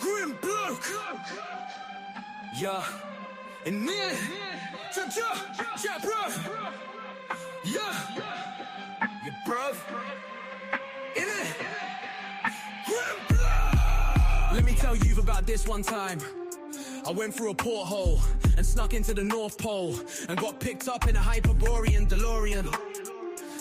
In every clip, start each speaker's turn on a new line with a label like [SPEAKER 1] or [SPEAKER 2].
[SPEAKER 1] Grim bloke. Yeah. And then, yeah, bro. Yeah. You bruv. In it. Grim bloke. Let me tell you about this one time. I went through a porthole and snuck into the North Pole and got picked up in a Hyperborean DeLorean.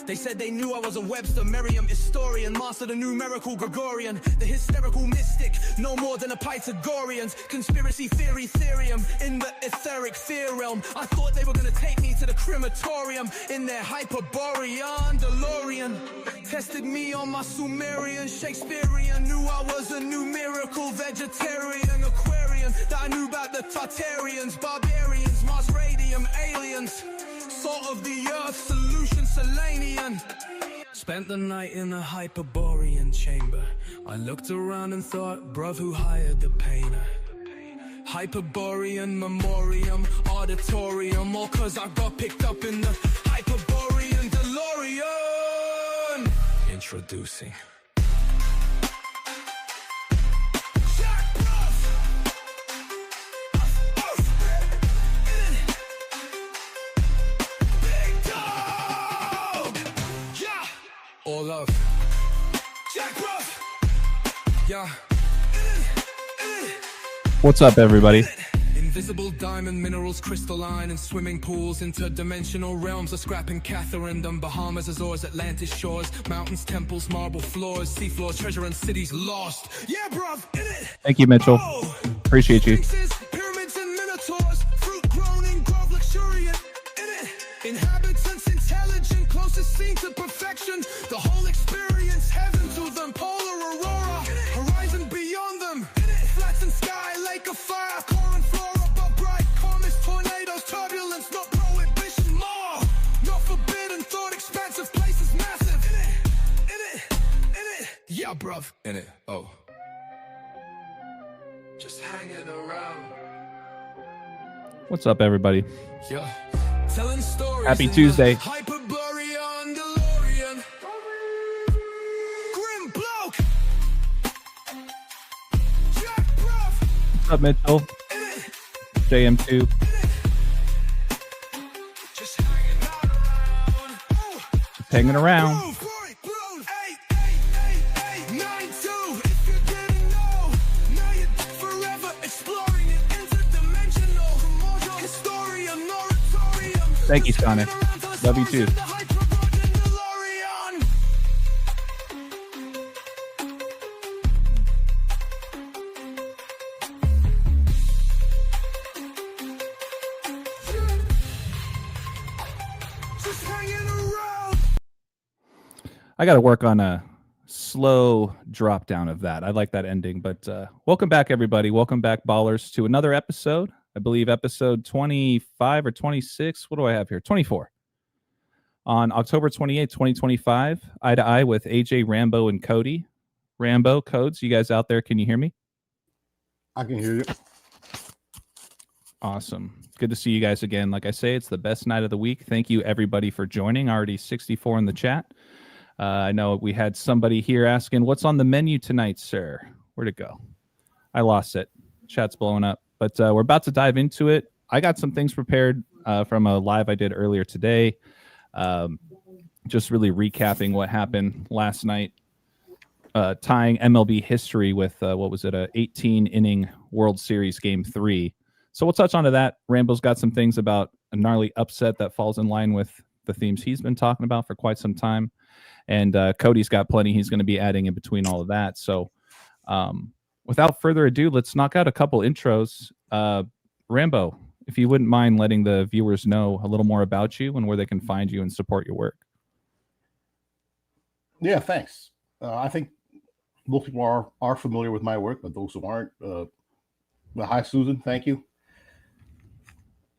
[SPEAKER 1] They said they knew I was a Webster Merriam historian, mastered a numerical Gregorian, the hysterical mystic, no more than a Pythagorean, conspiracy theory Ethereum in the etheric fear realm. I thought they were gonna take me to the crematorium in their Hyperborean DeLorean. Tested me on my Sumerian, Shakespearean, knew I was a numerical vegetarian, Aquarian, that I knew about the Tartarians, barbarians, Mars radium, aliens. Salt of the earth, solution Selenian. Spent the night in a Hyperborean chamber. I looked around and thought, bruv, who hired the painter? Hyperborean memoriam, auditorium, all cause I got picked up in the Hyperborean DeLorean. Introducing all love. Jack Ruff. Yeah.
[SPEAKER 2] What's up, everybody?
[SPEAKER 1] Invisible diamond minerals, crystalline and swimming pools, interdimensional realms of scrapping Catherine, Bahamas, Azores, Atlantis shores, mountains, temples, marble floors, sea floors, treasure and cities lost. Yeah, bruv, in it.
[SPEAKER 2] Thank you, Mitchell. Appreciate you.
[SPEAKER 1] Pyramids and minotaurs, fruit grown in grove luxuriant. In it. Inhabitants intelligent, closest seen to perfection. The whole experience, heaven to them, polar aurora, horizon beyond them. Flattened sky, lake of fire, core and flora, but bright comets, tornadoes, turbulence, not prohibition, more. Not forbidden, thought expansive, places massive. In it. Yeah, bruv. In it, oh. Just hanging around.
[SPEAKER 2] What's up, everybody?
[SPEAKER 1] Yeah. Telling stories.
[SPEAKER 2] Happy Tuesday.
[SPEAKER 1] Hyperborean DeLorean. Grim bloke. Jack Bruff.
[SPEAKER 2] What's up, Mitchell? JM2.
[SPEAKER 1] Just hanging around.
[SPEAKER 2] Just hanging around.
[SPEAKER 1] Groove. 8888892. If you didn't know, now you're forever exploring it interdimensional. Historian, oratorium.
[SPEAKER 2] Thank you, Sonic. Love you too. I got to work on a slow drop down of that. I like that ending, but welcome back, everybody. Welcome back, ballers, to another episode. I believe episode 25 or 26. What do I have here? 24. On October 28th, 2025, eye to eye with AJ, Rambo, and Kodi. Rambo, Codes, you guys out there, can you hear me?
[SPEAKER 3] I can hear you.
[SPEAKER 2] Awesome. Good to see you guys again. Like I say, it's the best night of the week. Thank you, everybody, for joining. Already 64 in the chat. I know we had somebody here asking, what's on the menu tonight, sir? Where'd it go? I lost it. Chat's blowing up. But we're about to dive into it. I got some things prepared from a live I did earlier today. Just really recapping what happened last night, tying MLB history with, what was it, a 18-inning World Series Game 3. So we'll touch onto that. Rambo's got some things about a gnarly upset that falls in line with the themes he's been talking about for quite some time. And Kodi's got plenty he's going to be adding in between all of that. So without further ado, let's knock out a couple intros. Rambo, if you wouldn't mind letting the viewers know a little more about you and where they can find you and support your work.
[SPEAKER 3] Yeah, thanks. I think most people are familiar with my work, but those who aren't, hi, Susan. Thank you.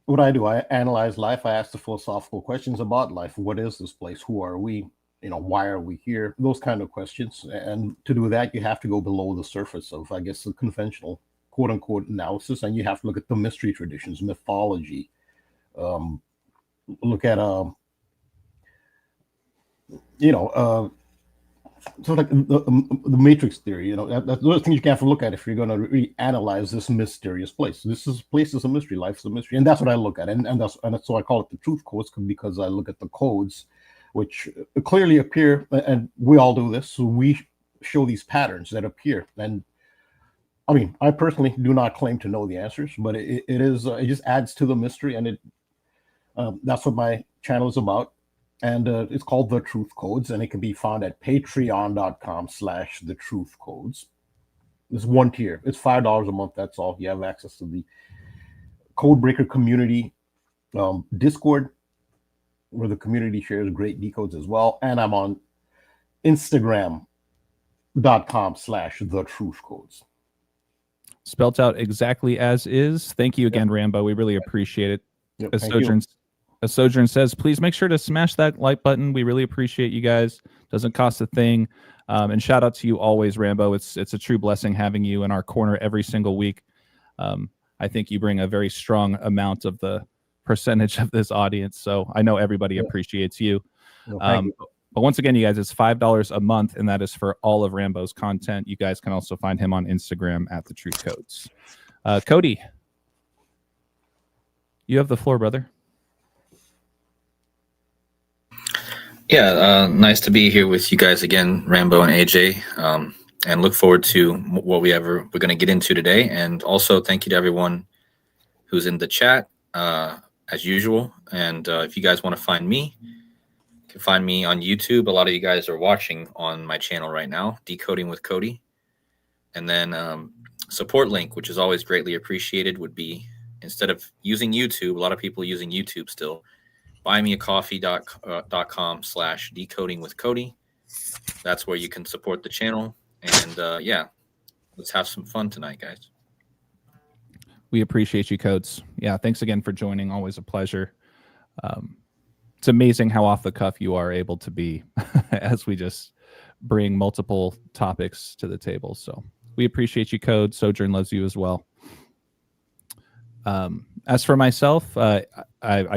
[SPEAKER 3] What I do, I analyze life. I ask the philosophical questions about life. What is this place? Who are we? Why are we here? Those kind of questions. And to do that, you have to go below the surface of, I guess, the conventional quote unquote analysis. And you have to look at the mystery traditions, mythology, look at, So like the Matrix theory, that's those things you can't look at if you're going to really analyze this mysterious place. Place is a mystery, life is a mystery, and that's what I look at, and that's so I call it the truth codes because I look at the codes, which clearly appear, and we all do this. So we show these patterns that appear, and I mean, I personally do not claim to know the answers, but it just adds to the mystery, and that's what my channel is about. And it's called The Truth Codes, and it can be found at patreon.com/The Truth Codes. There's one tier. It's $5 a month. That's all. You have access to the Codebreaker community Discord, where the community shares great decodes as well. And I'm on Instagram.com/The Truth Codes.
[SPEAKER 2] Spelt out exactly as is. Thank you again, Rambo. We really appreciate it.
[SPEAKER 3] Yep,
[SPEAKER 2] As Sojourn says, please make sure to smash that like button. We really appreciate you guys. Doesn't cost a thing. And shout out to you always, Rambo. It's a true blessing having you in our corner every single week. I think you bring a very strong amount of the percentage of this audience. So I know everybody appreciates you.
[SPEAKER 3] Well, you.
[SPEAKER 2] But once again, you guys, it's $5 a month, and that is for all of Rambo's content. You guys can also find him on Instagram at The Truth Codes. Kodi, you have the floor, brother.
[SPEAKER 4] Yeah, nice to be here with you guys again, Rambo and AJ, and look forward to what we're going to get into today. And also thank you to everyone who's in the chat, as usual. And if you guys want to find me, you can find me on YouTube. A lot of you guys are watching on my channel right now, Decoding with Kodi. And then support link, which is always greatly appreciated, would be, instead of using YouTube, a lot of people using YouTube still, buymeacoffee.com/decoding with Kodi. That's where you can support the channel. And yeah, let's have some fun tonight, guys.
[SPEAKER 2] We appreciate you, Codes. Yeah, thanks again for joining. Always a pleasure. It's amazing how off the cuff you are able to be as we just bring multiple topics to the table. So we appreciate you, Code. Sojourn loves you as well. As for myself, I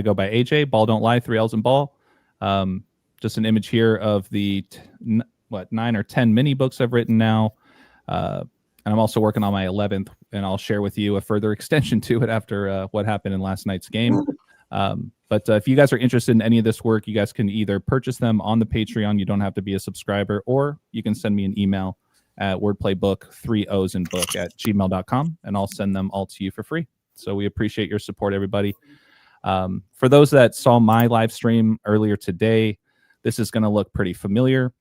[SPEAKER 2] go by AJ, Ball Don't Lie, 3 L's in Ball. Just an image here of the 9 or 10 mini books I've written now. And I'm also working on my 11th, and I'll share with you a further extension to it after what happened in last night's game. But if you guys are interested in any of this work, you guys can either purchase them on the Patreon. You don't have to be a subscriber, or you can send me an email at wordplaybook3osinbook@gmail.com, and I'll send them all to you for free. So we appreciate your support, everybody. For those that saw my live stream earlier today, this is going to look pretty familiar.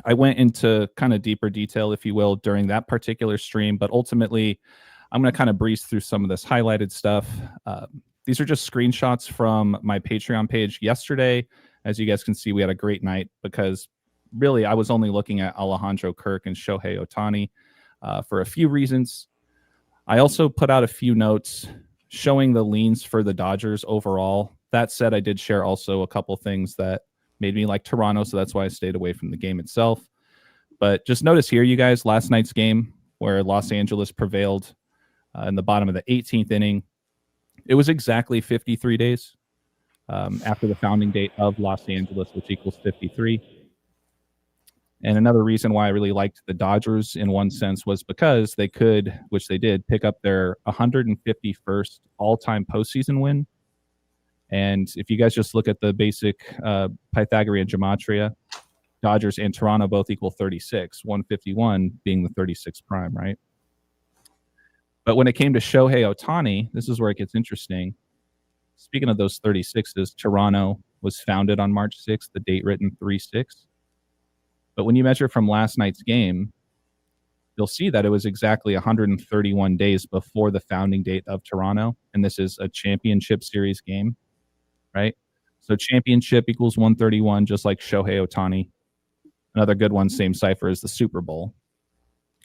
[SPEAKER 2] I went into kind of deeper detail, if you will, during that particular stream, but ultimately I'm going to kind of breeze through some of this highlighted stuff. These are just screenshots from my Patreon page yesterday. As you guys can see, we had a great night because really I was only looking at Alejandro Kirk and Shohei Ohtani for a few reasons. I also put out a few notes showing the leans for the Dodgers overall. That said, I did share also a couple things that made me like Toronto, so that's why I stayed away from the game itself. But just notice here, you guys, last night's game where Los Angeles prevailed in the bottom of the 18th inning. It was exactly 53 days after the founding date of Los Angeles, which equals 53. And another reason why I really liked the Dodgers in one sense was because they could, which they did, pick up their 151st all-time postseason win. And if you guys just look at the basic Pythagorean gematria, Dodgers and Toronto both equal 36, 151 being the 36th prime, right? But when it came to Shohei Ohtani, this is where it gets interesting. Speaking of those 36s, Toronto was founded on March 6th, the date written 3/6. But when you measure from last night's game, you'll see that it was exactly 131 days before the founding date of Toronto. And this is a championship series game, right? So championship equals 131, just like Shohei Ohtani. Another good one, same cipher as the Super Bowl.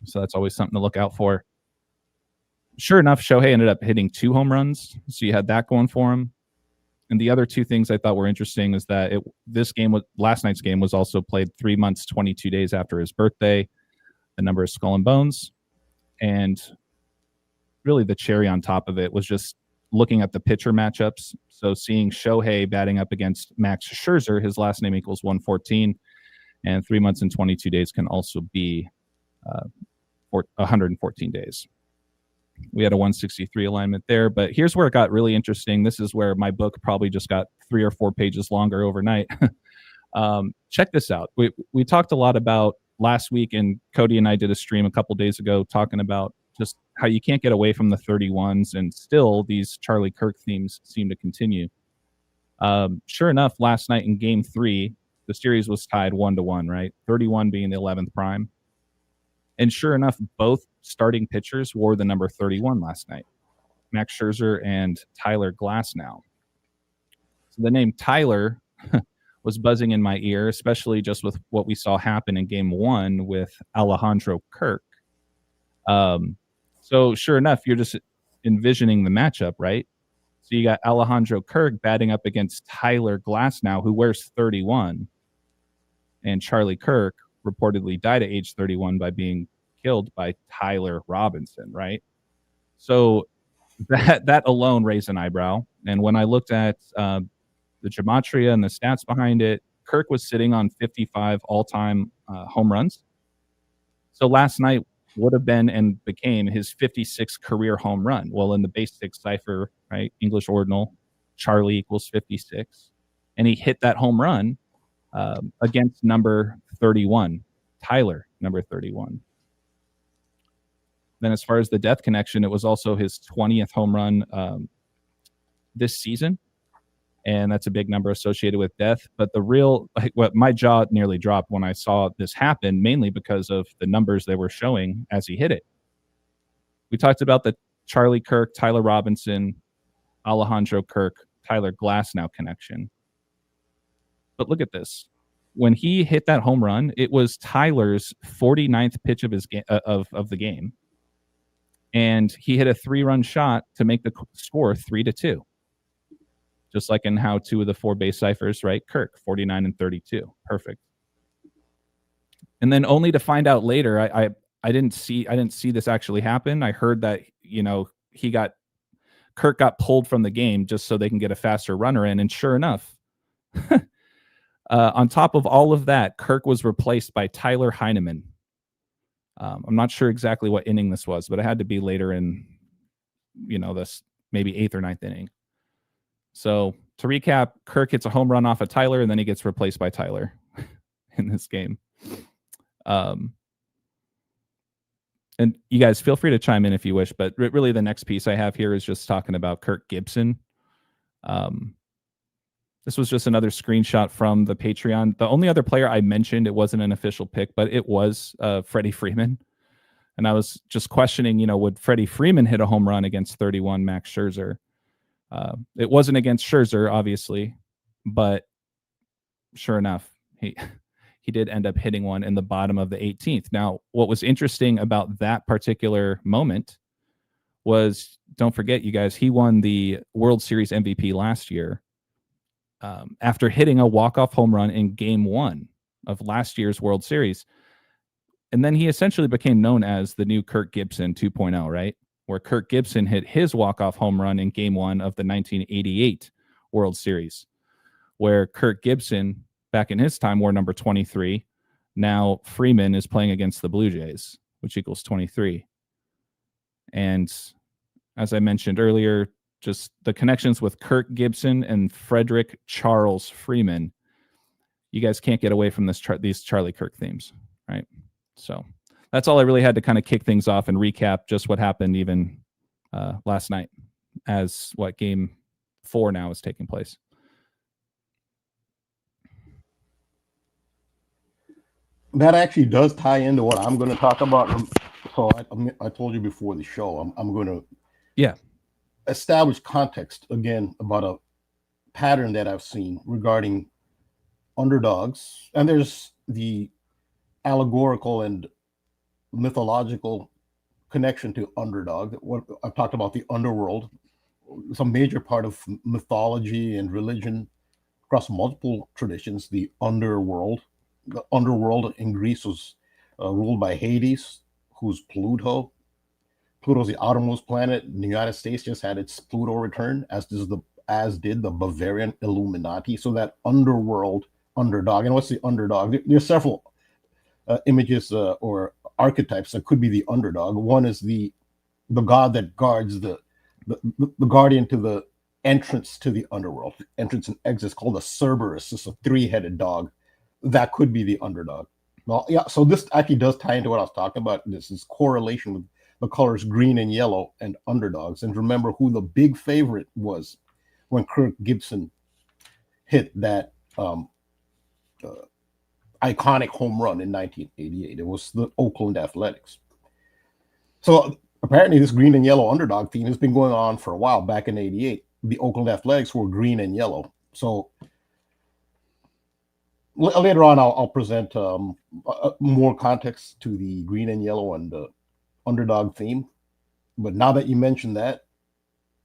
[SPEAKER 2] So that's always something to look out for. Sure enough, Shohei ended up hitting 2 home runs. So you had that going for him. And the other 2 things I thought were interesting is that last night's game was also played 3 months, 22 days after his birthday, the number of Skull and Bones. And really the cherry on top of it was just looking at the pitcher matchups. So seeing Shohei batting up against Max Scherzer, his last name equals 114, And 3 months and 22 days can also be 114 days. We had a 163 alignment there, but here's where it got really interesting. This is where my book probably just got 3 or 4 pages longer overnight. Check this out. We talked a lot about last week, and Kodi and I did a stream a couple days ago talking about just how you can't get away from the 31s, and still these Charlie Kirk themes seem to continue. Sure enough, last night in Game 3, the series was tied 1-1, right? 31 being the 11th prime. And sure enough, both starting pitchers wore the number 31 last night, Max Scherzer and Tyler Glasnow. So the name Tyler was buzzing in my ear, especially just with what we saw happen in Game 1 with Alejandro Kirk. So sure enough, you're just envisioning the matchup, right? So you got Alejandro Kirk batting up against Tyler Glasnow, who wears 31, and Charlie Kirk reportedly died at age 31 by being killed by Tyler Robinson, right? So that alone raised an eyebrow. And when I looked at the gematria and the stats behind it, Kirk was sitting on 55 all-time home runs. So last night would have been and became his 56th career home run. Well, in the basic cipher, right, English ordinal, Charlie equals 56. And he hit that home run against number 31, Tyler, number 31. Then as far as the death connection, it was also his 20th home run this season. And that's a big number associated with death. But the real, my jaw nearly dropped when I saw this happen, mainly because of the numbers they were showing as he hit it. We talked about the Charlie Kirk, Tyler Robinson, Alejandro Kirk, Tyler Glasnow connection. But look at this. When he hit that home run, it was Tyler's 49th pitch of his of the game. And he hit a 3-run shot to make the score 3-2. Just like in how 2 of the 4 base ciphers, right? Kirk, 49 and 32. Perfect. And then only to find out later, I didn't see this actually happen. I heard that, Kirk got pulled from the game just so they can get a faster runner in. And sure enough, on top of all of that, Kirk was replaced by Tyler Heineman. I'm not sure exactly what inning this was, but it had to be later in, this maybe 8th or 9th inning. So to recap, Kirk hits a home run off of Tyler, and then he gets replaced by Tyler in this game. And you guys feel free to chime in if you wish, but really the next piece I have here is just talking about Kirk Gibson. This was just another screenshot from the Patreon. The only other player I mentioned, it wasn't an official pick, but it was Freddie Freeman. And I was just questioning, would Freddie Freeman hit a home run against 31 Max Scherzer? It wasn't against Scherzer, obviously, but sure enough, he did end up hitting one in the bottom of the 18th. Now, what was interesting about that particular moment was, don't forget, you guys, he won the World Series MVP last year after hitting a walk-off home run in Game 1 of last year's World Series. And then he essentially became known as the new Kirk Gibson 2.0, right? Where Kirk Gibson hit his walk-off home run in Game 1 of the 1988 World Series, where Kirk Gibson, back in his time, wore number 23. Now Freeman is playing against the Blue Jays, which equals 23. And as I mentioned earlier, just the connections with Kirk Gibson and Frederick Charles Freeman, you guys can't get away from these Charlie Kirk themes, right? So that's all I really had to kind of kick things off and recap just what happened even last night as Game 4 now is taking place.
[SPEAKER 3] That actually does tie into what I'm going to talk about. So I told you before the show, I'm going to establish context again about a pattern that I've seen regarding underdogs. And there's the allegorical and mythological connection to underdog. What I've talked about, the underworld. It's a major part of mythology and religion across multiple traditions. The underworld in Greece was ruled by Hades, who's Pluto. Pluto's the outermost planet. The United States just had its Pluto return, as did the Bavarian Illuminati. So that underworld underdog. And what's the underdog? There's several images or archetypes that could be the underdog. One is the god that guards the guardian to the entrance to the underworld, entrance and exit, called a Cerberus. It's a 3-headed dog. That could be the underdog. Well, yeah, so this actually does tie into what I was talking about. This is correlation with the colors green and yellow and underdogs. And remember who the big favorite was when Kirk Gibson hit that iconic home run in 1988. It was the Oakland Athletics. So apparently this green and yellow underdog theme has been going on for a while. Back in 88, the Oakland Athletics were green and yellow. So later on, I'll present more context to the green and yellow and underdog theme. But now that you mentioned that,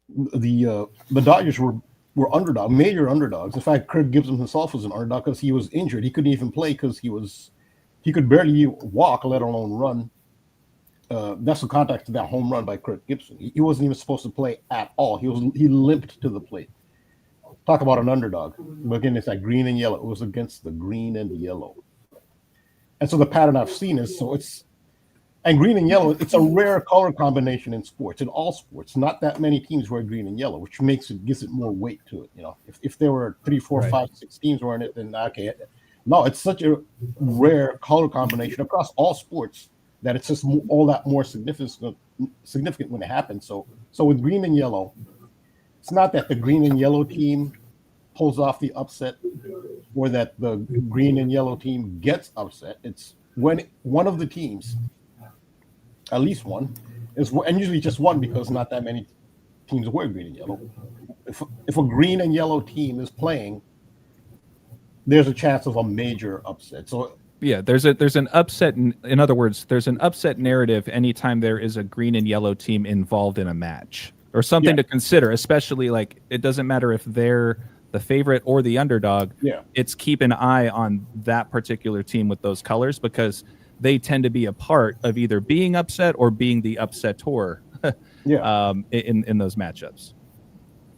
[SPEAKER 3] the Dodgers were major underdogs. In fact, Kirk Gibson himself was an underdog because he was injured. He couldn't even play because he could barely walk, let alone run. That's the context of that home run by Kirk Gibson. He wasn't even supposed to play at all. He limped to the plate. Talk about an underdog. But again, it's that green and yellow. It was against the green and the yellow. And so the pattern I've seen is and green and yellow, it's a rare color combination in sports, in all sports. Not that many teams wear green and yellow, which gives it more weight to it. You know, if there were 3, 4,
[SPEAKER 2] Right.
[SPEAKER 3] 5, 6 teams wearing it, then okay. No, it's such a rare color combination across all sports that it's just all that more significant when it happens. So with green and yellow, it's not that the green and yellow team pulls off the upset or that the green and yellow team gets upset. It's when one of the teams, at least one, and usually just one because not that many teams wear green and yellow. If a green and yellow team is playing, there's a chance of a major upset. So
[SPEAKER 2] yeah, there's an upset. In other words, there's an upset narrative anytime there is a green and yellow team involved in a match or something to consider, especially like it doesn't matter if they're the favorite or the underdog.
[SPEAKER 3] Yeah.
[SPEAKER 2] It's keep an eye on that particular team with those colors because they tend to be a part of either being upset or being the upsetter in those matchups.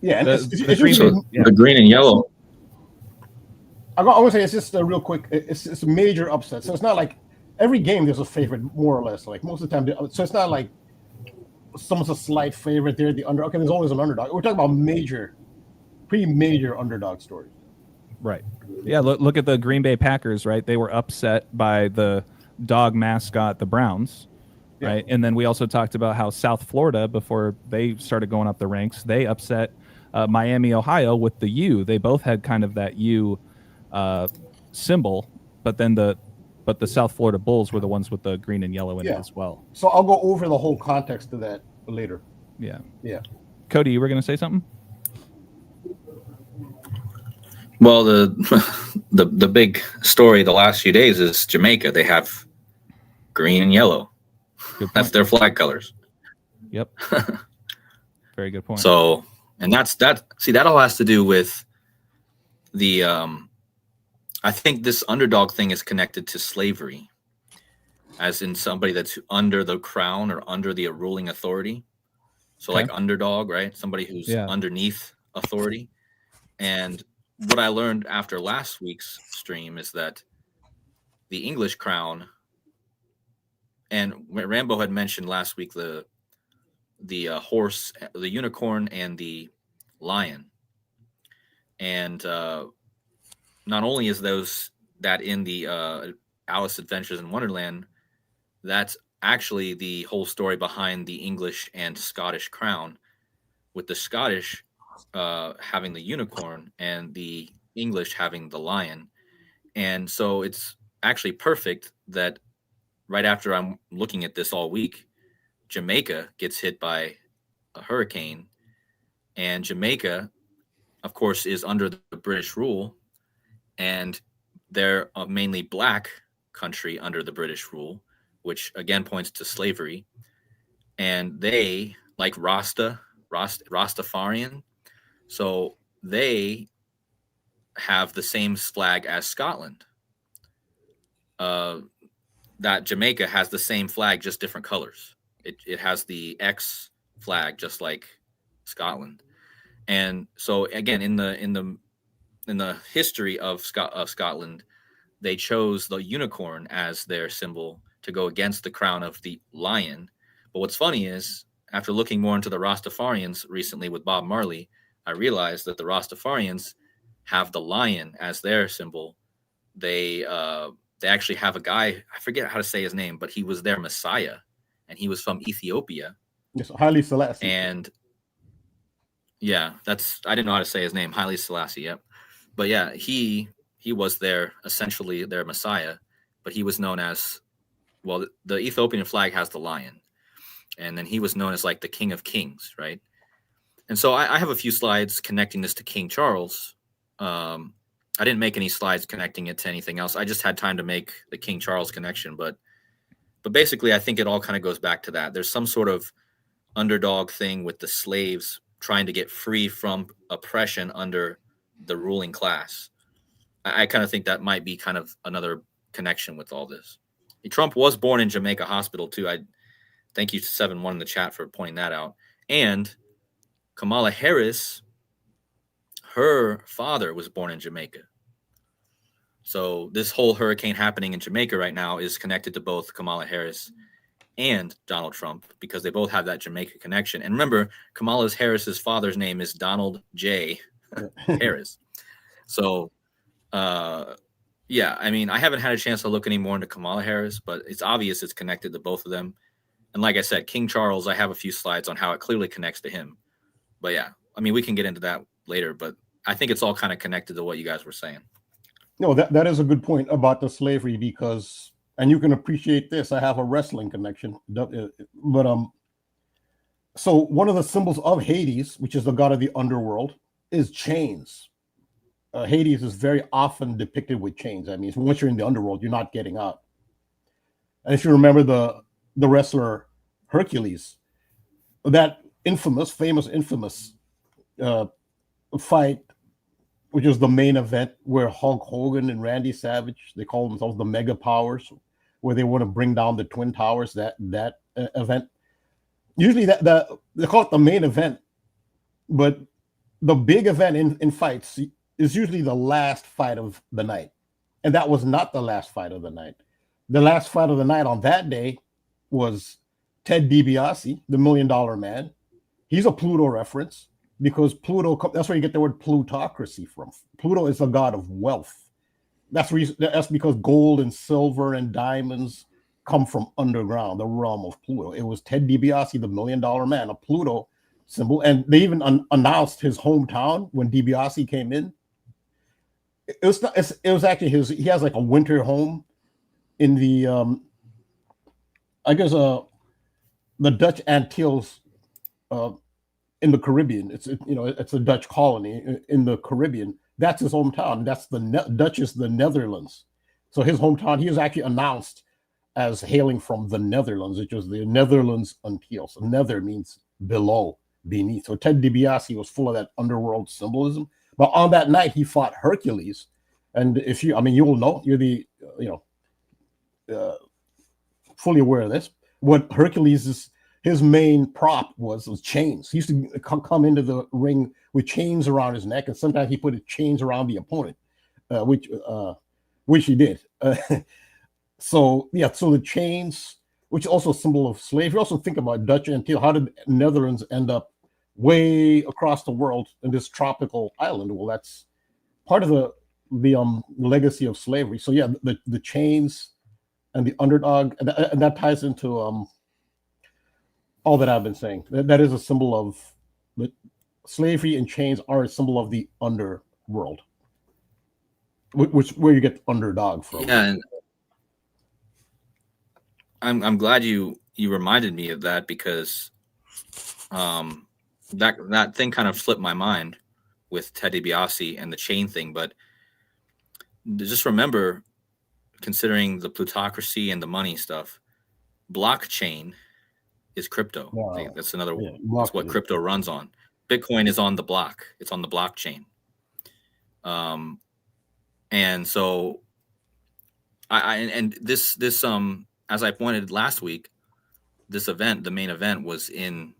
[SPEAKER 3] Yeah, and
[SPEAKER 4] the green and yellow.
[SPEAKER 3] I want to say it's just a real quick. It's a major upset. So it's not like every game there's a favorite, more or less. Like most of the time, so it's not like someone's a slight favorite. They're the underdog. Okay, there's always an underdog. We're talking about pretty major underdog stories.
[SPEAKER 2] Right. Yeah. Look at the Green Bay Packers. Right. They were upset by the dog mascot, the Browns.
[SPEAKER 3] Yeah.
[SPEAKER 2] Right. And then we also talked about how South Florida, before they started going up the ranks, they upset Miami, Ohio with the U. They both had kind of that U symbol, but the South Florida Bulls were the ones with the green and yellow in it as well.
[SPEAKER 3] So I'll go over the whole context of that later.
[SPEAKER 2] Yeah.
[SPEAKER 3] Yeah.
[SPEAKER 2] Kodi, you were going to say something?
[SPEAKER 4] Well, the big story the last few days is Jamaica. They have green and yellow. That's their flag colors.
[SPEAKER 2] Yep. Very good point.
[SPEAKER 4] So, and that all has to do with the I think this underdog thing is connected to slavery, as in somebody that's under the crown or under the ruling authority. So like underdog, right? Somebody who's underneath authority. And what I learned after last week's stream is that the English crown, and Rambo had mentioned last week the horse, the unicorn, and the lion. And not only is that in the Alice Adventures in Wonderland, that's actually the whole story behind the English and Scottish crown, with the Scottish having the unicorn and the English having the lion. And so it's actually perfect that right after I'm looking at this all week, Jamaica gets hit by a hurricane, and Jamaica, of course, is under the British rule, and they're a mainly black country under the British rule, which again points to slavery. And they, like Rastafarian, so they have the same flag as Scotland. That Jamaica has the same flag, just different colors. It has the X flag, just like Scotland. And so again, in the history of Scotland, they chose the unicorn as their symbol to go against the crown of the lion. But what's funny is, after looking more into the Rastafarians recently with Bob Marley, I realized that the Rastafarians have the lion as their symbol. They actually have a guy, I forget how to say his name, but he was their messiah, and he was from Ethiopia.
[SPEAKER 3] Yes, Haile Selassie.
[SPEAKER 4] And yeah, I didn't know how to say his name, Haile Selassie. Yep. But yeah, he was essentially their messiah, but he was known as, well, the Ethiopian flag has the lion, and then he was known as like the King of Kings, right? And so I have a few slides connecting this to King Charles. I didn't make any slides connecting it to anything else. I just had time to make the King Charles connection, but basically I think it all kind of goes back to that. There's some sort of underdog thing with the slaves trying to get free from oppression under the ruling class. I kind of think that might be kind of another connection with all this. Trump was born in Jamaica Hospital too. I thank you to 7-1 in the chat for pointing that out. And Kamala Harris, her father was born in Jamaica. So this whole hurricane happening in Jamaica right now is connected to both Kamala Harris and Donald Trump, because they both have that Jamaica connection. And remember, Kamala Harris's father's name is Donald J. Harris. So, yeah, I mean, I haven't had a chance to look any more into Kamala Harris, but it's obvious it's connected to both of them. And like I said, King Charles, I have a few slides on how it clearly connects to him. But yeah, I mean, we can get into that later, but I think it's all kind of connected to what you guys were saying.
[SPEAKER 3] No, that is a good point about the slavery, because, and you can appreciate this, I have a wrestling connection. But so one of the symbols of Hades, which is the god of the underworld, is chains. Hades is very often depicted with chains. I mean, once you're in the underworld, you're not getting out. And if you remember the wrestler Hercules, that infamous fight, which is the main event where Hulk Hogan and Randy Savage, they call themselves the Mega Powers, where they want to bring down the Twin Towers, that event. Usually that they call it the main event, but the big event in fights is usually the last fight of the night. And that was not the last fight of the night. The last fight of the night on that day was Ted DiBiase, the $1 Million Man. He's a Pluto reference, because Pluto, that's where you get the word plutocracy from. Pluto is a god of wealth. That's because gold and silver and diamonds come from underground, the realm of Pluto. It was Ted DiBiase, the $1 Million Man, a Pluto symbol. And they even announced his hometown when DiBiase came in. It was actually he has like a winter home in the, I guess, the Dutch Antilles, in the Caribbean. It's a Dutch colony in the Caribbean. That's his hometown. That's Dutch is the Netherlands. So his hometown, he was actually announced as hailing from the Netherlands, which was the Netherlands Antilles. So nether means below, beneath. So Ted DiBiase was full of that underworld symbolism. But on that night, he fought Hercules. And you will know, you're fully aware of this. What Hercules is, his main prop was chains. He used to come into the ring with chains around his neck, and sometimes he put chains around the opponent, which he did. So the chains, which is also a symbol of slavery. Also think about Dutch Antilles. How did Netherlands end up way across the world in this tropical island? Well, that's part of the legacy of slavery. So yeah, the chains and the underdog, and that ties into all that I've been saying. That is a symbol of the slavery, and chains are a symbol of the underworld, where you get underdog from.
[SPEAKER 4] Yeah, and I'm glad you reminded me of that, because that thing kind of slipped my mind with Ted DiBiase and the chain thing. But just remember, considering the plutocracy and the money stuff, blockchain is crypto.
[SPEAKER 3] Wow.
[SPEAKER 4] That's another. That's what crypto runs on. Bitcoin is on the block. It's on the blockchain. And so this as I pointed last week, this event, the main event, was in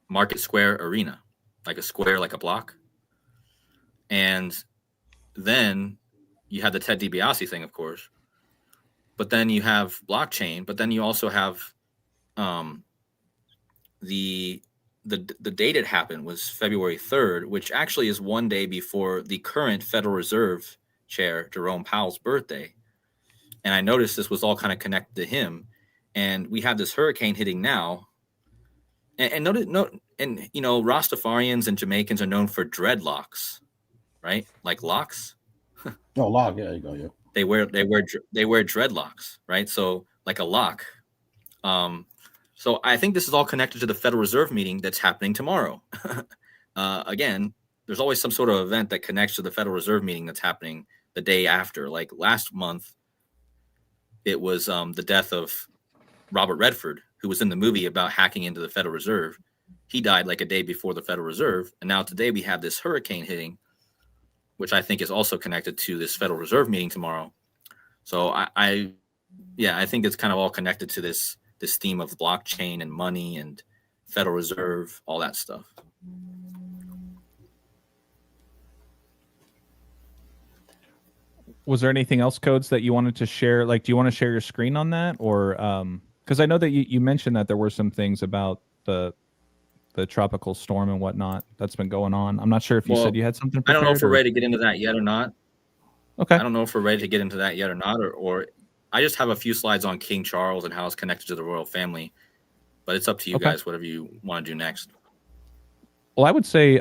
[SPEAKER 4] Market Square Arena, like a square, like a block. And then you had the Ted DiBiase thing, of course. But then you have blockchain. But then you also have the date it happened was February 3rd, which actually is one day before the current Federal Reserve Chair, Jerome Powell's birthday. And I noticed this was all kind of connected to him. And we have this hurricane hitting now. And Rastafarians and Jamaicans are known for dreadlocks, right? Like locks.
[SPEAKER 3] Oh, lock. Yeah, you go. Yeah.
[SPEAKER 4] They wear dreadlocks, right? So like a lock. So I think this is all connected to the Federal Reserve meeting that's happening tomorrow. Again, there's always some sort of event that connects to the Federal Reserve meeting that's happening the day after. Like last month, it was the death of Robert Redford, who was in the movie about hacking into the Federal Reserve. He died like a day before the Federal Reserve. And now today we have this hurricane hitting, which I think is also connected to this Federal Reserve meeting tomorrow. So I think it's kind of all connected to this theme of blockchain and money and Federal Reserve, all that stuff.
[SPEAKER 2] Was there anything else, Codes, that you wanted to share? Like, do you want to share your screen on that? Or because I know that you mentioned that there were some things about the tropical storm and whatnot that's been going on. I'm not sure if you said you had something prepared.
[SPEAKER 4] I don't know if we're ready to get into that yet or not.
[SPEAKER 2] Okay.
[SPEAKER 4] I don't know if we're ready to get into that yet or not, or I just have a few slides on King Charles and how it's connected to the royal family, but it's up to you guys, whatever you want to do next.
[SPEAKER 2] Well, I would say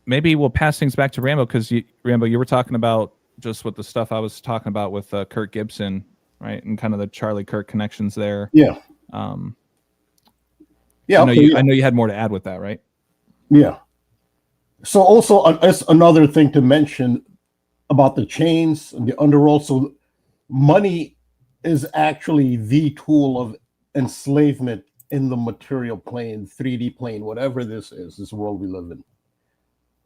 [SPEAKER 2] maybe we'll pass things back to Rambo, because Rambo, you were talking about just with the stuff I was talking about with Kirk Gibson, right? And kind of the Charlie Kirk connections there.
[SPEAKER 3] Yeah.
[SPEAKER 2] I know you had more to add with that, right?
[SPEAKER 3] Yeah. So also it's another thing to mention about the chains and the underworld. So money is actually the tool of enslavement in the material plane, 3D plane, whatever this is, this world we live in.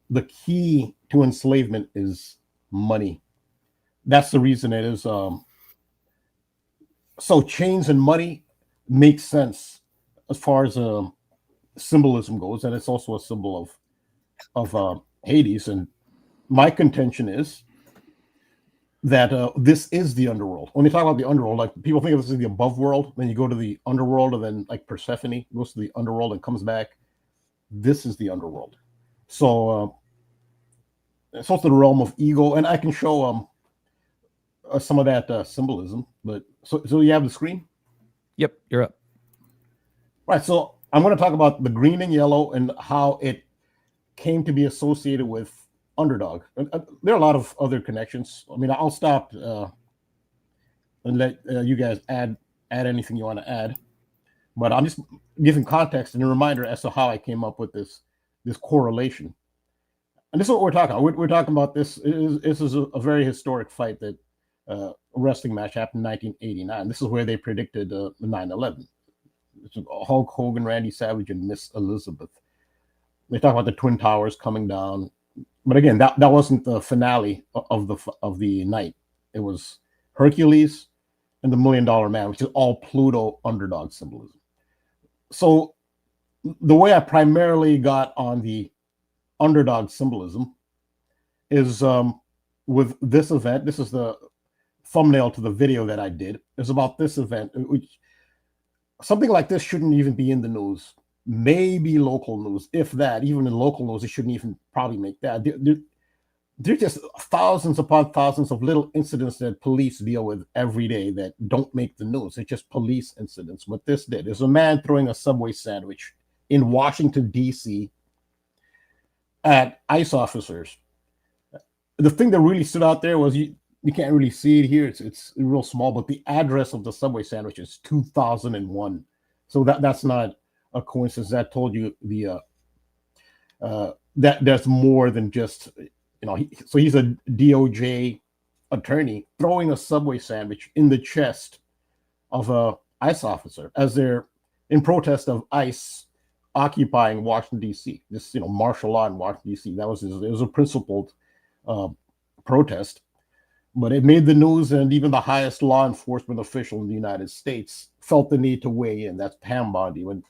[SPEAKER 3] The key to enslavement is money. That's the reason it is. So chains and money make sense as far as symbolism goes, and it's also a symbol of Hades. And my contention is that this is the underworld. When you talk about the underworld, like people think of this as the above world, then you go to the underworld, and then like Persephone goes to the underworld and comes back. This is the underworld. So it's also the realm of ego, and I can show some of that symbolism. But so you have the screen?
[SPEAKER 2] Yep, you're up.
[SPEAKER 3] Right. So I'm going to talk about the green and yellow and how it came to be associated with underdog. There are a lot of other connections. I mean, I'll stop and let you guys add anything you want to add. But I'm just giving context and a reminder as to how I came up with this correlation. And this is what we're talking about. We're talking about this. This is a very historic fight that a wrestling match happened in 1989. This is where they predicted 9/11. It's Hulk Hogan, Randy Savage, and Miss Elizabeth. They talk about the Twin Towers coming down. But again, that wasn't the finale of the night. It was Hercules and the $1 Million Man, which is all Pluto underdog symbolism. So the way I primarily got on the underdog symbolism is with this event. This is the thumbnail to the video that I did. It's about this event. Something like this shouldn't even be in the news. Maybe local news, if that. Even in local news, it shouldn't even probably make that. There's just thousands upon thousands of little incidents that police deal with every day that don't make the news. It's just police incidents. What this did is a man throwing a Subway sandwich in Washington, D.C. at ICE officers. The thing that really stood out there was you can't really see it here. It's real small, but the address of the Subway sandwich is 2001. So that's not a coincidence. That told you the that there's more than just, so he's a DOJ attorney throwing a Subway sandwich in the chest of a ICE officer as they're in protest of ICE occupying Washington, D.C. This, martial law in Washington, D.C. It was a principled protest, but it made the news, and even the highest law enforcement official in the United States felt the need to weigh in. That's Pam Bondi. When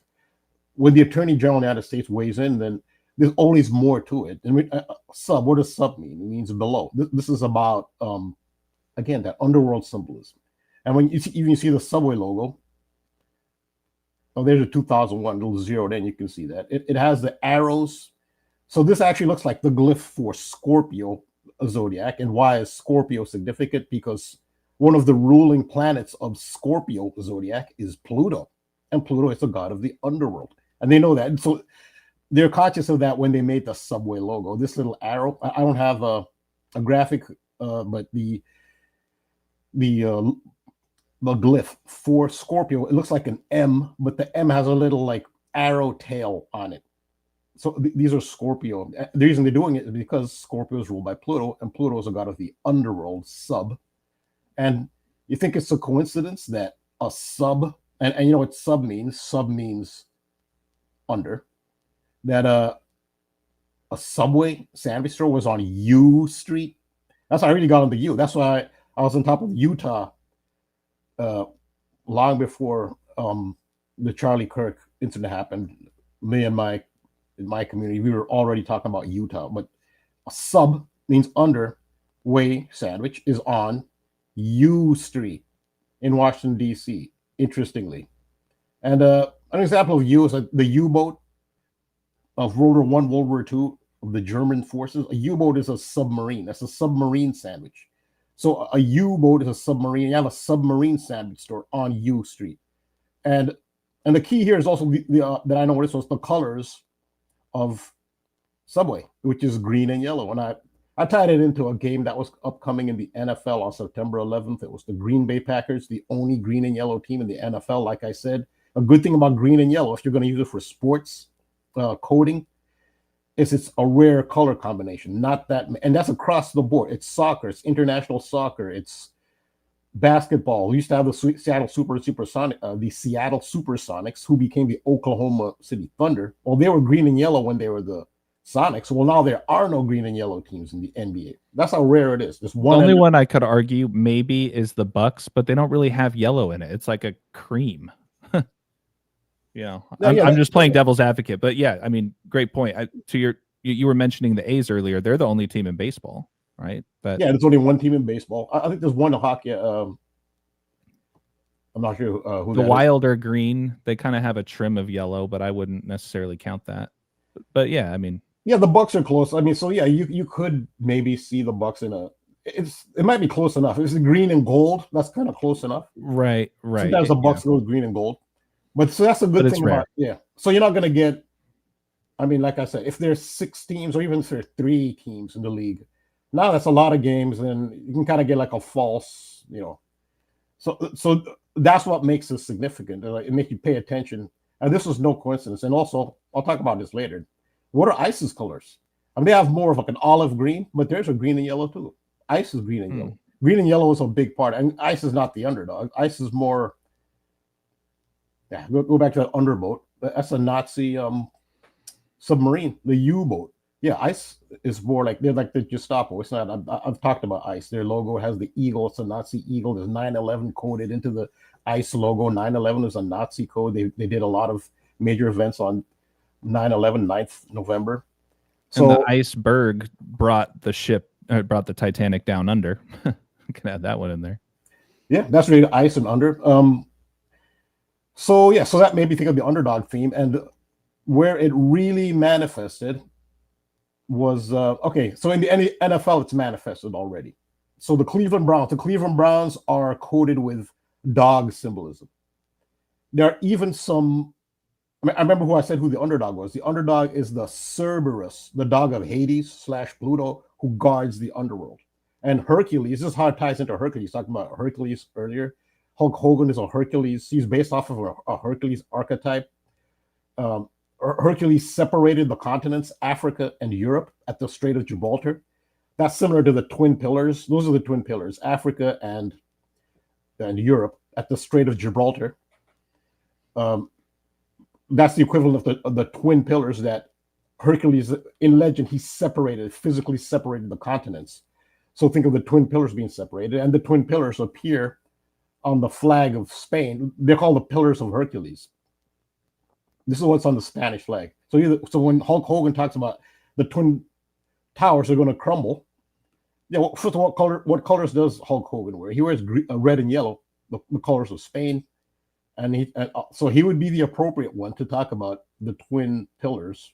[SPEAKER 3] the Attorney General of the United States weighs in, then there's always more to it. And sub, what does sub mean? It means below. This is about again that underworld symbolism. And when you see the Subway logo, oh, there's a 2001 little zeroed in. You can see that it has the arrows. So this actually looks like the glyph for Scorpio zodiac. And why is Scorpio significant? Because one of the ruling planets of Scorpio zodiac is Pluto, and Pluto is the god of the underworld, and they know that. And so they're conscious of that when they made the Subway logo. This little arrow. I don't have a graphic, but the glyph for Scorpio, it looks like an M, but the M has a little like arrow tail on it. So these are Scorpio. The reason they're doing it is because Scorpio is ruled by Pluto, and Pluto is a god of the underworld, sub. And you think it's a coincidence that a sub, and you know what sub means? Sub means under. That a Subway sandwich store was on U Street. That's how I really got on the U. That's why I was on top of Utah long before the Charlie Kirk incident happened. Me and in my community, we were already talking about Utah. But a sub means under. Way sandwich is on U Street in Washington, D.C., interestingly. And an example of U is the U-boat of World War I, World War II, of the German forces. A U-boat is a submarine. That's a submarine sandwich. So a U-boat is a submarine. You have a submarine sandwich store on U Street. And the key here is also that I noticed was the colors of Subway, which is green and yellow. And I tied it into a game that was upcoming in the NFL on September 11th. It was the Green Bay Packers, the only green and yellow team in the NFL. Like I said, a good thing about green and yellow, if you're going to use it for sports coding, is it's a rare color combination. Not that, and that's across the board. It's soccer, it's international soccer, it's basketball. We used to have the Seattle Supersonics, who became the Oklahoma City Thunder. Well, they were green and yellow when they were the Sonics. Well, now there are no green and yellow teams in the NBA. That's how rare it is. There's one.
[SPEAKER 2] The only one I could argue maybe is the Bucks, but they don't really have yellow in it. It's like a cream. I'm just playing devil's advocate, but yeah, I mean, great point. You were mentioning the A's earlier. They're the only team in baseball, right? But
[SPEAKER 3] yeah, there's only one team in baseball. I think there's one in hockey. I'm not sure who.
[SPEAKER 2] The Wild are green. They kind of have a trim of yellow, but I wouldn't necessarily count that. But yeah, I mean.
[SPEAKER 3] Yeah, the Bucks are close. I mean, so yeah, you could maybe see the Bucks in it might be close enough. It's green and gold. That's kind of close enough.
[SPEAKER 2] Right.
[SPEAKER 3] Sometimes the Bucks go green and gold, but so that's a good thing about So you're not gonna get. I mean, like I said, if there's 6 teams or even if there's 3 teams in the league, now that's a lot of games, and you can kind of get like a false, So that's what makes it significant. It makes you pay attention, and this was no coincidence. And also, I'll talk about this later. What are ICE's colors? I mean, they have more of like an olive green, but there's a green and yellow too. ICE is green and yellow. Green and yellow is a big part, and ICE is not the underdog. ICE is more. Yeah, go back to that underboat. That's a Nazi submarine, the U-boat. Yeah, ICE is more like they're like the Gestapo. It's not. I've talked about ICE. Their logo has the eagle. It's a Nazi eagle. There's 9/11 coded into the ICE logo. 9/11 is a Nazi code. They did a lot of major events on 9/11, 9th November.
[SPEAKER 2] So and the iceberg brought the Titanic down under. You can add that one in there. Yeah,
[SPEAKER 3] that's really ice and under. So that made me think of the underdog theme, and where it really manifested was so in the NFL it's manifested already. So the Cleveland Browns are coded with dog symbolism. There are even some. I remember who the underdog was. The underdog is the Cerberus, the dog of Hades / Pluto, who guards the underworld. And Hercules, this is how it ties into Hercules. Talking about Hercules earlier. Hulk Hogan is a Hercules. He's based off of a Hercules archetype. Hercules separated the continents, Africa and Europe, at the Strait of Gibraltar. That's similar to the twin pillars. Those are the twin pillars, Africa and Europe at the Strait of Gibraltar. That's the equivalent of the twin pillars that Hercules, in legend, he physically separated the continents. So think of the twin pillars being separated, and the twin pillars appear on the flag of Spain. They're called the Pillars of Hercules. This is what's on the Spanish flag. So when Hulk Hogan talks about the Twin Towers are going to crumble, yeah. Well, first of all, what colors does Hulk Hogan wear? He wears red and yellow, the colors of Spain, and so he would be the appropriate one to talk about the twin pillars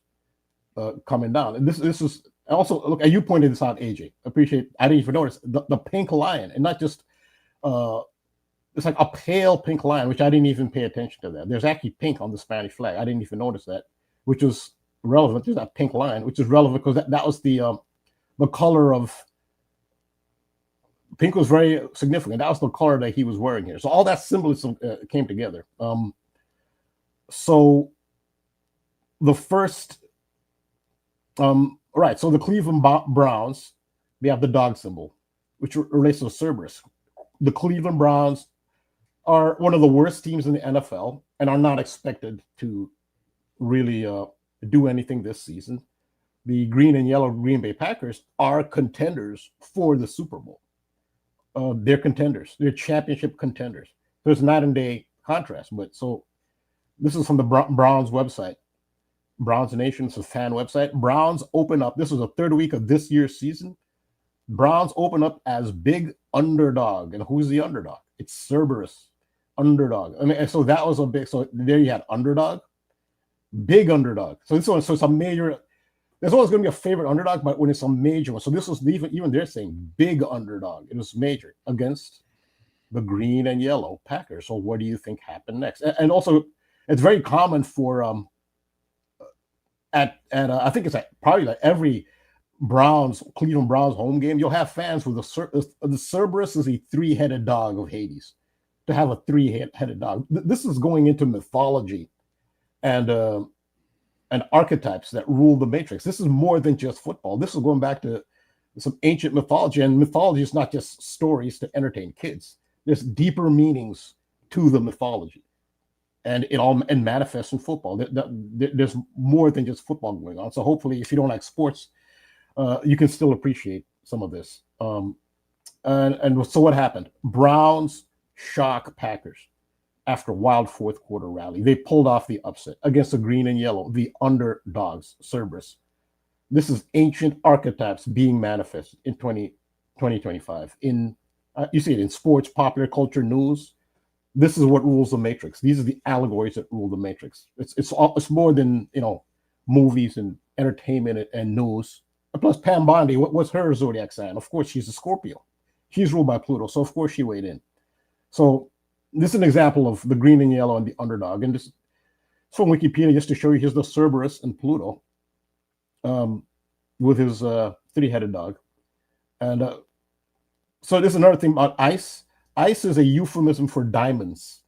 [SPEAKER 3] coming down. And this is also, look, and you pointed this out, AJ. Appreciate. I didn't even notice the pink lion, and not just it's like a pale pink lion, which I didn't even pay attention to that. There's actually pink on the Spanish flag. I didn't even notice that, which was relevant. There's that pink lion, which is relevant because that was the color of pink was very significant. That was the color that he was wearing here. So all that symbolism came together. So the first, right. So the Cleveland Browns, they have the dog symbol, which relates to Cerberus. The Cleveland Browns are one of the worst teams in the NFL and are not expected to really do anything this season. The green and yellow Green Bay Packers are contenders for the Super Bowl. They're contenders. They're championship contenders. There's night and day contrast. But so this is from the Browns website. Browns Nation, it's a fan website. Browns open up. This was the third week of this year's season. Browns open up as big underdog. And who's the underdog? It's Cerberus. Underdog. I mean, so that was a big, so there you had underdog, big underdog. So this one, so it's a major, there's always going to be a favorite underdog, but when it's a major one, so this was even they're saying big underdog. It was major against the green and yellow Packers. So what do you think happened next? And also, it's very common for I think it's probably like every Cleveland Browns home game, you'll have fans with the Cerberus is a three-headed dog of Hades. To have a three-headed dog, this is going into mythology and archetypes that rule the Matrix. This is more than just football. This is going back to some ancient mythology, and mythology is not just stories to entertain kids. There's deeper meanings to the mythology, and it all manifests in football. There's more than just football going on. So hopefully, if you don't like sports, you can still appreciate some of this. And so what happened? Browns shock Packers after wild fourth quarter rally. They pulled off the upset against the green and yellow, the underdogs, Cerberus. This is ancient archetypes being manifested in 2025. You see it in sports, popular culture, news. This is what rules the Matrix. These are the allegories that rule the Matrix. It's more than movies and entertainment and news. And plus, Pam Bondi, what's her zodiac sign? Of course, she's a Scorpio. She's ruled by Pluto, so of course she weighed in. So this is an example of the green and yellow and the underdog. And this is from Wikipedia, just to show you, here's the Cerberus and Pluto with his three-headed dog. And so this is another thing about ice. Ice is a euphemism for diamonds.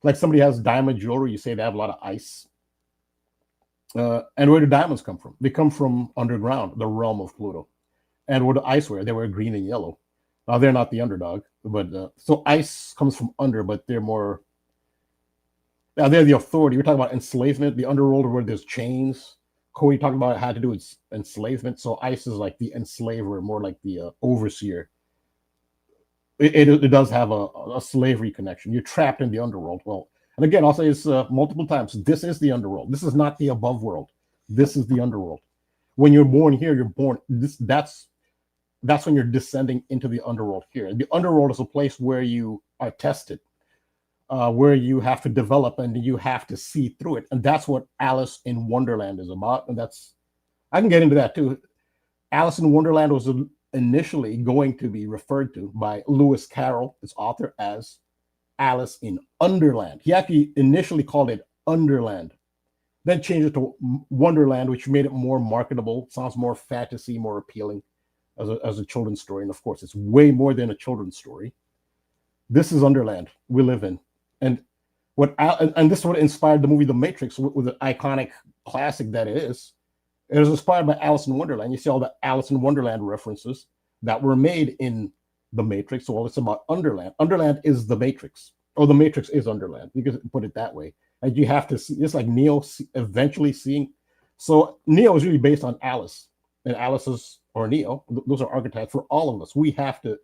[SPEAKER 3] Like somebody has diamond jewelry, you say they have a lot of ice. And where do diamonds come from? They come from underground, the realm of Pluto. And what do ice wear? They wear green and yellow. Now, they're not the underdog, but so ice comes from under, but they're more, they're the authority. We're talking about enslavement, the underworld where there's chains. Kodi talked about it had to do with enslavement. So ice is like the enslaver, more like the overseer. It does have a slavery connection. You're trapped in the underworld. Well, and again, I'll say this multiple times. This is the underworld. This is not the above world. This is the underworld. When you're born here, you're born. That's when you're descending into the underworld here. The underworld is a place where you are tested, where you have to develop and you have to see through it. And that's what Alice in Wonderland is about. And I can get into that too. Alice in Wonderland was initially going to be referred to by Lewis Carroll, its author, as Alice in Underland. He actually initially called it Underland, then changed it to Wonderland, which made it more marketable, sounds more fantasy, more appealing. As a children's story. And of course, it's way more than a children's story. This is Underland we live in. And this is what inspired the movie The Matrix with the iconic classic that it is. It was inspired by Alice in Wonderland. You see all the Alice in Wonderland references that were made in The Matrix. So it's about Underland. Underland is The Matrix, or The Matrix is Underland. You could put it that way. And you have to see, it's like Neo eventually seeing. So Neo is really based on Alice, and Alice's, or Neo, those are archetypes for all of us. We have to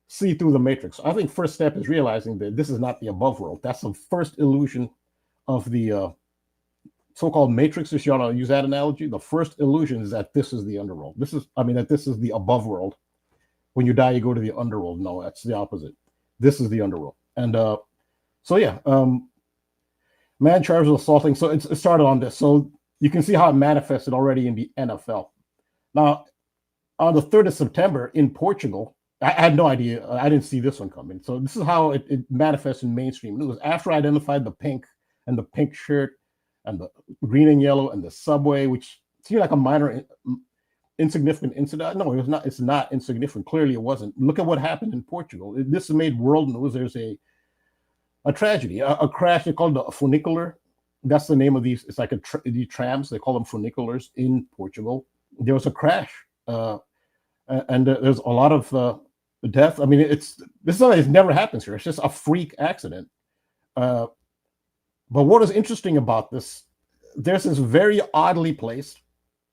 [SPEAKER 3] see through the Matrix. I think first step is realizing that this is not the above world. That's the first illusion of the so-called matrix, if you want to use that analogy, the first illusion is that this is the underworld. That this is the above world. When you die, you go to the underworld. No, that's the opposite. This is the underworld. And man charged with assaulting. So it started on this. So you can see how it manifested already in the NFL. Now, on the 3rd of September in Portugal, I had no idea. I didn't see this one coming. So this is how it manifests in mainstream news. After I identified the pink and the pink shirt and the green and yellow and the subway, which seemed like a minor, insignificant incident. No, it was not. It's not insignificant. Clearly, it wasn't. Look at what happened in Portugal. This has made world news. There's a tragedy, a crash. They call it a funicular. That's the name of these. It's like these trams. They call them funiculars in Portugal. There was a crash, and there's a lot of death. I mean, this is something that never happens here. It's just a freak accident. But what is interesting about this? There's this very oddly placed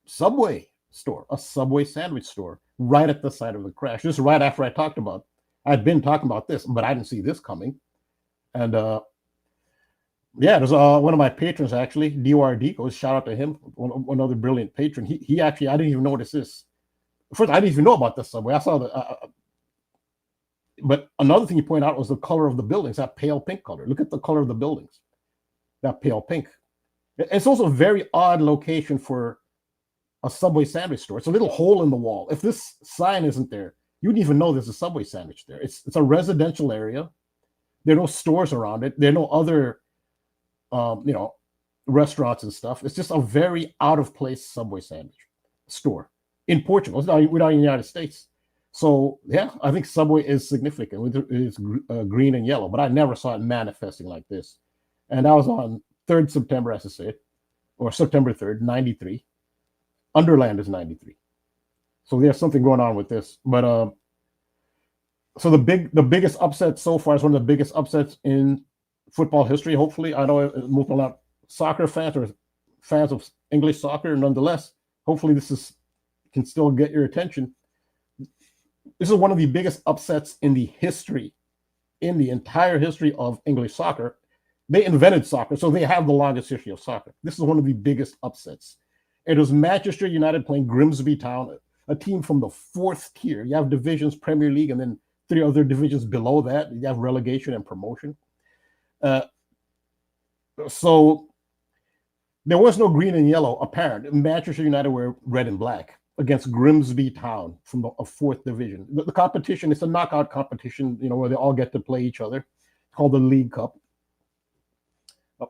[SPEAKER 3] subway store, a Subway sandwich store, right at the site of the crash. Just right after I'd been talking about this, but I didn't see this coming. And there's one of my patrons actually, DOR Deco. Shout out to him, one other brilliant patron. He actually, I didn't even notice this. First, I didn't even know about this subway. I saw but another thing you point out was the color of the buildings, that pale pink color. Look at the color of the buildings, that pale pink. It's also a very odd location for a Subway sandwich store. It's a little hole in the wall. If this sign isn't there, you wouldn't even know there's a Subway sandwich there. It's a residential area. There are no stores around it. There are no other, restaurants and stuff. It's just a very out of place Subway sandwich store in Portugal. It's not in the United States. So yeah, I think Subway is significant. It's green and yellow, but I never saw it manifesting like this. And that was on 3rd September, as I said, or September 3rd, 93. Underland is 93. So there's something going on with this. But so the biggest upset so far is one of the biggest upsets in football history. Hopefully, I know most a lot soccer fans or fans of English soccer. Nonetheless, hopefully this can still get your attention. This is one of the biggest upsets in the entire history of English soccer. They invented soccer, so they have the longest history of soccer. This is one of the biggest upsets. It was Manchester United playing Grimsby Town, a team from the 4th tier. You have divisions, Premier League, and then 3 other divisions below that. You have relegation and promotion. So there was no green and yellow apparent. Manchester United were red and black against Grimsby Town from a 4th division. The competition, it's a knockout competition, where they all get to play each other. It's called the League Cup.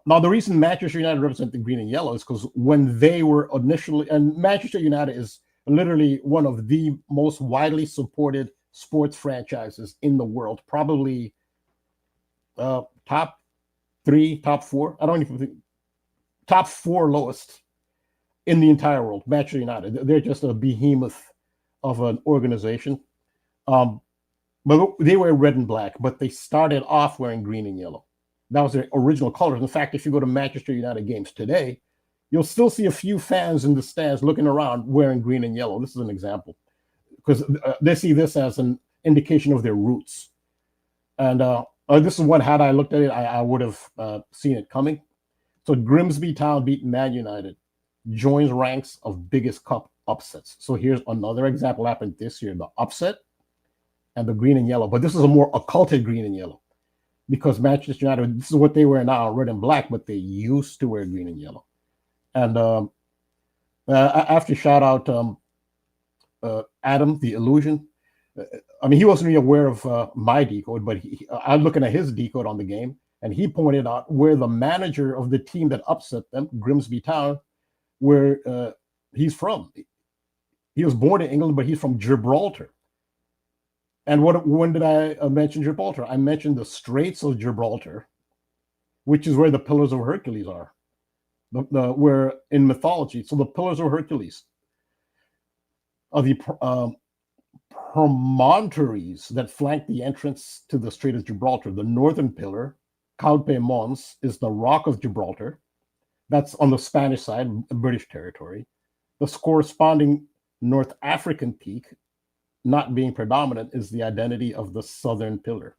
[SPEAKER 3] Now, the reason Manchester United represent the green and yellow is because when they were initially, and Manchester United is literally one of the most widely supported sports franchises in the world, probably top 3, top 4. I don't even think top 4 lowest in the entire world. Manchester United, they're just a behemoth of an organization. But they were red and black, but they started off wearing green and yellow. That was their original colors. In fact, if you go to Manchester United games today, you'll still see a few fans in the stands looking around wearing green and yellow. This is an example, because they see this as an indication of their roots. And this is what, had I looked at it, I would have seen it coming. So Grimsby Town beat Man United, joins ranks of biggest cup upsets. So here's another example happened this year, the upset and the green and yellow. But this is a more occulted green and yellow, because Manchester United, this is what they wear now, red and black, but they used to wear green and yellow. And I have to shout out Adam, the Illusion. I mean, he wasn't really aware of my decode, but I'm looking at his decode on the game, and he pointed out where the manager of the team that upset them, Grimsby Town, where he's from. He was born in England, but he's from Gibraltar. And when did I mention Gibraltar? I mentioned the Straits of Gibraltar, which is where the Pillars of Hercules are. Where in mythology, so the Pillars of Hercules are the promontories that flank the entrance to the Strait of Gibraltar. The northern pillar, Calpe Mons, is the Rock of Gibraltar. That's on the Spanish side, British territory. The corresponding North African peak, not being predominant, is the identity of the southern pillar,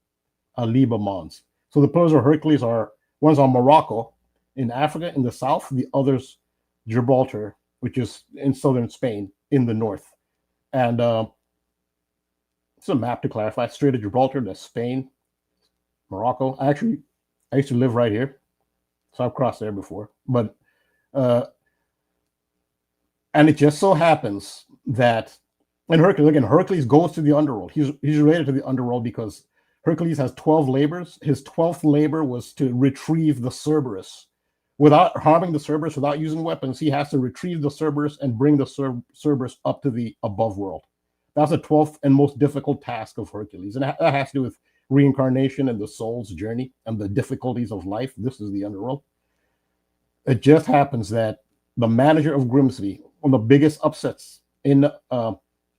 [SPEAKER 3] Aliba Mons. So the Pillars of Hercules are, one's on Morocco, in Africa in the south, the others Gibraltar, which is in southern Spain, in the north. And it's a map to clarify. Strait of Gibraltar, that's Spain, Morocco. I used to live right here, so I've crossed there before. But and it just so happens that, and Hercules goes to the underworld. He's related to the underworld because Hercules has 12 labors. His 12th labor was to retrieve the Cerberus. Without harming the Cerberus, without using weapons, he has to retrieve the Cerberus and bring the Cerberus up to the above world. That's the 12th and most difficult task of Hercules. And that has to do with reincarnation and the soul's journey and the difficulties of life. This is the underworld. It just happens that the manager of Grimsby, one of the biggest upsets in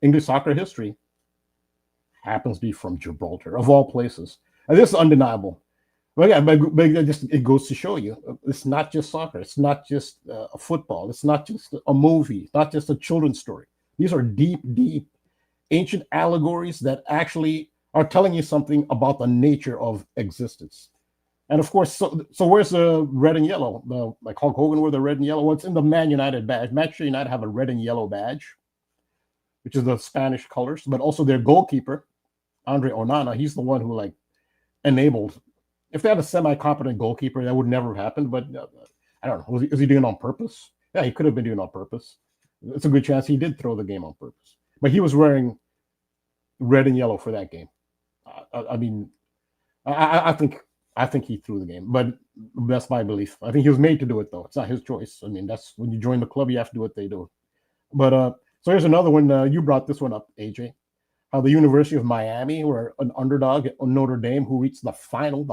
[SPEAKER 3] English soccer history, happens to be from Gibraltar, of all places. And this is undeniable. But yeah, but it goes to show you, it's not just soccer. It's not just a football. It's not just a movie. It's not just a children's story. These are deep, deep, ancient allegories that actually are telling you something about the nature of existence. And of course, so where's the red and yellow? Like Hulk Hogan wore the red and yellow. Well, it's in the Man United badge. Manchester United have a red and yellow badge, which is the Spanish colors, but also their goalkeeper, Andre Onana, he's the one who enabled. If they had a semi-competent goalkeeper, that would never have happened. But I don't know. Is he doing it on purpose? Yeah, he could have been doing it on purpose. It's a good chance he did throw the game on purpose. But he was wearing red and yellow for that game. I think he threw the game. But that's my belief. I think he was made to do it, though. It's not his choice. I mean, that's when you join the club, you have to do what they do. But so here's another one. You brought this one up, AJ. How the University of Miami were an underdog on Notre Dame, who reached the final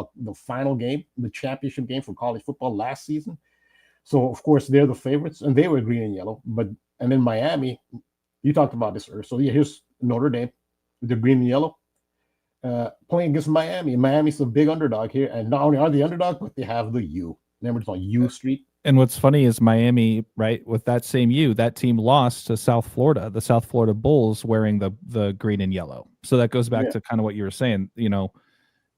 [SPEAKER 3] game, the championship game for college football last season. So of course they're the favorites, and they were green and yellow. And in Miami, you talked about this earlier. So yeah, here's Notre Dame, the green and yellow, playing against Miami. Miami's a big underdog here, and not only are they underdog, but they have the U. Remember, it's on U Street.
[SPEAKER 2] And what's funny is Miami, right, with that same U, that team lost to South Florida, the South Florida Bulls wearing the green and yellow. So that goes back to kind of what you were saying, in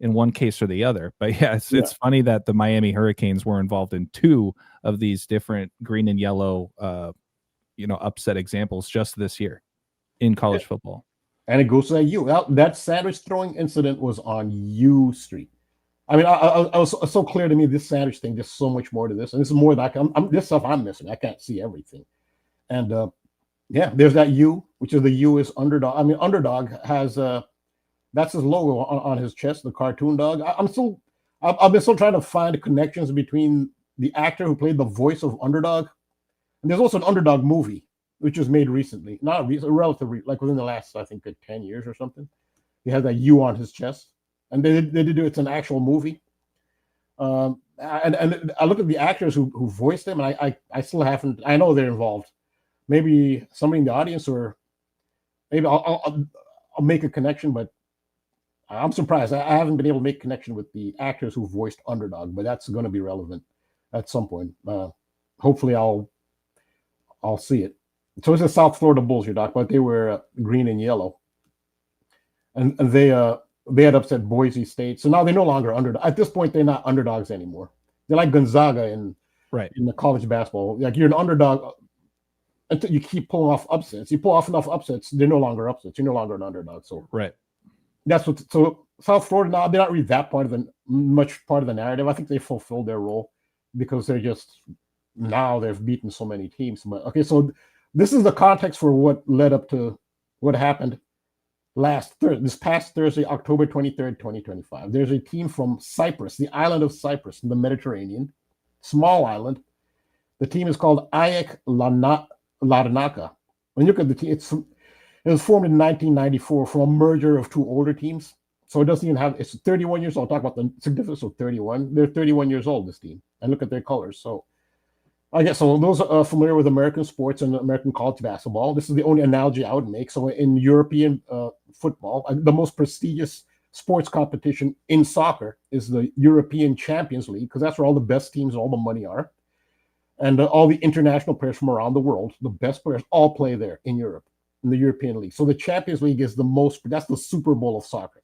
[SPEAKER 2] one case or the other. But yeah, it's funny that the Miami Hurricanes were involved in two of these different green and yellow, upset examples just this year in college football.
[SPEAKER 3] And it goes to that U. That sandwich throwing incident was on U Street. I mean, I was so clear to me, this sandwich thing, there's so much more to this. And this is more like this stuff I'm missing. I can't see everything. And there's that U, which is the U is underdog. I mean, underdog has that's his logo on his chest, the cartoon dog. I've been still trying to find connections between the actor who played the voice of Underdog. And there's also an Underdog movie, which was made recently, relatively, like within the last, I think, 10 years or something. He has that U on his chest. And they did do it's an actual movie. And I look at the actors who voiced them, and I still haven't. I know they're involved. Maybe somebody in the audience, or maybe I'll make a connection. But I'm surprised I haven't been able to make a connection with the actors who voiced Underdog. But that's going to be relevant at some point. Hopefully, I'll see it. So it's the South Florida Bulls you're talking about. They were green and yellow, and they had upset Boise State. So now they're no longer underdog. At this point, they're not underdogs anymore. They're like Gonzaga in the college basketball. Like you're an underdog until you keep pulling off upsets. You pull off enough upsets, they're no longer upsets. You're no longer an underdog. So that's what. So South Florida now, they're not really that much part of the narrative. I think they fulfilled their role because they're just now they've beaten so many teams. But okay, so this is the context for what led up to what happened this past Thursday, October 23rd, 2025. There's a team from Cyprus, the island of Cyprus in the Mediterranean, small island. The team is called AEK Larnaca. When you look at the team, it was formed in 1994 from a merger of two older teams. So it doesn't even have, it's 31 years old. I'll talk about the significance of 31. They're 31 years old, this team. And look at their colors. So I guess so. Those are familiar with American sports and American college basketball. This is the only analogy I would make. So in European football, the most prestigious sports competition in soccer is the European Champions League, because that's where all the best teams, all the money are. And all the international players from around the world, the best players, all play there in Europe, in the European League. So the Champions League is that's the Super Bowl of soccer.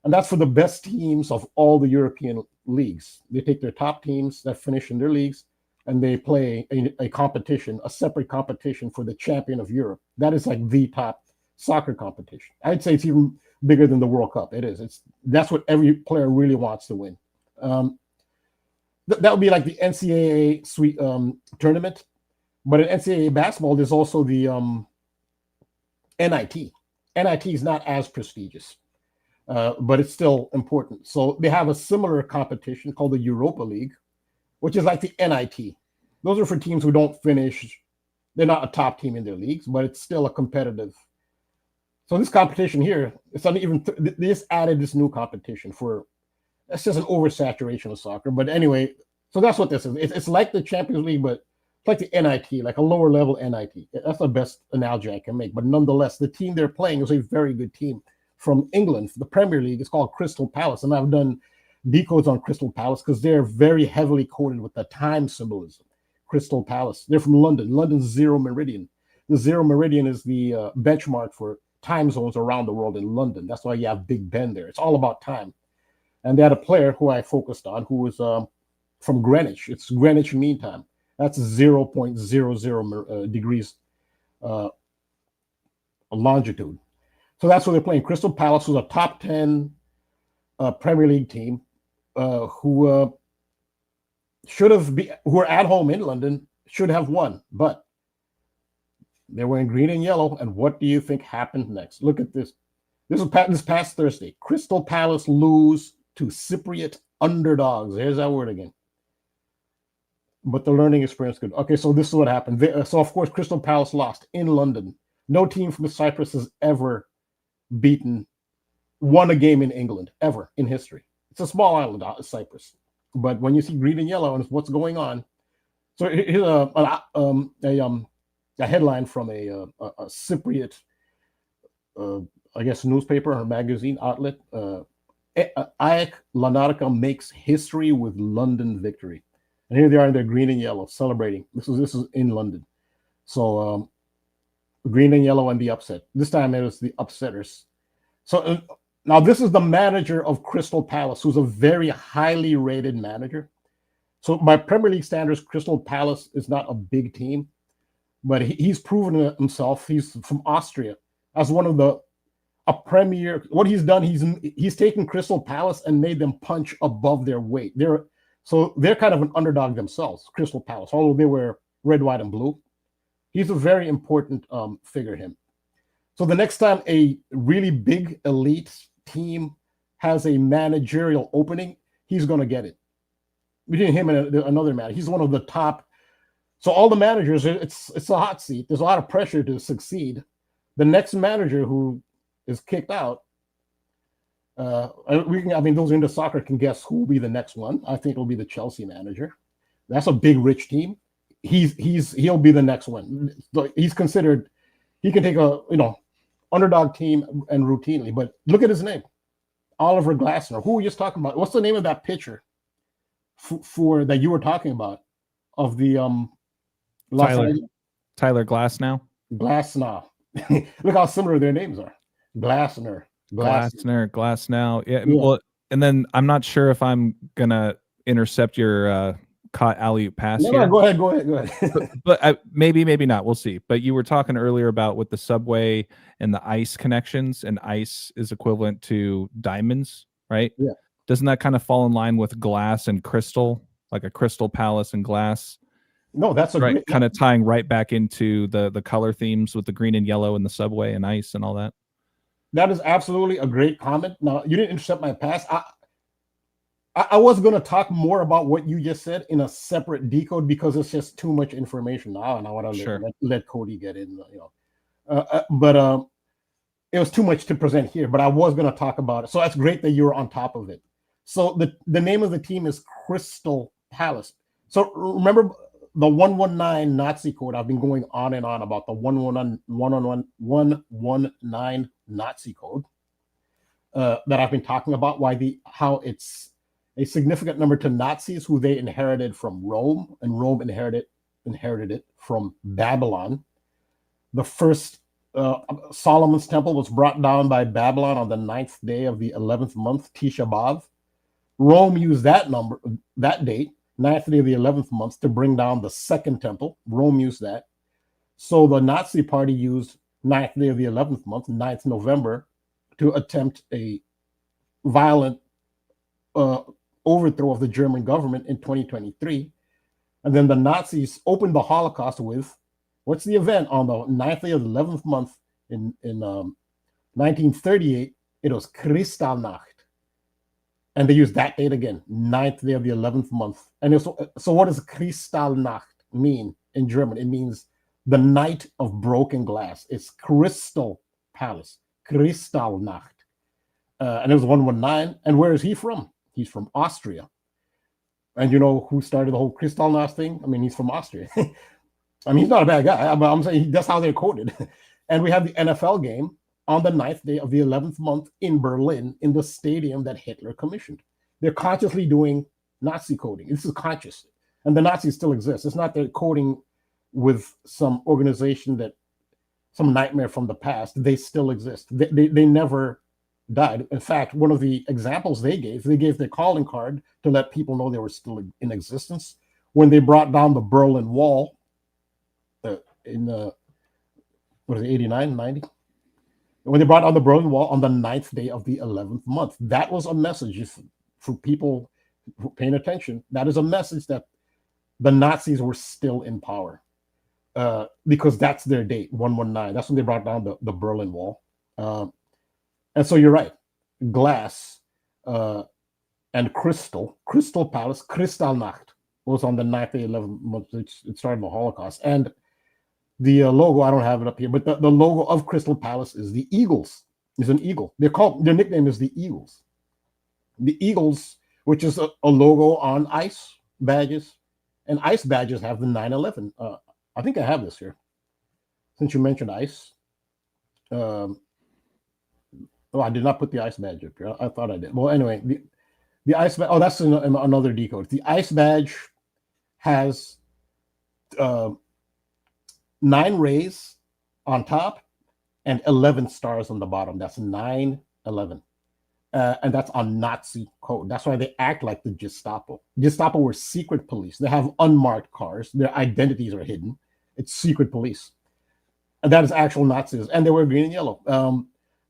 [SPEAKER 3] And that's for the best teams of all the European leagues. They take their top teams that finish in their leagues, and they play a competition, a separate competition for the champion of Europe. That is like the top soccer competition. I'd say it's even bigger than the World Cup. It is. That's what every player really wants to win. That would be like the NCAA tournament. But in NCAA basketball, there's also the NIT. NIT is not as prestigious, but it's still important. So they have a similar competition called the Europa League, which is like the NIT. Those are for teams who don't finish. They're not a top team in their leagues, but it's still a competitive. So this competition here, it's not even. They just added this new competition for. That's just an oversaturation of soccer. But anyway, so that's what this is. It's like the Champions League, but it's like the NIT, like a lower level NIT. That's the best analogy I can make. But nonetheless, the team they're playing is a very good team from England. The Premier League is called Crystal Palace, and I've done decodes on Crystal Palace because they're very heavily coded with the time symbolism. Crystal Palace. They're from London. London's zero meridian. The zero meridian is the benchmark for time zones around the world in London. That's why you have Big Ben there. It's all about time. And they had a player who I focused on who was from Greenwich. It's Greenwich Mean Time. That's 0.00 degrees longitude. So that's what they're playing. Crystal Palace was a top 10 Premier League team who are at home in London, should have won, but they were in green and yellow. And what do you think happened next? Look at this. This was this past Thursday. Crystal Palace lose to Cypriot underdogs. There's that word again. But the learning experience good. Okay, so this is what happened. So of course, Crystal Palace lost in London. No team from Cyprus has ever won a game in England ever in history. It's a small island, Cyprus. But when you see green and yellow and what's going on, so here's a headline from a Cypriot, I guess, newspaper or magazine outlet. AEK Larnaca makes history with London victory, and here they are in their green and yellow celebrating. This is in London, so green and yellow and the upset. This time it was the upsetters. So. Now, this is the manager of Crystal Palace, who's a very highly rated manager. So by Premier League standards, Crystal Palace is not a big team, but he's proven himself. He's from Austria as one of a premier. What he's done, he's taken Crystal Palace and made them punch above their weight. They're kind of an underdog themselves, Crystal Palace, although they were red, white, and blue. He's a very important figure, him. So the next time a really big elite team has a managerial opening, he's going to get it. Between him and another man, he's one of the top. So all the managers, it's a hot seat. There's a lot of pressure to succeed. The next manager who is kicked out, those into soccer can guess who will be the next one. I think it'll be the Chelsea manager. That's a big, rich team. He'll be the next one. He's considered. He can take a underdog team and routinely, but look at his name, Oliver Glasner. Who were you just talking about? What's the name of that pitcher for that you were talking about of the
[SPEAKER 2] Tyler Glasnow?
[SPEAKER 3] Glasnow. Look how similar their names are. Glasnow. Yeah.
[SPEAKER 2] Yeah. Well, and then I'm not sure if I'm gonna intercept your caught alley-oop pass here.
[SPEAKER 3] No, go ahead.
[SPEAKER 2] but maybe not. We'll see. But you were talking earlier about with the subway and the ice connections, and ice is equivalent to diamonds, right?
[SPEAKER 3] Yeah.
[SPEAKER 2] Doesn't that kind of fall in line with glass and crystal, like a Crystal Palace and glass?
[SPEAKER 3] No, that's a
[SPEAKER 2] right. Kind of tying right back into the color themes with the green and yellow and the subway and ice and all that.
[SPEAKER 3] That is absolutely a great comment. Now, you didn't intercept my pass. I was going to talk more about what you just said in a separate decode because it's just too much information now, and I want to let Kodi get in. But it was too much to present here. But I was going to talk about it, so that's great that you're on top of it. So the name of the team is Crystal Palace. So remember the 119 Nazi code. I've been going on and on about the 119 Nazi code that I've been talking about. How it's a significant number to Nazis who they inherited from Rome, and Rome inherited it from Babylon. The first Solomon's temple was brought down by Babylon on the 9th day of the 11th month, Tisha B'Av. Rome used that date, 9th day of the 11th month, to bring down the second temple. Rome used that. So the Nazi party used 9th day of the 11th month, 9th November, to attempt a violent overthrow of the German government in 2023. And then the Nazis opened the Holocaust with, what's the event on the 9th day of the 11th month in 1938? It was Kristallnacht. And they used that date again, 9th day of the 11th month. And so what does Kristallnacht mean in German? It means the night of broken glass. It's Crystal Palace, Kristallnacht. And it was 119. And where is he from? He's from Austria. And you know who started the whole Kristallnacht thing? I mean, he's from Austria. I mean, he's not a bad guy, but I'm saying that's how they're quoted. And we have the NFL game on the 9th day of the 11th month in Berlin, in the stadium that Hitler commissioned. They're consciously doing Nazi coding. This is conscious. And the Nazis still exist. It's not they're coding with some organization that, some nightmare from the past. They still exist. They never died. In fact, one of the examples they gave their calling card to let people know they were still in existence. When they brought down the Berlin Wall in, what is it, 89, 90? When they brought down the Berlin Wall on the 9th day of the 11th month, that was a message for people paying attention. That is a message that the Nazis were still in power, because that's their date, 119. That's when they brought down the Berlin Wall. And so you're right, glass and Crystal Palace, Kristallnacht, was on the 9th day, 11th month. It started the Holocaust. And the logo, I don't have it up here, but the logo of Crystal Palace is the Eagles. Is an eagle. Their nickname is the Eagles. The Eagles, which is a logo on ice badges, and ice badges have the 9/11. I think I have this here, since you mentioned ice. Oh, I did not put the ice badge up here. I thought I did. Well, anyway, the ice badge. Oh, that's another decode. The ice badge has 9 rays on top and 11 stars on the bottom. That's 9/11. And that's on Nazi code. That's why they act like the Gestapo. Gestapo were secret police. They have unmarked cars. Their identities are hidden. It's secret police. And that is actual Nazis. And they wear green and yellow.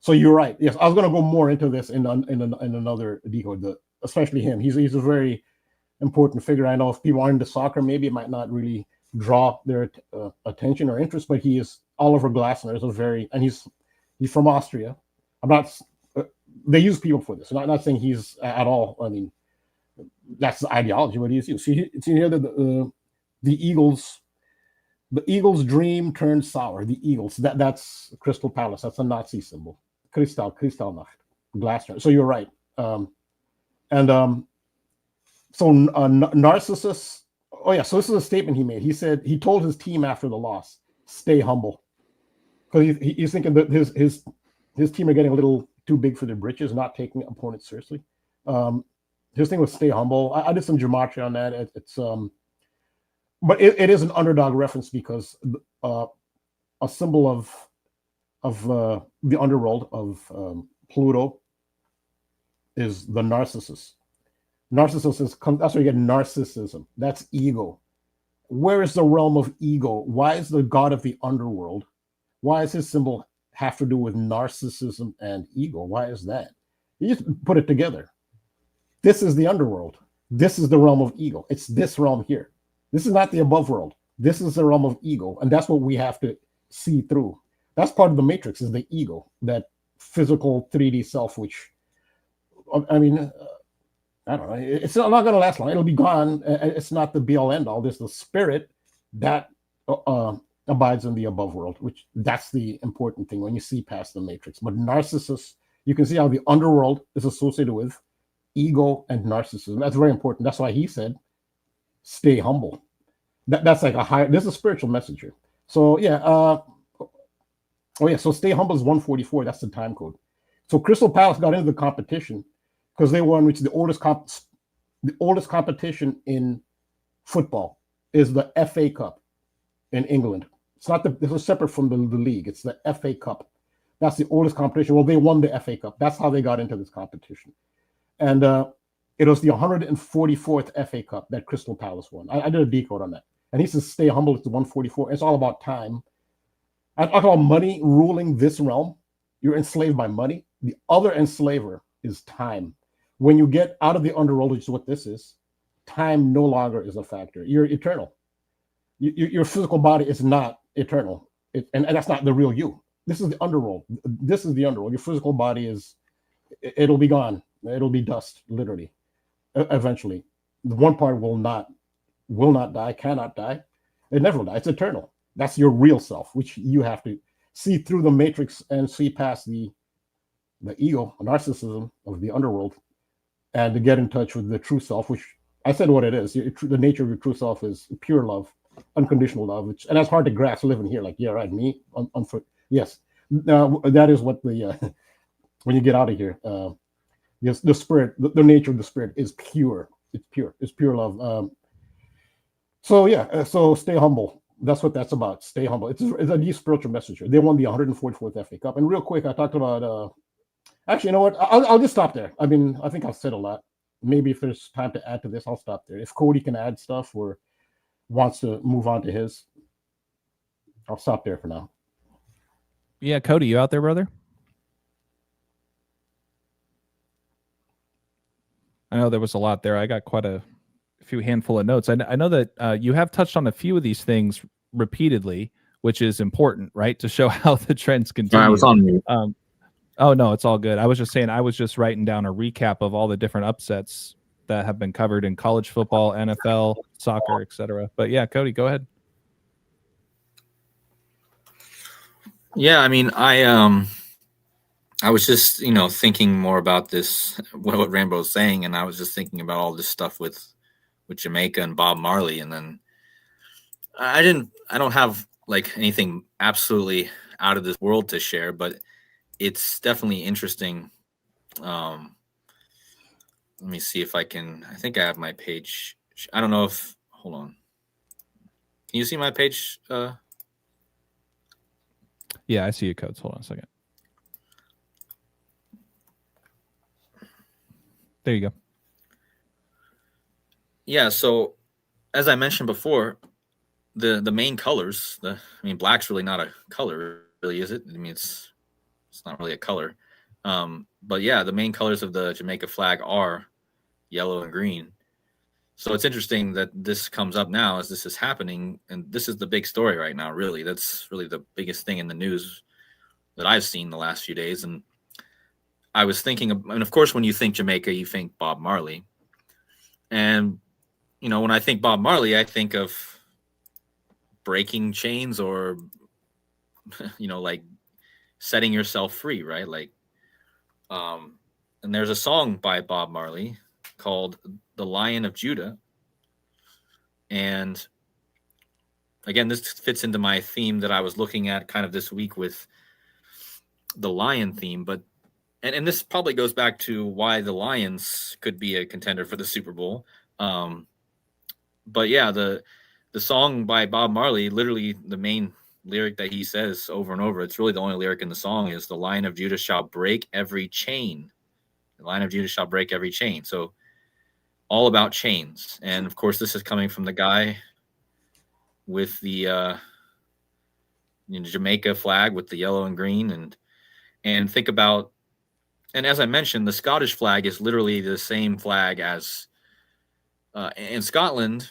[SPEAKER 3] So you're right. Yes, I was going to go more into this in another decode, especially him. He's a very important figure. I know if people aren't into soccer, maybe it might not really draw their attention or interest, but he is Oliver Glasner is and he's from Austria. I'm not. They use people for this. I'm not saying he's at all. I mean, that's the ideology. What he is used. See here the Eagles. The Eagles' dream turned sour. The Eagles. That's Crystal Palace. That's a Nazi symbol. Kristallnacht, Glasner. So you're right. So Narcissus. Oh yeah. So this is a statement he made. He said he told his team after the loss, "Stay humble," because he's thinking that his team are getting a little too big for their britches, not taking opponents seriously. His thing was stay humble. I did some gematria on that. But it is an underdog reference because a symbol of the underworld of Pluto is the Narcissus. Narcissus that's where you get narcissism. That's ego. Where is the realm of ego? Why is the god of the underworld? Why is his symbol have to do with narcissism and ego? Why is that? You just put it together. This is the underworld. This is the realm of ego. It's this realm here. This is not the above world. This is the realm of ego. And that's what we have to see through. That's part of the matrix, is the ego, that physical 3D self, which, I mean, I don't know. It's not going to last long. It'll be gone. It's not the be all end all. There's the spirit that abides in the above world, which that's the important thing when you see past the matrix. But Narcissus, you can see how the underworld is associated with ego and narcissism. That's very important. That's why he said, stay humble. That's like there's a spiritual message here. So yeah. So stay humble is 144. That's the time code. So Crystal Palace got into the competition because they won, which is the oldest competition in football is the FA Cup in England. It's not this is separate from the league. It's the FA Cup. That's the oldest competition. Well, they won the FA Cup. That's how they got into this competition. And it was the 144th FA Cup that Crystal Palace won. I did a decode on that. And he says, stay humble. It's the 144. It's all about time. I talk about money ruling this realm. You're enslaved by money. The other enslaver is time. When you get out of the underworld, which is what this is, time no longer is a factor. You're eternal. Your physical body is not eternal. And that's not the real you. This is the underworld. This is the underworld. Your physical body it'll be gone. It'll be dust, literally, eventually. The one part will not die, cannot die. It never will die. It's eternal. That's your real self, which you have to see through the matrix and see past the ego, narcissism of the underworld, and to get in touch with the true self, which I said what it is. The nature of your true self is pure love, unconditional love, and that's hard to grasp living here. Like, yeah, right, me. Yes, that is what the when you get out of here, yes, the spirit, the nature of the spirit is pure. It's pure. It's pure love. So stay humble. That's what that's about. Stay humble. It's a deep spiritual message here. They won the 144th FA Cup. And real quick, I talked about. Actually, you know what? I'll just stop there. I mean, I think I've said a lot. Maybe if there's time to add to this, I'll stop there. If Kodi can add stuff or wants to move on to his, I'll stop there for now.
[SPEAKER 2] Yeah, Kodi, you out there, brother? I know there was a lot there. I got quite a few handful of notes. I know that you have touched on a few of these things repeatedly, which is important, right? To show how the trends continue.
[SPEAKER 4] I was on mute.
[SPEAKER 2] Oh, no, it's all good. I was just saying, I was just writing down a recap of all the different upsets that have been covered in college football, NFL, soccer, etc. But yeah, Kodi, go ahead.
[SPEAKER 4] Yeah, I mean, I was just, thinking more about this, what Rambo's saying, and I was just thinking about all this stuff with Jamaica and Bob Marley, and then I don't have like anything absolutely out of this world to share, but it's definitely interesting. Let me see if I think I have my page. I don't know if, hold on. Can you see my page?
[SPEAKER 2] Yeah, I see your codes. Hold on a second. There you go. Yeah,
[SPEAKER 4] so as I mentioned before, the main colors, black's really not a color, really, is it? I mean, it's not really a color. But yeah, the main colors of the Jamaica flag are yellow and green. So it's interesting that this comes up now as this is happening, and this is the big story right now, really. That's really the biggest thing in the news that I've seen the last few days. And I was thinking, and of course, when you think Jamaica, you think Bob Marley. And, when I think Bob Marley, I think of breaking chains or, like setting yourself free, right? Like, and there's a song by Bob Marley called The Lion of Judah. And again, this fits into my theme that I was looking at kind of this week with the lion theme, but and this probably goes back to why the Lions could be a contender for the Super Bowl. But yeah, the song by Bob Marley, literally the main lyric that he says over and over, it's really the only lyric in the song, is the Lion of Judah shall break every chain. The Lion of Judah shall break every chain. So all about chains. And of course, this is coming from the guy with the Jamaica flag with the yellow and green, and think about, and as I mentioned, the Scottish flag is literally the same flag as in Scotland.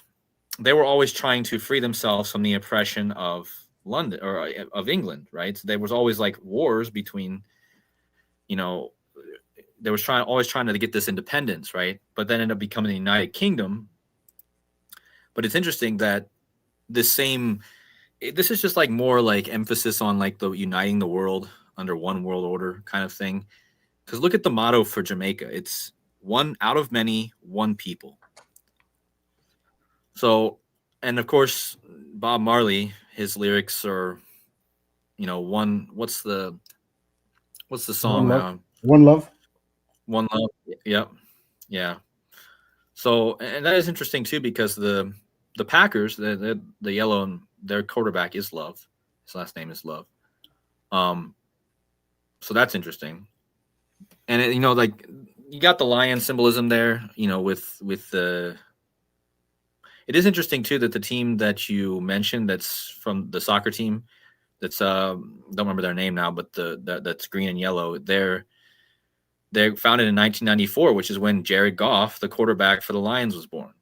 [SPEAKER 4] They were always trying to free themselves from the oppression of London or of England, right? So there was always like wars between, they was always trying to get this independence, right? But then ended up becoming the United Kingdom. But it's interesting that this is just like more like emphasis on like the uniting the world under one world order kind of thing. Because look at the motto for Jamaica. It's one out of many, one people. So, and of course, Bob Marley, his lyrics are, one, what's the song?
[SPEAKER 3] One Love.
[SPEAKER 4] One Love. Yep. Yeah. So, and that is interesting too, because the Packers, the yellow, and their quarterback is Love. His last name is Love. So that's interesting. And it, like you got the lion symbolism there, with the. It is interesting too that the team that you mentioned, that's from the soccer team, that's don't remember their name now, but that's green and yellow. They're founded in 1994, which is when Jared Goff, the quarterback for the Lions, was born.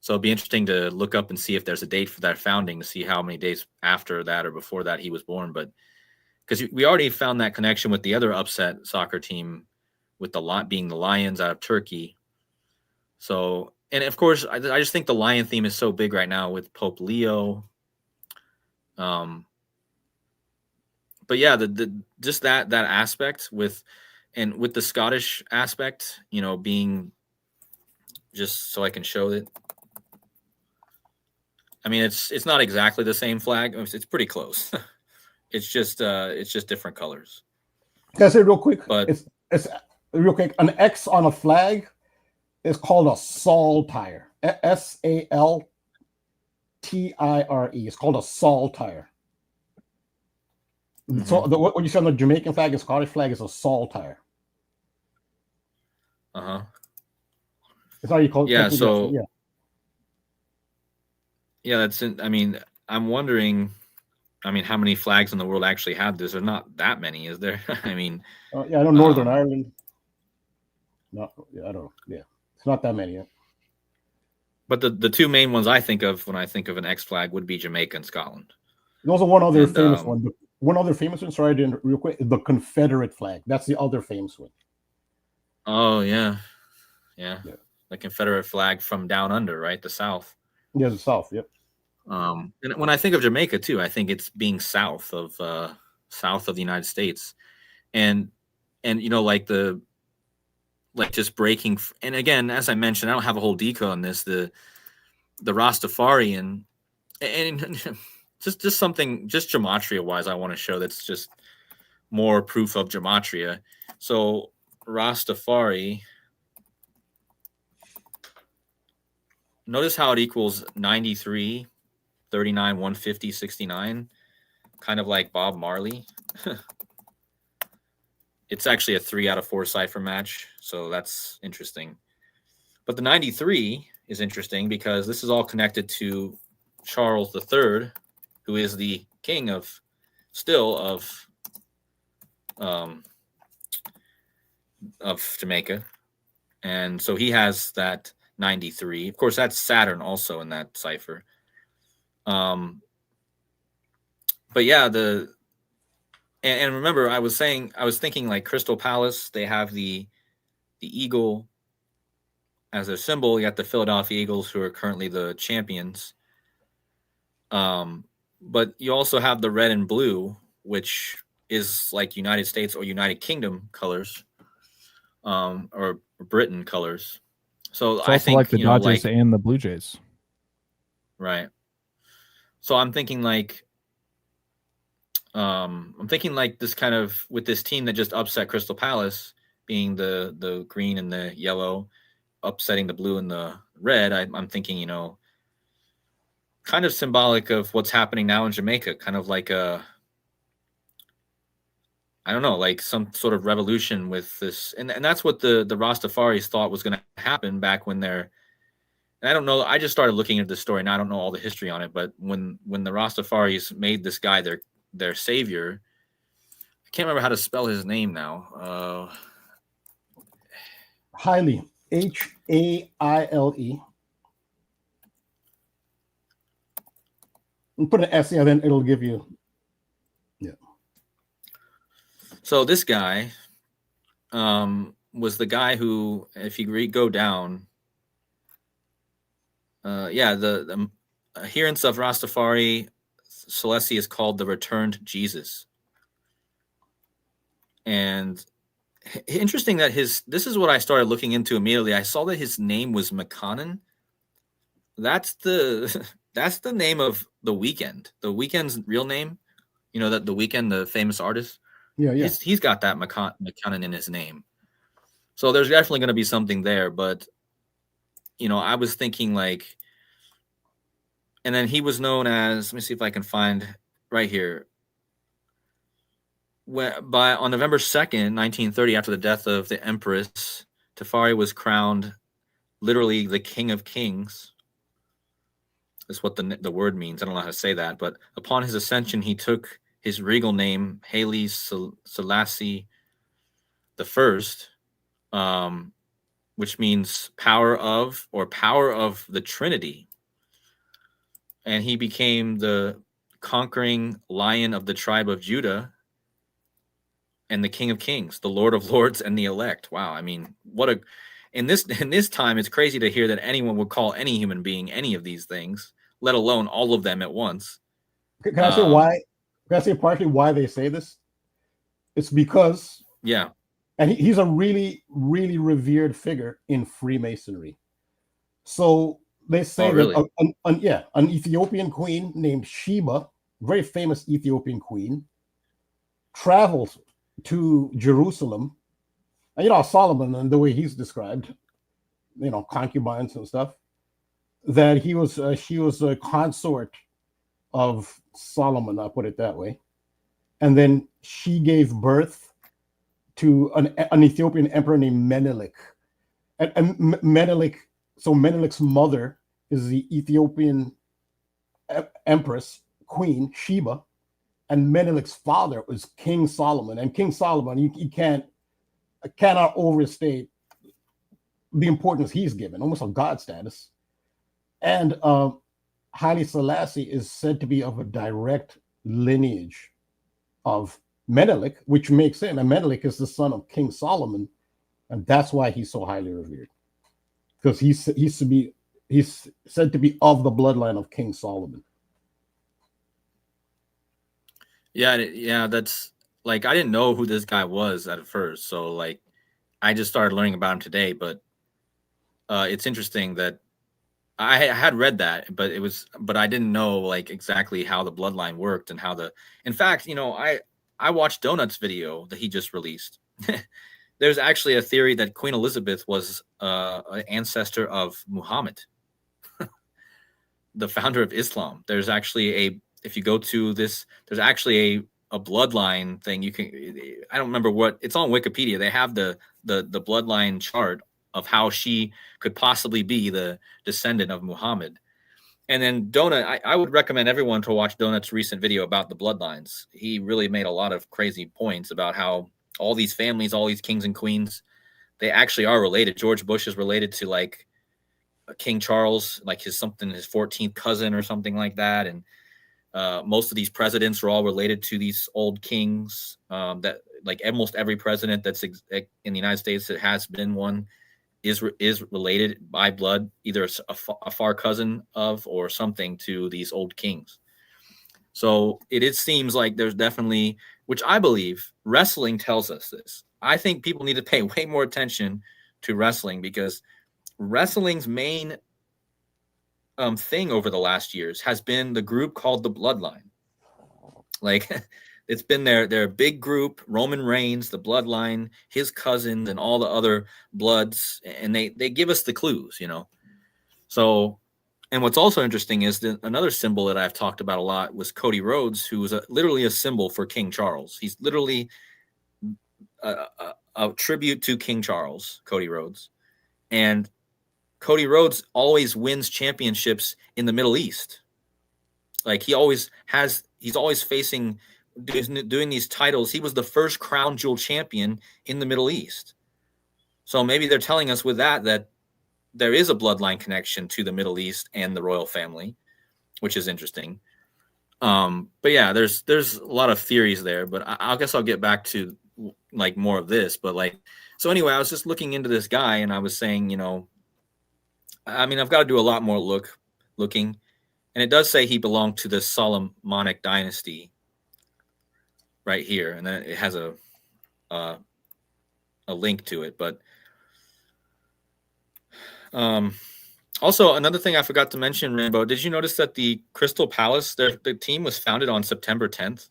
[SPEAKER 4] So it'd be interesting to look up and see if there's a date for that founding, to see how many days after that or before that he was born. But because we already found that connection with the other upset soccer team, with being the Lions out of Turkey. So, and of course, I just think the lion theme is so big right now with Pope Leo. But yeah, just that aspect with the Scottish aspect, being, just so I can show it. I mean, it's not exactly the same flag. It's pretty close. It's just different colors.
[SPEAKER 3] Can I say real quick?
[SPEAKER 4] But
[SPEAKER 3] it's real quick. An X on a flag is called a saltire. SALTIRE. It's called a saltire. Mm-hmm. So what you see on the Jamaican flag and Scottish flag is a saltire.
[SPEAKER 4] Uh-huh.
[SPEAKER 3] It's how you call it.
[SPEAKER 4] Yeah. So
[SPEAKER 3] yeah.
[SPEAKER 4] Yeah, that's. I mean, I'm wondering. I mean, how many flags in the world actually have this? There's not that many, is there? I mean,
[SPEAKER 3] yeah, I know Northern Ireland. No, yeah, I don't know. Yeah, it's not that many. Yeah.
[SPEAKER 4] But the two main ones I think of when I think of an X flag would be Jamaica and Scotland.
[SPEAKER 3] There's also one other famous one. One other famous one. Sorry, I didn't real quick. The Confederate flag. That's the other famous one.
[SPEAKER 4] Oh yeah. The Confederate flag from down under, right? The South.
[SPEAKER 3] Yeah, the South. Yep.
[SPEAKER 4] And when I think of Jamaica too, I think it's being south of the United States, and like just breaking. And again, as I mentioned, I don't have a whole decode on this. The Rastafarian, and just something, just gematria wise, I want to show that's just more proof of gematria. So Rastafari. Notice how it equals 93, 39, 150, 69, kind of like Bob Marley. It's actually a 3 out of 4 cipher match, so that's interesting. But the 93 is interesting because this is all connected to Charles III, who is the king of Jamaica. And so he has that 93. Of course, that's Saturn also in that cipher. But yeah, and remember, I was thinking like Crystal Palace, they have the eagle as their symbol. You got the Philadelphia Eagles, who are currently the champions. But you also have the red and blue, which is like United States or United Kingdom colors, or Britain colors. So
[SPEAKER 2] it's also like the Dodgers and the Blue Jays. Right.
[SPEAKER 4] So I'm thinking like this kind of, with this team that just upset Crystal Palace, being the green and the yellow, upsetting the blue and the red. I'm thinking, kind of symbolic of what's happening now in Jamaica, kind of like I don't know, like some sort of revolution with this. And that's what the Rastafaris thought was going to happen back when and I don't know, I just started looking at this story and I don't know all the history on it, but when the Rastafaris made this guy their savior, I can't remember how to spell his name now.
[SPEAKER 3] Haile, Haile. And put an S, then it'll give you. Yeah.
[SPEAKER 4] So this guy was the guy who, if you go down, the adherents of Rastafari, Celestia is called the returned Jesus. And interesting that this is what I started looking into immediately. I saw that his name was McConnon. That's the name of The Weeknd. The Weeknd's real name, that The Weeknd, the famous artist.
[SPEAKER 3] Yeah.
[SPEAKER 4] He's got that McConnon in his name. So there's definitely going to be something there. But, I was thinking like, And then he was known as, let me see if I can find right here. On November 2nd, 1930, after the death of the Empress, Tafari was crowned literally the King of Kings. That's what the word means. I don't know how to say that. But upon his ascension, he took his regal name, Haile Selassie I, which means power of the Trinity. And he became the conquering lion of the tribe of Judah and the King of Kings, the Lord of Lords, and the elect. Wow. I mean, in this time, it's crazy to hear that anyone would call any human being any of these things, let alone all of them at once.
[SPEAKER 3] Can I say why? Can I say partially why they say this? It's because and he's a really, really revered figure in Freemasonry. So they say that an Ethiopian queen named Sheba, very famous Ethiopian queen, travels to Jerusalem. And Solomon and the way he's described, concubines and stuff, that she was a consort of Solomon, I'll put it that way. And then she gave birth to an Ethiopian emperor named Menelik. And Menelik, so Menelik's mother is the Ethiopian empress, queen, Sheba. And Menelik's father was King Solomon. And King Solomon, you cannot overstate the importance he's given, almost a god status. And Haile Selassie is said to be of a direct lineage of Menelik, which makes him, and Menelik is the son of King Solomon, and that's why he's so highly revered, because he's said to be of the bloodline of King Solomon.
[SPEAKER 4] Yeah, that's like, I didn't know who this guy was at first, so like I just started learning about him today. But it's interesting that I had read that, but I didn't know like exactly how the bloodline worked and in fact, I watched Donut's video that he just released. There's actually a theory that Queen Elizabeth was an ancestor of Muhammad, the founder of Islam. There's actually if you go to this, there's actually a bloodline thing. I don't remember what, it's on Wikipedia. They have the bloodline chart of how she could possibly be the descendant of Muhammad. And then Donut, I would recommend everyone to watch Donut's recent video about the bloodlines. He really made a lot of crazy points about how all these families, all these kings and queens, they actually are related. George Bush is related to like King Charles, like his 14th cousin or something like that. And most of these presidents are all related to these old kings. That like almost every president that's in the United States that has been one is related by blood, either a far cousin of or something to these old kings. So it seems like there's definitely, which I believe wrestling tells us this. I think people need to pay way more attention to wrestling, because wrestling's main thing over the last years has been the group called the Bloodline. Like it's been their big group, Roman Reigns, the Bloodline, his cousins, and all the other bloods, and they give us the clues, So, and what's also interesting is that another symbol that I've talked about a lot was Kodi Rhodes, who was literally a symbol for King Charles. He's literally a tribute to King Charles, Kodi Rhodes. And Kodi Rhodes always wins championships in the Middle East. Like he's always facing, doing these titles. He was the first crown jewel champion in the Middle East. So maybe they're telling us with that there is a bloodline connection to the Middle East and the royal family, which is interesting. But yeah, there's a lot of theories there, but I guess I'll get back to like more of this. But like, so anyway, I was just looking into this guy and I was saying, I mean, I've got to do a lot more looking, and it does say he belonged to the Solomonic dynasty right here, and then it has a link to it. But also another thing I forgot to mention, Rambo, did you notice that the Crystal Palace, the team was founded on September 10th?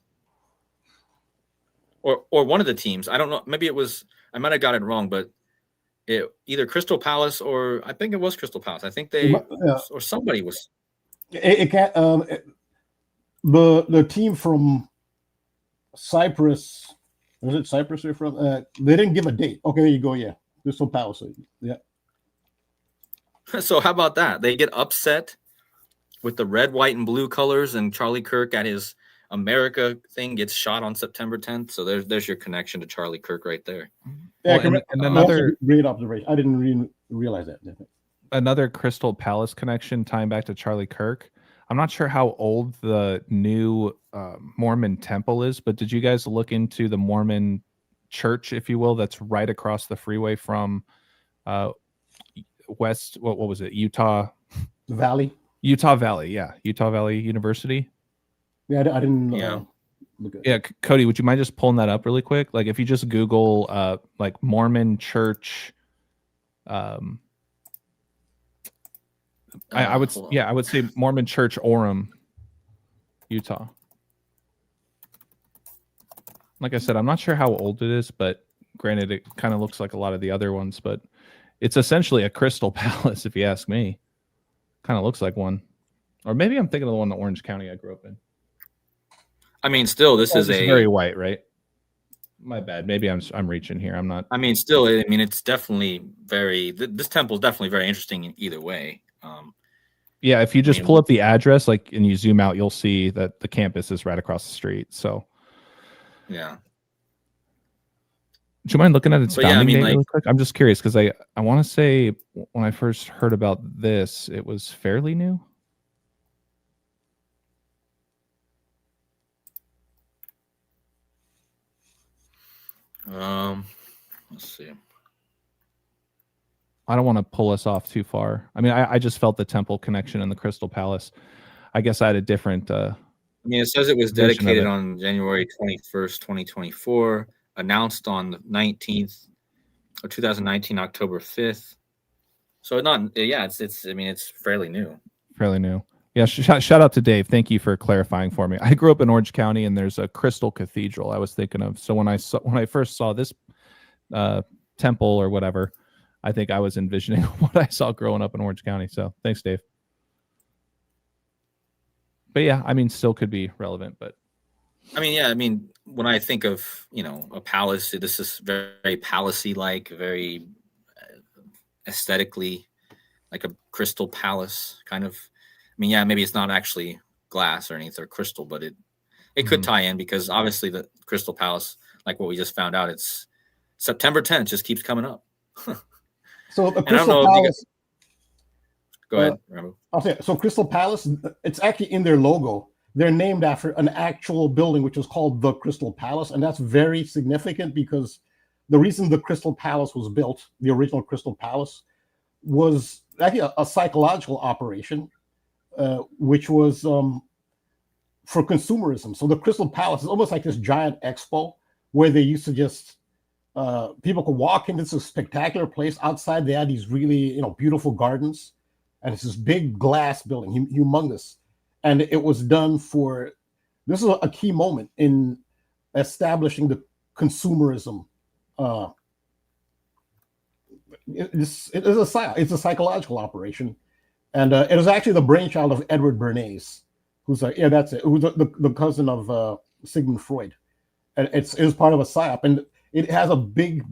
[SPEAKER 4] Or one of the teams, I don't know, maybe it was, I might have got it wrong, but either Crystal Palace or I think it was Crystal Palace. I think or somebody was.
[SPEAKER 3] It can't. The team from Cyprus, was it Cyprus they're from? They didn't give a date. Okay, there you go. Yeah, Crystal Palace. Yeah.
[SPEAKER 4] So how about that? They get upset with the red, white, and blue colors, and Charlie Kirk at his America thing gets shot on September 10th. So there's your connection to Charlie Kirk right there.
[SPEAKER 3] Yeah,
[SPEAKER 2] Well, and another
[SPEAKER 3] great observation. I didn't really realize that.
[SPEAKER 2] another Crystal Palace connection tying back to Charlie Kirk. I'm not sure how old the new Mormon temple is, but did you guys look into the Mormon church, if you will, that's right across the freeway from West? What was it? Utah
[SPEAKER 3] Valley.
[SPEAKER 2] Utah Valley, yeah, Utah Valley University.
[SPEAKER 3] Yeah, I didn't.
[SPEAKER 2] Look at. Yeah, Cody, would you mind just pulling that up really quick? Like, if you just Google like Mormon church, I would say Mormon Church Orem, Utah. Like I said, I'm not sure how old it is, but granted, it kind of looks like a lot of the other ones, but it's essentially a crystal palace, if you ask me. Kind of looks like one. Or maybe I'm thinking of the one in Orange County I grew up in.
[SPEAKER 4] I mean, still, this is
[SPEAKER 2] very white, right? My bad. Maybe I'm reaching here. I'm not.
[SPEAKER 4] I mean, still, I mean, it's definitely this temple is definitely very interesting in either way.
[SPEAKER 2] Yeah, if you just pull up the address, like, and you zoom out, you'll see that the campus is right across the street. So,
[SPEAKER 4] yeah.
[SPEAKER 2] Do you mind looking at its founding date really
[SPEAKER 4] like,
[SPEAKER 2] quick? I'm just curious because I want to say when I first heard about this, it was fairly new.
[SPEAKER 4] Let's see.
[SPEAKER 2] I don't want to pull us off too far. I mean, I just felt the temple connection in the Crystal Palace. I guess I had a different.
[SPEAKER 4] I mean, it says it was dedicated on January 21st, 2024. Announced on the 19th of 2019, October 5th. So it's I mean, it's fairly new.
[SPEAKER 2] Fairly new. Yeah, shout out to Dave. Thank you for clarifying for me. I grew up in Orange County, and there's a Crystal Cathedral I was thinking of. So when I first saw this temple or whatever, I think I was envisioning what I saw growing up in Orange County. So thanks, Dave. But yeah, I mean, still could be relevant. But
[SPEAKER 4] I mean, yeah, I mean, when I think of a palace, this is very palacey like, very aesthetically like a crystal palace kind of. I mean, yeah, maybe it's not actually glass or anything or crystal, but it could tie in because obviously the Crystal Palace, like what we just found out, it's September 10th, just keeps coming up.
[SPEAKER 3] So the Crystal Palace.
[SPEAKER 4] Go ahead, Rambo.
[SPEAKER 3] Okay, so Crystal Palace, it's actually in their logo. They're named after an actual building, which is called the Crystal Palace, and that's very significant because the reason the Crystal Palace was built, the original Crystal Palace, was actually a psychological operation. Which was for consumerism. So the Crystal Palace is almost like this giant expo where they used to just people could walk in. This is a spectacular place. Outside they had these really beautiful gardens, and it's this big glass building, humongous. And it was done for this is a key moment in establishing the consumerism. It's a psychological operation. And it was actually the brainchild of Edward Bernays, who's that's it, who's the cousin of Sigmund Freud. And it was part of a psyop, and it has a big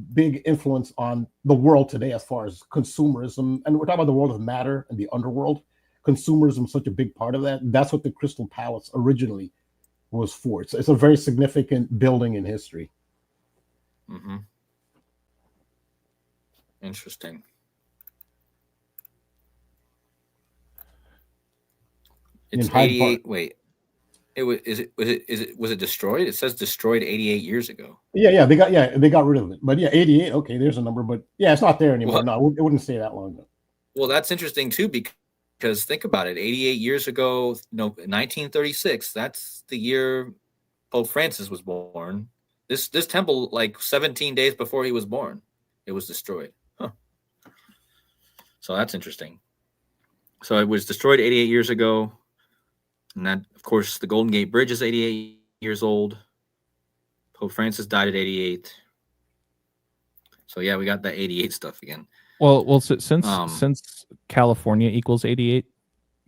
[SPEAKER 3] influence on the world today as far as consumerism. And we're talking about the world of matter and the underworld. Consumerism is such a big part of that. That's what the Crystal Palace originally was for. It's a very significant building in history.
[SPEAKER 4] Mm-hmm. Interesting. It's 88. Wait, was it destroyed? It says destroyed 88 years ago.
[SPEAKER 3] Yeah, they got rid of it. But yeah, 88. Okay, there's a number, but yeah, it's not there anymore. Well, no, it wouldn't stay that long ago.
[SPEAKER 4] Well, that's interesting too because think about it. 88 years ago, 1936. That's the year Pope Francis was born. This temple, like 17 days before he was born, it was destroyed. Huh. So that's interesting. So it was destroyed 88 years ago. And that, of course, the Golden Gate Bridge is 88 years old. Pope Francis died at 88. So yeah, we got that 88 stuff again.
[SPEAKER 2] Well, since California equals 88,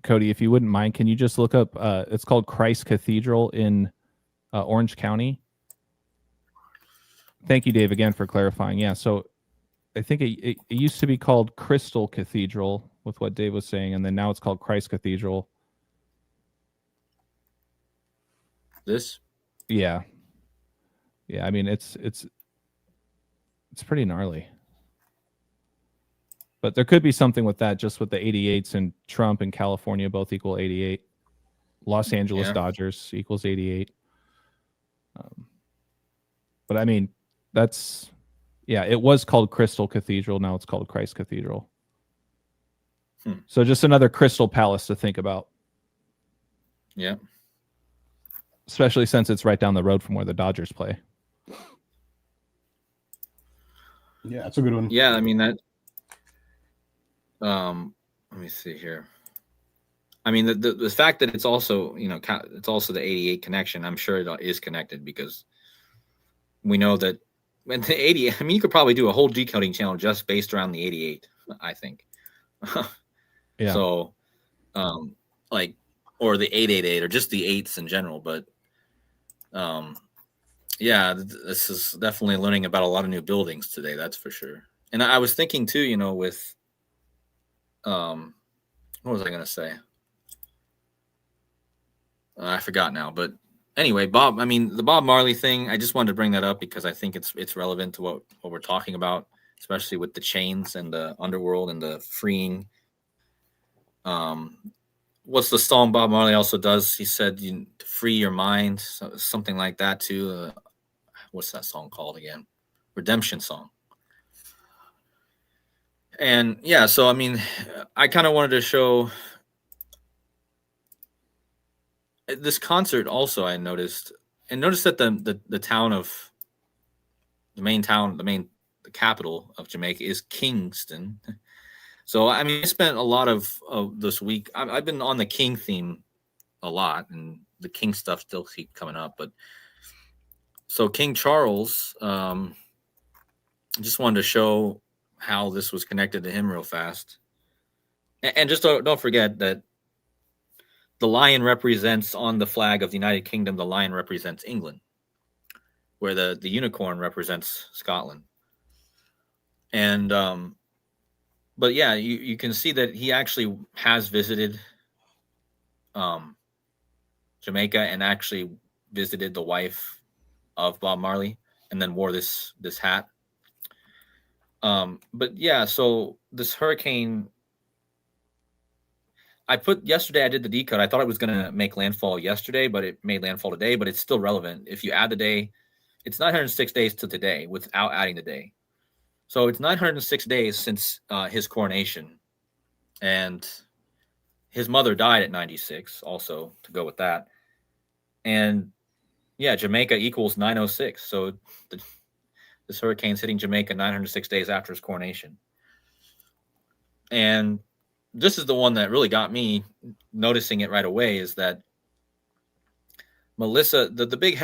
[SPEAKER 2] Kodi, if you wouldn't mind, can you just look up? It's called Christ Cathedral in Orange County. Thank you, Dave, again for clarifying. Yeah, so I think it used to be called Crystal Cathedral, with what Dave was saying, and then now it's called Christ Cathedral.
[SPEAKER 4] This?
[SPEAKER 2] Yeah. I mean, it's pretty gnarly. But there could be something with that, just with the 88s, and Trump and California both equal 88. Los Angeles Dodgers equals 88. But I mean, that's, it was called Crystal Cathedral. Now it's called Christ Cathedral. So just another Crystal Palace to think about.
[SPEAKER 4] Yeah.
[SPEAKER 2] Especially since it's right down the road from where the Dodgers play.
[SPEAKER 3] Yeah, that's a good one.
[SPEAKER 4] Yeah, I mean that. Let me see here. I mean the fact that it's also, it's also the 88 connection. I'm sure it is connected, because we know that when the 88. I mean, you could probably do a whole decoding channel just based around the 88. I think.
[SPEAKER 2] Yeah.
[SPEAKER 4] So, or the 888, or just the eights in general, but. Yeah, this is definitely learning about a lot of new buildings today. That's for sure. And I was thinking too, with, what was I going to say? I forgot now, but anyway, the Bob Marley thing, I just wanted to bring that up because I think it's relevant to what we're talking about, especially with the chains and the underworld and the freeing. What's the song Bob Marley also does? He said, to free your mind, something like that too. What's that song called again? Redemption song. And yeah, so I mean, I kind of wanted to show this concert also. I noticed that the town of the capital of Jamaica is Kingston. So I mean, I spent a lot of this week. I've been on the King theme a lot, and the King stuff still keep coming up. But so King Charles, I just wanted to show how this was connected to him real fast. And just don't forget that the lion represents, on the flag of the United Kingdom, the lion represents England, where the unicorn represents Scotland. And but yeah, you can see that he actually has visited Jamaica, and actually visited the wife of Bob Marley, and then wore this hat. But yeah, so this hurricane, yesterday I did the decode. I thought it was going to make landfall yesterday, but it made landfall today, but it's still relevant. If you add the day, it's 906 days to today without adding the day. So it's 906 days since his coronation, and his mother died at 96 also, to go with that. And yeah, Jamaica equals 906. So this hurricane's hitting Jamaica 906 days after his coronation. And this is the one that really got me noticing it right away, is that Melissa, the big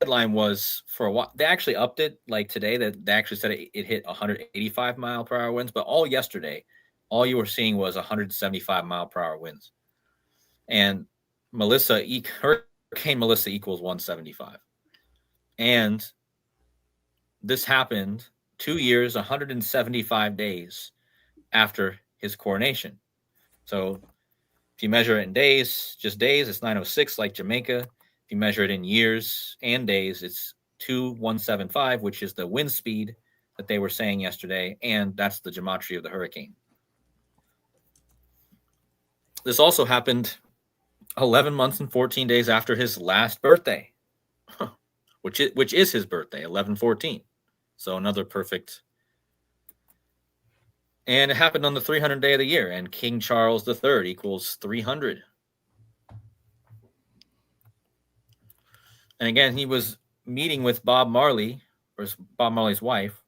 [SPEAKER 4] headline was, for a while, they actually upped it like today, that they actually said it hit 185 mile per hour winds, but all yesterday, all you were seeing was 175 mile per hour winds. And Hurricane Melissa equals 175. And this happened 2 years, 175 days after his coronation. So if you measure it in days, just days, it's 906 like Jamaica. If you measure it in years and days, it's 2175, which is the wind speed that they were saying yesterday, and that's the gematria of the hurricane. This also happened 11 months and 14 days after his last birthday, which is his birthday, 11/14. So another perfect. And it happened on the 300th day of the year, and King Charles III equals 300. And again, he was meeting with Bob Marley, or Bob Marley's wife,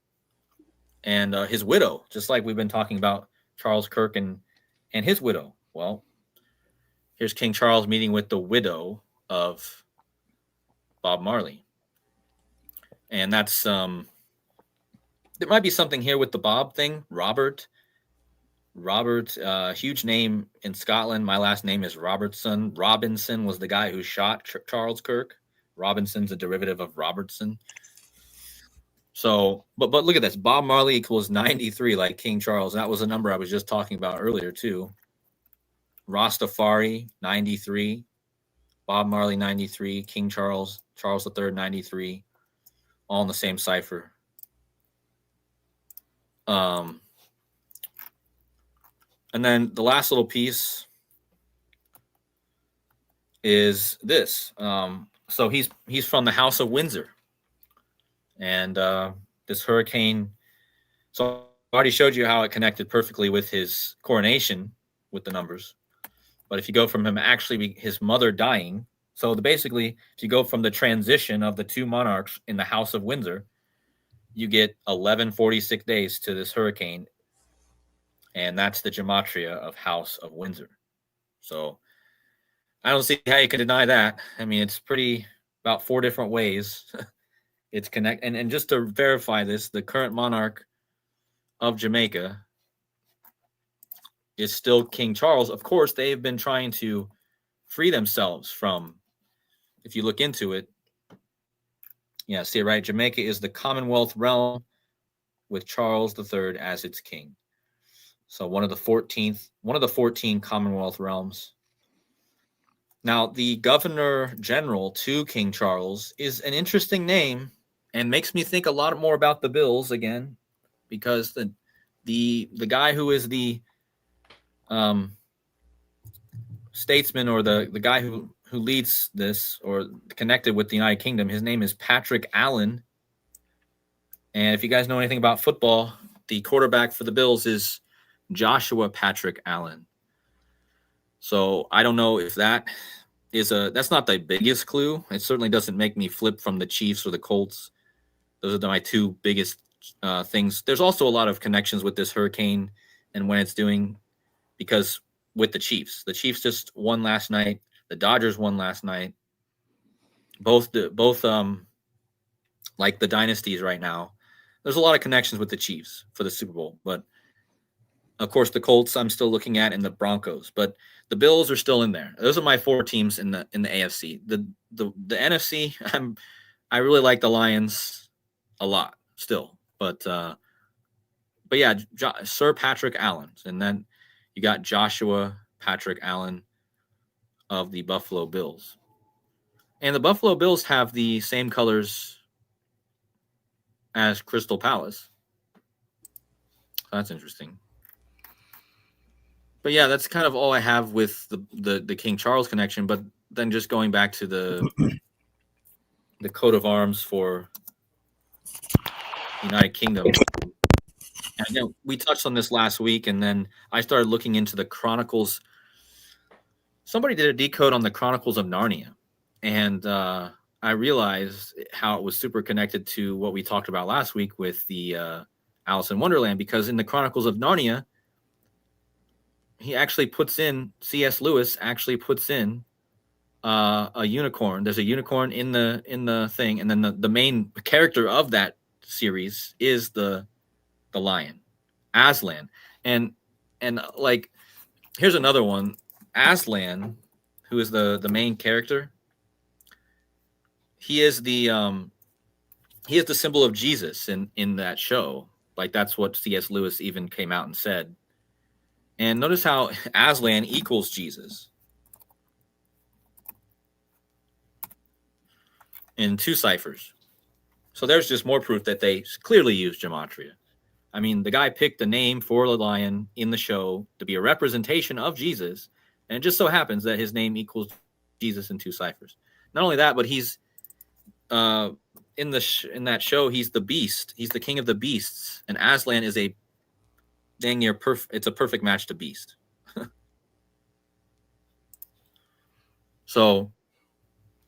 [SPEAKER 4] and his widow, just like we've been talking about Charles Kirk and his widow. Well, here's King Charles meeting with the widow of Bob Marley. And that's there might be something here with the Bob thing. Robert Robert, huge name in Scotland. My last name is Robertson. Robinson was the guy who shot Charles Kirk. Robinson's a derivative of Robertson. So, but look at this. Bob Marley equals 93, like King Charles. That was a number I was just talking about earlier too. Rastafari 93, Bob Marley 93, King Charles, Charles III 93, all in the same cipher. And then the last little piece is this. So he's from the House of Windsor, and this hurricane. So I already showed you how it connected perfectly with his coronation with the numbers. But if you go from him actually his mother dying, so basically if you go from the transition of the two monarchs in the House of Windsor, you get 1146 days to this hurricane. And that's the gematria of House of Windsor. So I don't see how you can deny that. I mean, it's pretty about 4 different ways it's connect. And just to verify this, the current monarch of Jamaica is still King Charles. Of course, they've been trying to free themselves from, if you look into it, yeah, see it right? Jamaica is the Commonwealth realm with Charles III as its king. So one of the 14 Commonwealth realms. Now, the Governor General to King Charles is an interesting name and makes me think a lot more about the Bills again, because the guy who is the statesman, or the guy who leads this or connected with the United Kingdom, his name is Patrick Allen. And if you guys know anything about football, the quarterback for the Bills is Joshua Patrick Allen. So I don't know if that's not the biggest clue. It certainly doesn't make me flip from the Chiefs or the Colts. Those are my 2 biggest things. There's also a lot of connections with this hurricane and when it's doing, because with the Chiefs just won last night. The Dodgers won last night. Both like the dynasties right now. There's a lot of connections with the Chiefs for the Super Bowl, but of course the Colts I'm still looking at, and the Broncos, but the Bills are still in there. Those are my 4 teams in the AFC. The NFC, I really like the Lions a lot still, but yeah, Sir Patrick Allen, and then you got Joshua Patrick Allen of the Buffalo Bills. And the Buffalo Bills have the same colors as Crystal Palace. That's interesting. But yeah, that's kind of all I have with the King Charles connection. But then just going back to the coat of arms for United Kingdom. And, we touched on this last week, and then I started looking into the Chronicles. Somebody did a decode on the Chronicles of Narnia, and I realized how it was super connected to what we talked about last week with the Alice in Wonderland, because in the Chronicles of Narnia, he actually puts in, C.S. Lewis actually puts in a unicorn. There's a unicorn in the thing, and then the main character of that series is the lion, Aslan. And like, here's another one. Aslan, who is the main character, he is the symbol of Jesus in that show. Like, that's what C.S. Lewis even came out and said. And notice how Aslan equals Jesus in 2 ciphers. So there's just more proof that they clearly use gematria. I mean, the guy picked the name for the lion in the show to be a representation of Jesus, and it just so happens that his name equals Jesus in 2 ciphers. Not only that, but he's in that show, he's the beast. He's the king of the beasts, and Aslan is a dang near it's a perfect match to beast. So,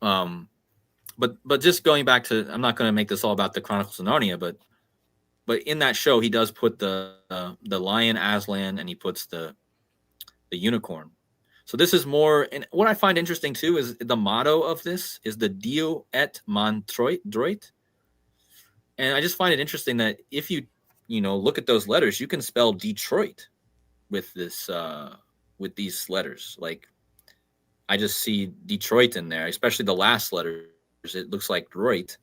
[SPEAKER 4] but just going back to, I'm not going to make this all about the Chronicles of Narnia, but in that show, he does put the lion Aslan, and he puts the unicorn. So this is more, and what I find interesting too is the motto of this is the Dio et mon droit. And I just find it interesting that if you look at those letters, you can spell Detroit with this with these letters. Like I just see Detroit in there, especially the last letters. It looks like Detroit.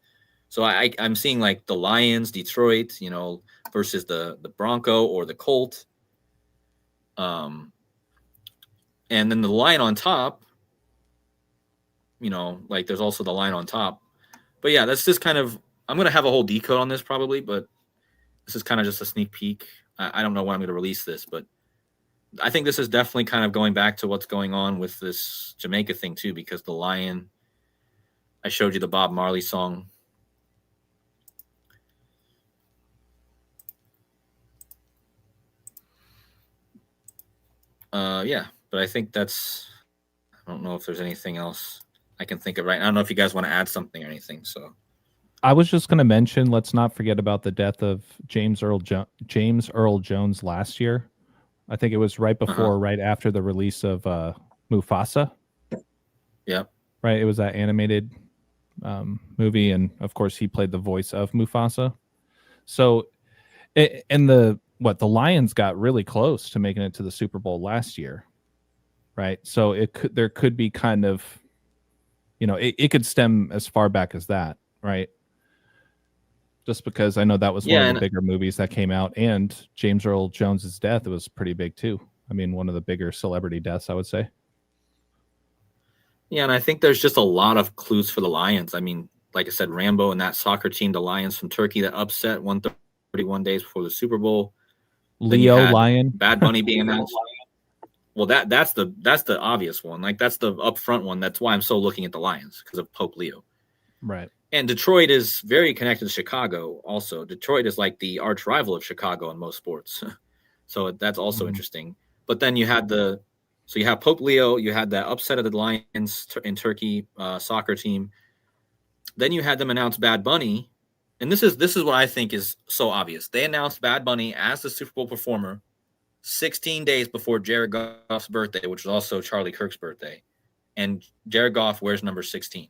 [SPEAKER 4] So I'm seeing like the Lions, Detroit, versus the Bronco or the Colt. And then the line on top, like there's also the line on top. But yeah, that's just kind of, I'm going to have a whole decode on this probably, but this is kind of just a sneak peek. I don't know when I'm going to release this, but I think this is definitely kind of going back to what's going on with this Jamaica thing too, because the lion, I showed you the Bob Marley song. Yeah, but I think I don't know if there's anything else I can think of right now. I don't know if you guys want to add something or anything. So
[SPEAKER 2] I was just going to mention, let's not forget about the death of James Earl Jones last year. I think it was right before, right after the release of Mufasa.
[SPEAKER 4] Yeah.
[SPEAKER 2] Right. It was that animated movie. And of course, he played the voice of Mufasa. So, and the Lions got really close to making it to the Super Bowl last year. Right. So there could be kind of, it could stem as far back as that. Right. Just because I know that was one of the bigger movies that came out, and James Earl Jones's death was pretty big too. I mean, one of the bigger celebrity deaths, I would say.
[SPEAKER 4] Yeah, and I think there's just a lot of clues for the Lions. I mean, like I said, Rambo and that soccer team, the Lions from Turkey, that upset 131 days before the Super Bowl.
[SPEAKER 2] Leo Lion,
[SPEAKER 4] Bad Bunny being announced. Well, that's the obvious one. Like that's the upfront one. That's why I'm so looking at the Lions, because of Pope Leo.
[SPEAKER 2] Right.
[SPEAKER 4] And Detroit is very connected to Chicago also. Detroit is like the arch rival of Chicago in most sports. So that's also interesting. But then you have Pope Leo, you had that upset of the Lions in Turkey soccer team. Then you had them announce Bad Bunny. And this is what I think is so obvious. They announced Bad Bunny as the Super Bowl performer 16 days before Jared Goff's birthday, which was also Charlie Kirk's birthday. And Jared Goff wears number 16.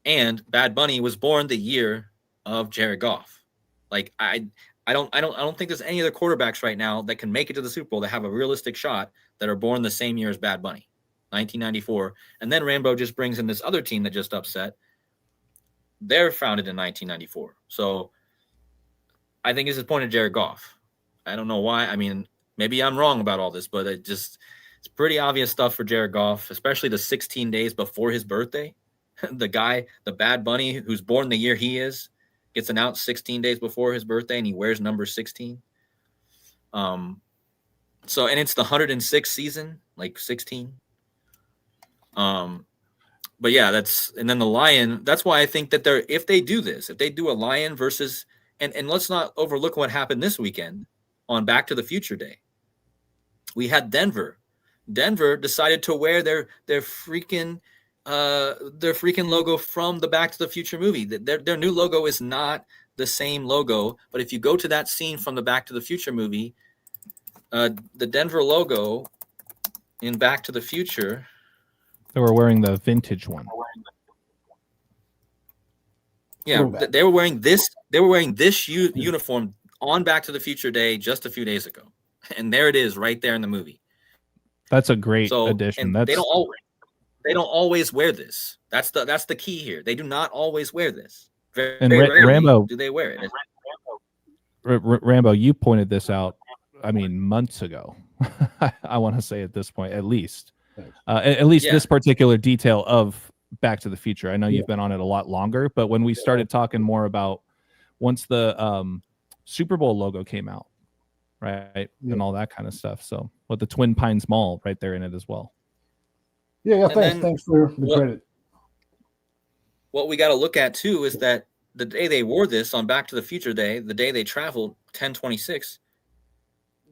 [SPEAKER 4] And Bad Bunny was born the year of Jared Goff. Like I don't think there's any other quarterbacks right now that can make it to the Super Bowl that have a realistic shot that are born the same year as Bad Bunny, 1994. And then Rambo just brings in this other team that just upset. They're founded in 1994. So I think this is pointed at Jared Goff. I don't know why. I mean, maybe I'm wrong about all this, but it's pretty obvious stuff for Jared Goff, especially the 16 days before his birthday. The Bad Bunny, who's born the year he is, gets announced 16 days before his birthday, and he wears number 16. And it's the 106th season, like 16. But yeah, and then the Lion. That's why I think that if they do a Lion versus, and let's not overlook what happened this weekend on Back to the Future Day. We had Denver. Denver decided to wear their freaking logo from the Back to the Future movie. Their new logo is not the same logo, but if you go to that scene from the Back to the Future movie, the Denver logo in Back to the Future,
[SPEAKER 2] they were wearing the vintage one.
[SPEAKER 4] Yeah, they were wearing this. They were wearing this uniform on Back to the Future Day just a few days ago, and there it is, right there in the movie.
[SPEAKER 2] That's a great addition.
[SPEAKER 4] They don't always wear this. That's the key here. They do not always wear this. Very rarely
[SPEAKER 2] Rambo,
[SPEAKER 4] do they wear it?
[SPEAKER 2] Rambo, you pointed this out. I mean, months ago. I want to say at this point, at least this particular detail of Back to the Future. I know you've been on it a lot longer, but when we started talking more about once the Super Bowl logo came out, right, and all that kind of stuff. So with the Twin Pines Mall right there in it as well.
[SPEAKER 3] Yeah, thanks for the credit.
[SPEAKER 4] What we got to look at too is that the day they wore this on Back to the Future Day, the day they traveled, 10/26,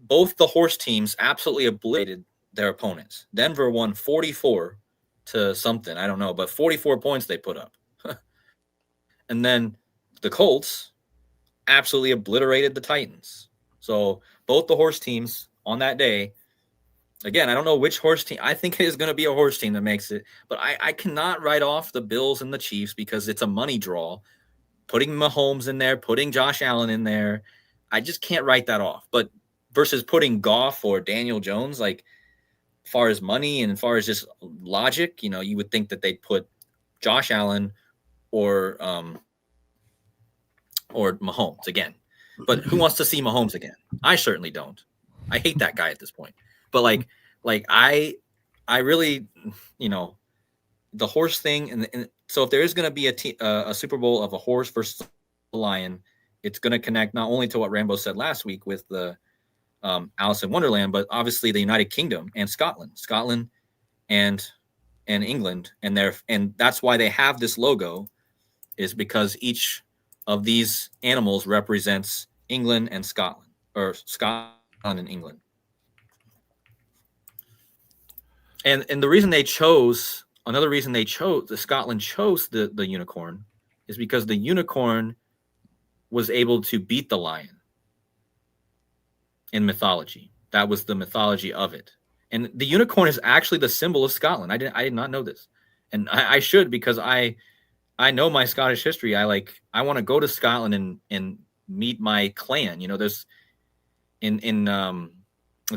[SPEAKER 4] both the horse teams absolutely obliterated their opponents. Denver won 44 to something, I don't know, but 44 points they put up. And then the Colts absolutely obliterated the Titans. So both the horse teams on that day, again, I don't know which horse team. I think it is going to be a horse team that makes it. But I cannot write off the Bills and the Chiefs because it's a money draw. Putting Mahomes in there, putting Josh Allen in there, I just can't write that off. But versus putting Goff or Daniel Jones, like far as money and as far as just logic, you would think that they'd put Josh Allen or Mahomes again. But who wants to see Mahomes again? I certainly don't. I hate that guy at this point. But like I really, the horse thing, and so if there is going to be a Super Bowl of a horse versus a lion, it's going to connect not only to what Rambo said last week with the Alice in Wonderland, but obviously the United Kingdom and Scotland and England, and that's why they have this logo, is because each of these animals represents England and Scotland, or Scotland and England. And the reason another reason Scotland chose the unicorn is because the unicorn was able to beat the lion in mythology. That was the mythology of it. And the unicorn is actually the symbol of Scotland. I did not know this. And I should, because I know my Scottish history. I want to go to Scotland and meet my clan. There's in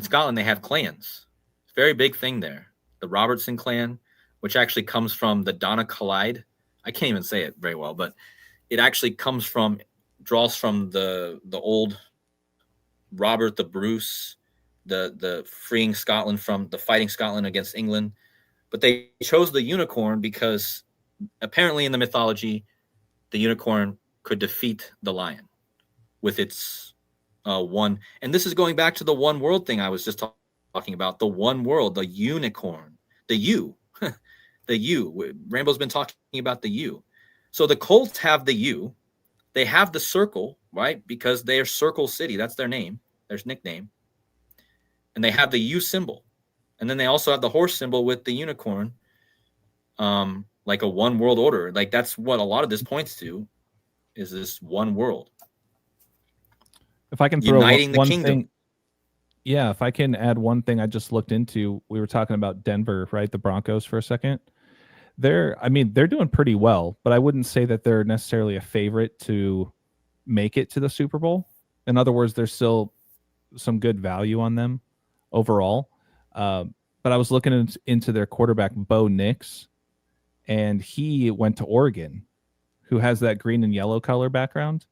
[SPEAKER 4] Scotland, they have clans. It's a very big thing there. The Robertson clan, which actually comes from the Donegalide. I can't even say it very well, but it actually draws from the old Robert the Bruce, the freeing Scotland from the fighting Scotland against England. But they chose the unicorn because apparently in the mythology, the unicorn could defeat the lion with its one. And this is going back to the one world thing I was just talking about. The one world, the unicorn, the U, the U. Rambo's been talking about the U. So the Colts have the U. They have the circle, right? Because they are Circle City. That's their name, their nickname. And they have the U symbol. And then they also have the horse symbol with the unicorn, like a one world order. Like that's what a lot of this points to, is this one world.
[SPEAKER 2] If I can throw
[SPEAKER 4] uniting the
[SPEAKER 2] one
[SPEAKER 4] kingdom.
[SPEAKER 2] thing, yeah, if I can add one thing I just looked into, we were talking about Denver, right? The Broncos for a second. They're doing pretty well, but I wouldn't say that they're necessarily a favorite to make it to the Super Bowl. In other words, there's still some good value on them overall. But I was looking into their quarterback, Bo Nix, and he went to Oregon, who has that green and yellow color background.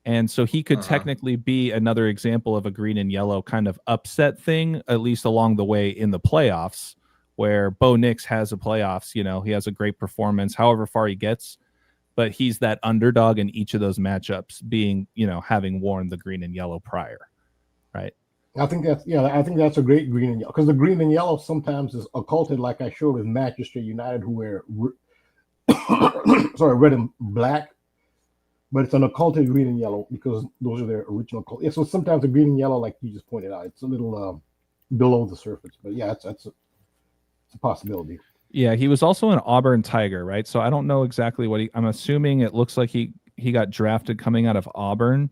[SPEAKER 2] And so he could technically be another example of a green and yellow kind of upset thing, at least along the way in the playoffs, where Bo Nix has a playoffs, he has a great performance, however far he gets, but he's that underdog in each of those matchups, being, having worn the green and yellow prior, right?
[SPEAKER 3] I think that's a great green and yellow, because the green and yellow sometimes is occulted, like I showed with Manchester United, who wear red and black, but it's an occulted green and yellow because those are their original colors. Yeah, so sometimes the green and yellow, like you just pointed out, it's a little below the surface, but yeah, it's a possibility.
[SPEAKER 2] Yeah, he was also an Auburn Tiger, right? So I don't know exactly what I'm assuming it looks like he got drafted coming out of Auburn,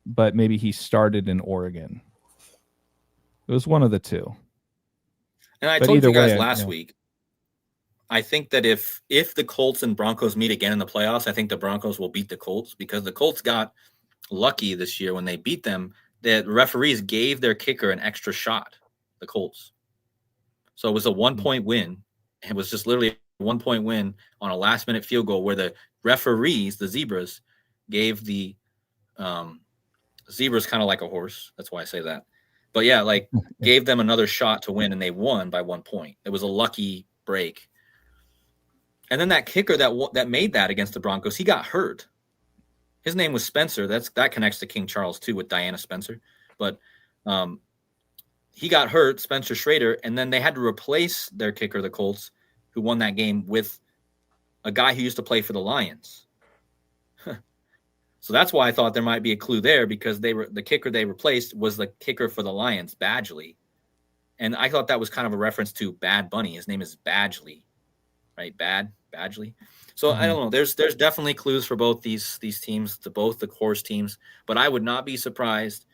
[SPEAKER 2] but maybe he started in Oregon. It was one of the two.
[SPEAKER 4] And I told you guys last week, I think that if the Colts and Broncos meet again in the playoffs, I think the Broncos will beat the Colts, because the Colts got lucky this year when they beat them. The referees gave their kicker an extra shot, the Colts. So it was a 1-point win. It was just literally a 1-point win on a last-minute field goal where the referees, the Zebras, gave the Zebras kind of like a horse. That's why I say that. But yeah, gave them another shot to win, and they won by 1 point. It was a lucky break. And then that kicker that made that against the Broncos, he got hurt. His name was Spencer. That connects to King Charles too, with Diana Spencer. But he got hurt, Spencer Schrader, and then they had to replace their kicker, the Colts, who won that game, with a guy who used to play for the Lions. So that's why I thought there might be a clue there, because the kicker they replaced was the kicker for the Lions, Badgley. And I thought that was kind of a reference to Bad Bunny. His name is Badgley, right? Badgley. So I don't know. There's definitely clues for both these teams, to both the horse teams, but I would not be surprised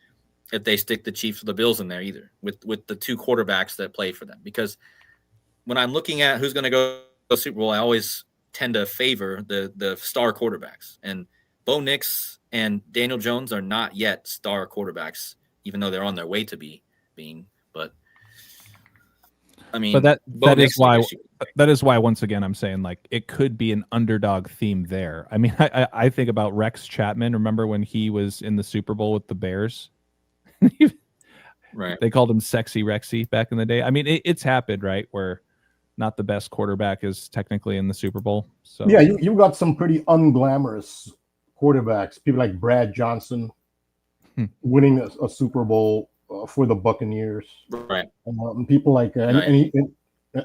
[SPEAKER 4] if they stick the Chiefs or the Bills in there either, with the two quarterbacks that play for them. Because when I'm looking at who's going to go to the Super Bowl, I always tend to favor the star quarterbacks. And Bo Nix and Daniel Jones are not yet star quarterbacks even though they're on their way to being. But I mean,
[SPEAKER 2] But
[SPEAKER 4] Bo
[SPEAKER 2] that is
[SPEAKER 4] Nix, I
[SPEAKER 2] why
[SPEAKER 4] guess you-
[SPEAKER 2] that is why once again I'm saying like it could be an underdog theme there. I mean, I think about Rex Chapman. Remember when he was in the Super Bowl with the Bears?
[SPEAKER 4] right.
[SPEAKER 2] They called him Sexy Rexy back in the day. I mean, it's happened, right? Where not the best quarterback is technically in the Super Bowl. So
[SPEAKER 3] Yeah, you got some pretty unglamorous quarterbacks. People like Brad Johnson winning a Super Bowl for the Buccaneers.
[SPEAKER 4] Right.
[SPEAKER 3] People like
[SPEAKER 4] Right.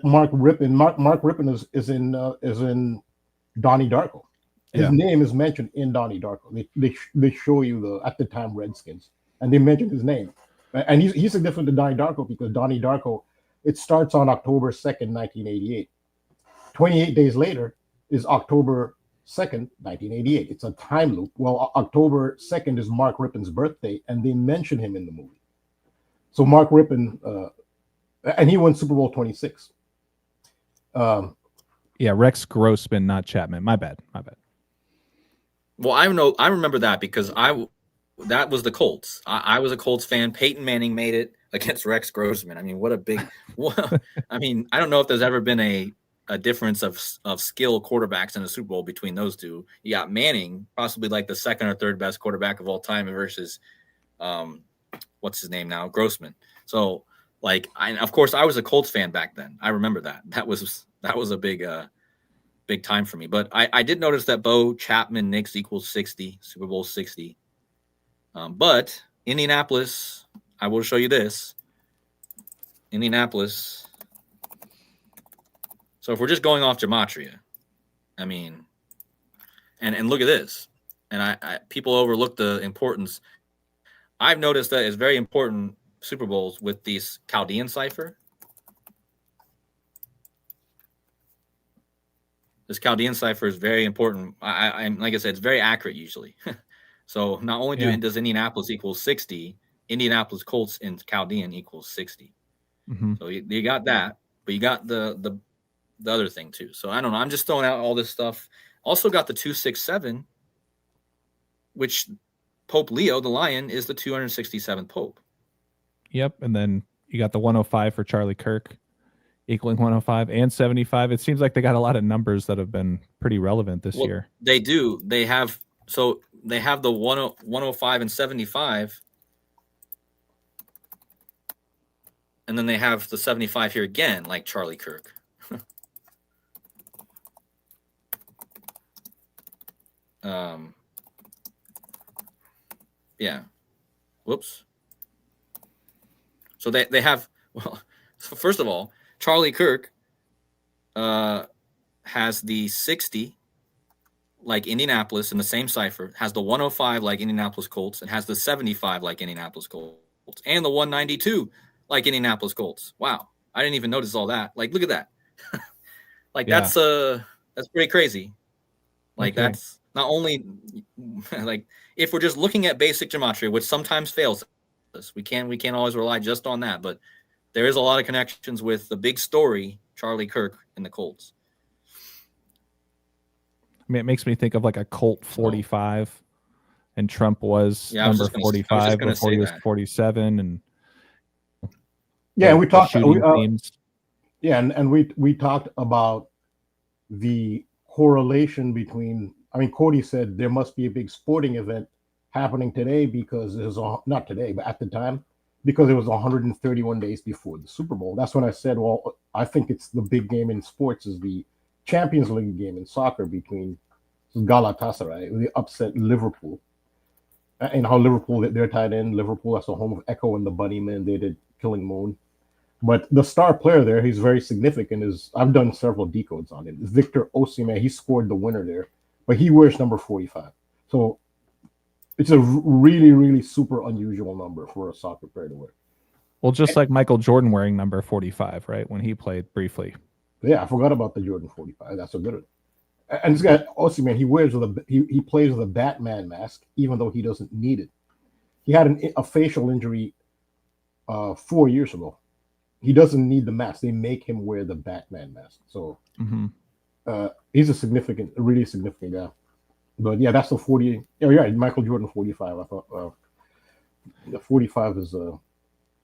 [SPEAKER 3] Mark Rippon. Mark Rippon is in Donnie Darko. His
[SPEAKER 2] Yeah.
[SPEAKER 3] name is mentioned in Donnie Darko. They show you the at the time Redskins, and they mention his name, and he's significant to Donnie Darko because Donnie Darko, it starts on October 2nd, 1988. 28 days later is October 2nd, 1988. It's a time loop. Well, October 2nd is Mark Rippon's birthday, and they mention him in the movie. So Mark Rippon, and he won Super Bowl 26.
[SPEAKER 2] Yeah, Rex Grossman, not Chapman. My bad.
[SPEAKER 4] Well, I remember that because that was the Colts. I was a Colts fan. Peyton Manning made it against Rex Grossman. I mean, what a big. I mean, I don't know if there's ever been a difference of skill quarterbacks in the Super Bowl between those two. You got Manning, possibly like the second or third best quarterback of all time, versus what's his name now, Grossman. So, like, of course, I was a Colts fan back then. I remember that. That was a big time for me. But I did notice that Bo Chapman Knicks equals 60, Super Bowl 60. But Indianapolis, I will show you this. Indianapolis. So if we're just going off gematria, I mean, and look at this. And I people overlook the importance. I've noticed that it's very important Super Bowls with these Chaldean cipher. This Chaldean cipher is very important. I'm like I said, it's very accurate usually. So not only does Indianapolis equal 60, Indianapolis Colts in Chaldean equals 60.
[SPEAKER 2] Mm-hmm.
[SPEAKER 4] So you got that, but you got the other thing too. So I don't know. I'm just throwing out all this stuff. Also got the 267, which Pope Leo, the Lion, is the 267th Pope.
[SPEAKER 2] Yep, and then you got the 105 for Charlie Kirk, equaling 105 and 75. It seems like they got a lot of numbers that have been pretty relevant this year.
[SPEAKER 4] They do. They have the 105 and 75. And then they have the 75 here again, like Charlie Kirk. Yeah. Whoops. So they have, well, so first of all, Charlie Kirk has the 60 like Indianapolis in the same cipher, has the 105 like Indianapolis Colts, and has the 75 like Indianapolis Colts, and the 192 like Indianapolis Colts. Wow. I didn't even notice all that. Like, look at that. That's pretty crazy. Like, okay. That's not only like, if we're just looking at basic gematria, which sometimes fails us, we can't always rely just on that, but there is a lot of connections with the big story, Charlie Kirk and the Colts.
[SPEAKER 2] I mean, it makes me think of like a Colt 45, and Trump was number 45 before he was 47, and
[SPEAKER 3] we talked. And we talked about the correlation between. I mean, Kodi said there must be a big sporting event happening today because it was not today, but at the time, because it was 131 days before the Super Bowl. That's when I said, well, I think it's the big game in sports is the Champions League game in soccer between Galatasaray. They upset Liverpool. And how Liverpool, they're tied in. Liverpool, that's the home of Echo and the Bunnymen. They did Killing Moon. But the star player there, he's very significant, I've done several decodes on him. Victor Osimhen, he scored the winner there. But he wears number 45. So it's a really, really super unusual number for a soccer player to wear.
[SPEAKER 2] Well, just like Michael Jordan wearing number 45, right? When he played briefly.
[SPEAKER 3] Yeah, I forgot about the Jordan 45. That's a good one. And this guy, Osimhen, he plays with a Batman mask, even though he doesn't need it. He had a facial injury 4 years ago. He doesn't need the mask. They make him wear the Batman mask. So he's a really significant guy. But yeah, that's the 40. Yeah, you're right. Michael Jordan 45. I thought The 45 is a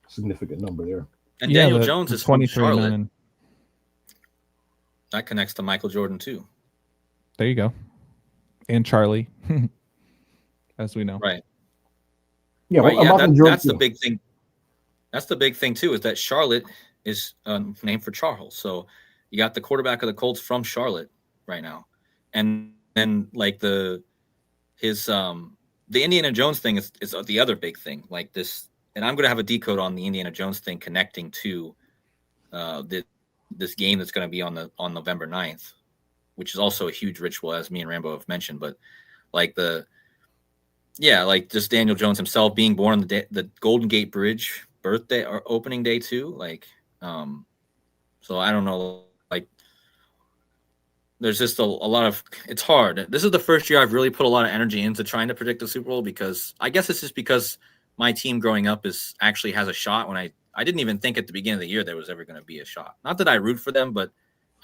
[SPEAKER 3] significant number there.
[SPEAKER 4] And Daniel Jones
[SPEAKER 2] the
[SPEAKER 4] is from
[SPEAKER 2] 23
[SPEAKER 4] Charlotte.
[SPEAKER 2] million.
[SPEAKER 4] That connects to Michael Jordan too.
[SPEAKER 2] There you go. And Charlie, as we know.
[SPEAKER 4] Right.
[SPEAKER 3] Yeah,
[SPEAKER 4] right.
[SPEAKER 3] well,
[SPEAKER 4] Yeah,
[SPEAKER 3] Jordan,
[SPEAKER 4] that's the big thing. That's the big thing too, is that Charlotte is named for Charles. So you got the quarterback of the Colts from Charlotte right now, and then like the Indiana Jones thing is the other big thing. Like this, and I'm gonna have a decode on the Indiana Jones thing connecting to this game that's going to be on November 9th, which is also a huge ritual, as me and Rambo have mentioned. But like like just Daniel Jones himself being born on the Golden Gate Bridge birthday or opening day too. Like, so I don't know. Like, there's just a lot of. It's hard. This is the first year I've really put a lot of energy into trying to predict the Super Bowl, because I guess it's just because my team growing up actually has a shot. When I didn't even think at the beginning of the year there was ever going to be a shot. Not that I root for them, but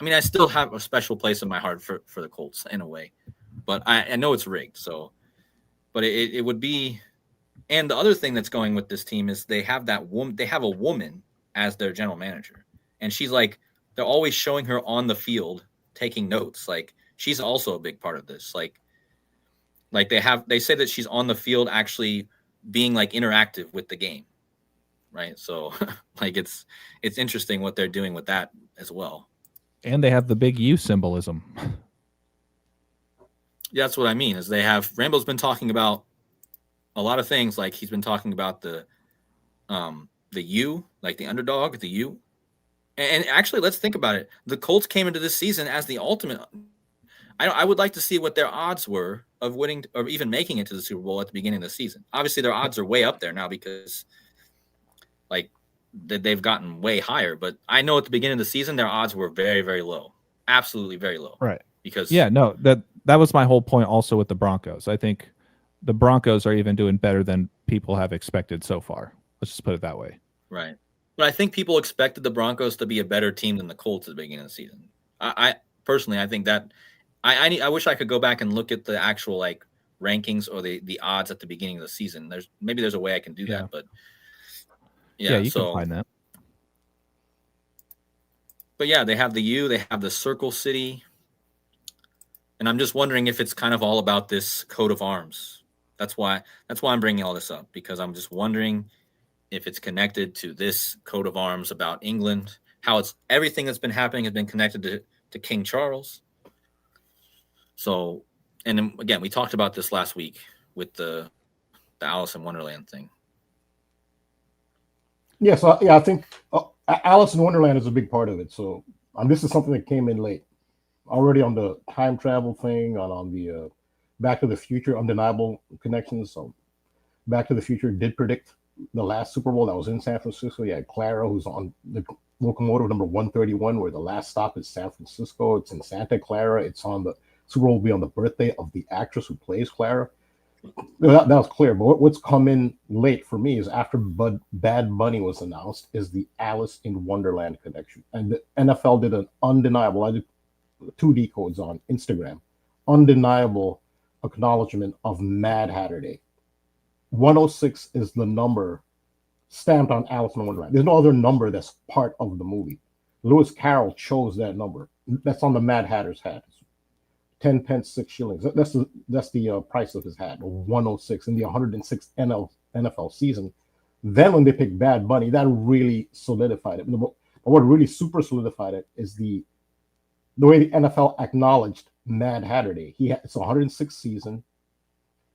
[SPEAKER 4] I mean, I still have a special place in my heart for the Colts in a way. But I know it's rigged. So, but it would be. And the other thing that's going with this team is they have a woman as their general manager, and she's like, they're always showing her on the field taking notes. Like, she's also a big part of this. Like they say that she's on the field actually being like interactive with the game. Right. So like it's interesting what they're doing with that as well.
[SPEAKER 2] And they have the big U symbolism.
[SPEAKER 4] Yeah, that's what I mean, is they have Rambo's been talking about a lot of things. Like he's been talking about the U, like the underdog, the U. And actually, let's think about it. The Colts came into this season as the ultimate. I would like to see what their odds were of winning or even making it to the Super Bowl at the beginning of the season. Obviously, their odds are way up there now because like they've gotten way higher. But I know at the beginning of the season, their odds were very, very low. Absolutely very low.
[SPEAKER 2] Right.
[SPEAKER 4] Because
[SPEAKER 2] that was my whole point also with the Broncos. I think the Broncos are even doing better than people have expected so far. Let's just put it that way.
[SPEAKER 4] Right. But I think people expected the Broncos to be a better team than the Colts at the beginning of the season. I personally, I think that I wish I could go back and look at the actual like rankings or the odds at the beginning of the season. There's a way I can do that, but
[SPEAKER 2] yeah, you can find that.
[SPEAKER 4] But yeah, they have the U, they have the Circle City, and I'm just wondering if it's kind of all about this coat of arms. That's why I'm bringing all this up, because I'm just wondering if it's connected to this coat of arms about England, how it's everything that's been happening has been connected to King Charles. So, and then, again, we talked about this last week with the Alice in Wonderland thing.
[SPEAKER 3] Yes, I think Alice in Wonderland is a big part of it. So this is something that came in late, already on the time travel thing, on the Back to the Future undeniable connections. So Back to the Future did predict the last Super Bowl that was in San Francisco. You had Clara, who's on the locomotive number 131, where the last stop is San Francisco. It's in Santa Clara. It's on the Super Bowl will be on the birthday of the actress who plays Clara. That was clear. But what's come in late for me is after Bad Bunny was announced, is the Alice in Wonderland connection. And the NFL did an undeniable, I did 2 decodes on Instagram, undeniable acknowledgement of Mad Hatter Day. 106 is the number stamped on Alice in Wonderland. There's no other number that's part of the movie. Lewis Carroll chose that number. That's on the Mad Hatter's hat. 10 pence, 6 shillings. That's the price of his hat, 106 in the 106th NFL season. Then when they picked Bad Bunny, that really solidified it. But what really super solidified it is the way the NFL acknowledged Mad Hatter Day. It's a 106th season.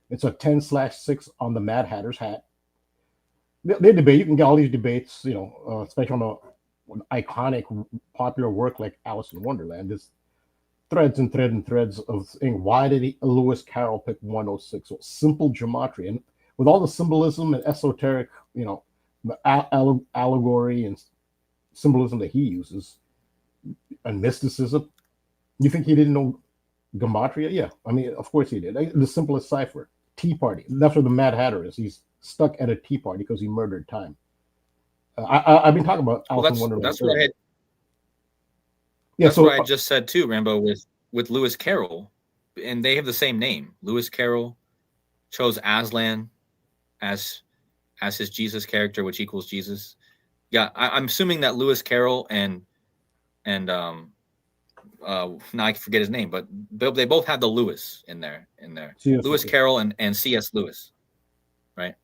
[SPEAKER 3] It's a 10/6 on the Mad Hatter's hat. They debate. You can get all these debates, especially on an iconic, popular work like Alice in Wonderland. There's threads and threads of saying, why did Lewis Carroll pick 106? So simple gematria, and with all the symbolism and esoteric, the allegory and symbolism that he uses, and mysticism. You think he didn't know gematria? Yeah, I mean, of course he did. The simplest cipher. Tea Party. That's where the Mad Hatter is. He's stuck at a tea party because he murdered time. I've been talking about Alice in Wonderland.
[SPEAKER 4] That's what I had. Yeah, that's what I just said too, Rambo, with Lewis Carroll, and they have the same name. Lewis Carroll chose Aslan as as his Jesus character, which equals Jesus. Yeah, I'm assuming that Lewis Carroll and now I forget his name, but they both have the Lewis in there. Lewis Carroll and C.S. Lewis, right?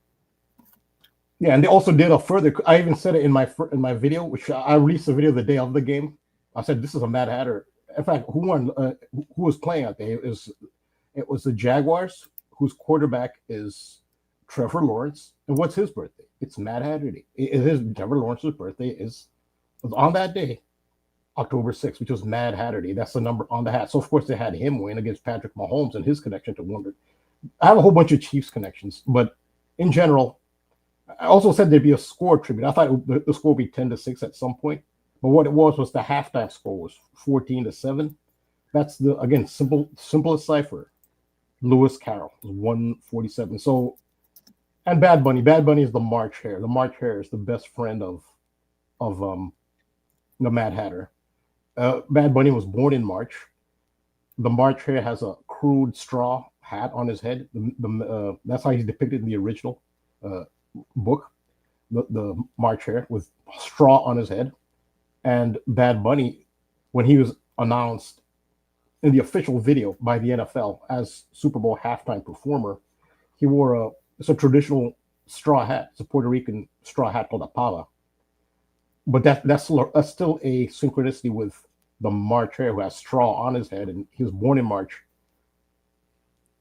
[SPEAKER 3] Yeah, and they also did a further. I even said it in my video, which I released the video the day of the game. I said this is a Mad Hatter. In fact, who won? Who was playing out there? It was the Jaguars, whose quarterback is Trevor Lawrence. And what's his birthday? It's Mad Hatter Day. It is Trevor Lawrence's birthday was on that day, October 6th, which was Mad Hatter Day. That's the number on the hat. So of course they had him win against Patrick Mahomes and his connection to Wonder. I have a whole bunch of Chiefs connections, but in general, I also said there'd be a score tribute. I thought the score would be 10-6 at some point, but what it was the halftime score was 14-7. That's the again simplest cipher. Lewis Carroll was 147. So, and Bad Bunny. Bad Bunny is the March Hare. The March Hare is the best friend of the Mad Hatter. Bad Bunny was born in March. The March Hare has a crude straw hat on his head. That's how he's depicted in the original book. The March Hare with straw on his head. And Bad Bunny, when he was announced in the official video by the NFL as Super Bowl halftime performer, he wore it's a traditional straw hat. It's a Puerto Rican straw hat called a pava. But that's still a synchronicity with the March Hare, who has straw on his head, and he was born in March.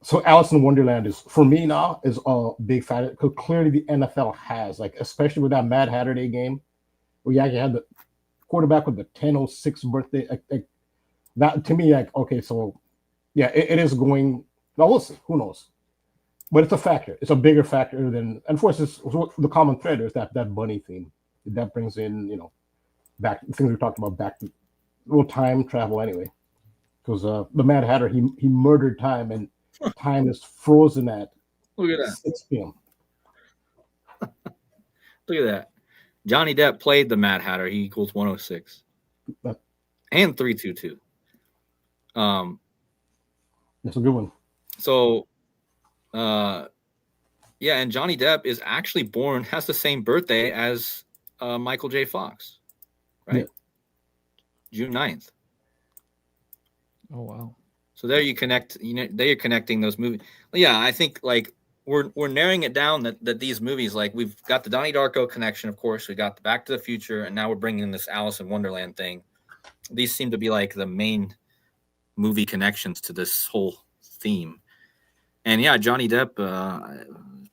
[SPEAKER 3] So Alice in Wonderland is, for me now, is a big fan, because clearly the NFL has, like, especially with that Mad Hatter Day game, where you actually had the quarterback with the 10:06 birthday. That to me, like, okay, so yeah, it is going. Now we'll see. Who knows? But it's a factor. It's a bigger factor than. And of course, the common thread is that bunny theme that brings in, back things we talked about, back to time travel anyway, because the Mad Hatter he murdered time, and time is frozen at
[SPEAKER 4] Look at that
[SPEAKER 3] 6 p.m.
[SPEAKER 4] Look at that. Johnny Depp played the Mad Hatter. He equals 106 and 322.
[SPEAKER 3] That's a good one.
[SPEAKER 4] So, yeah, and Johnny Depp is actually has the same birthday as Michael J. Fox, right? Yeah. June 9th.
[SPEAKER 2] Oh, wow.
[SPEAKER 4] So there you connect, there you're connecting those movies. Yeah, I think like we're narrowing it down that these movies, like we've got the Donnie Darko connection, of course, we got the Back to the Future, and now we're bringing in this Alice in Wonderland thing. These seem to be like the main movie connections to this whole theme. And yeah, Johnny Depp,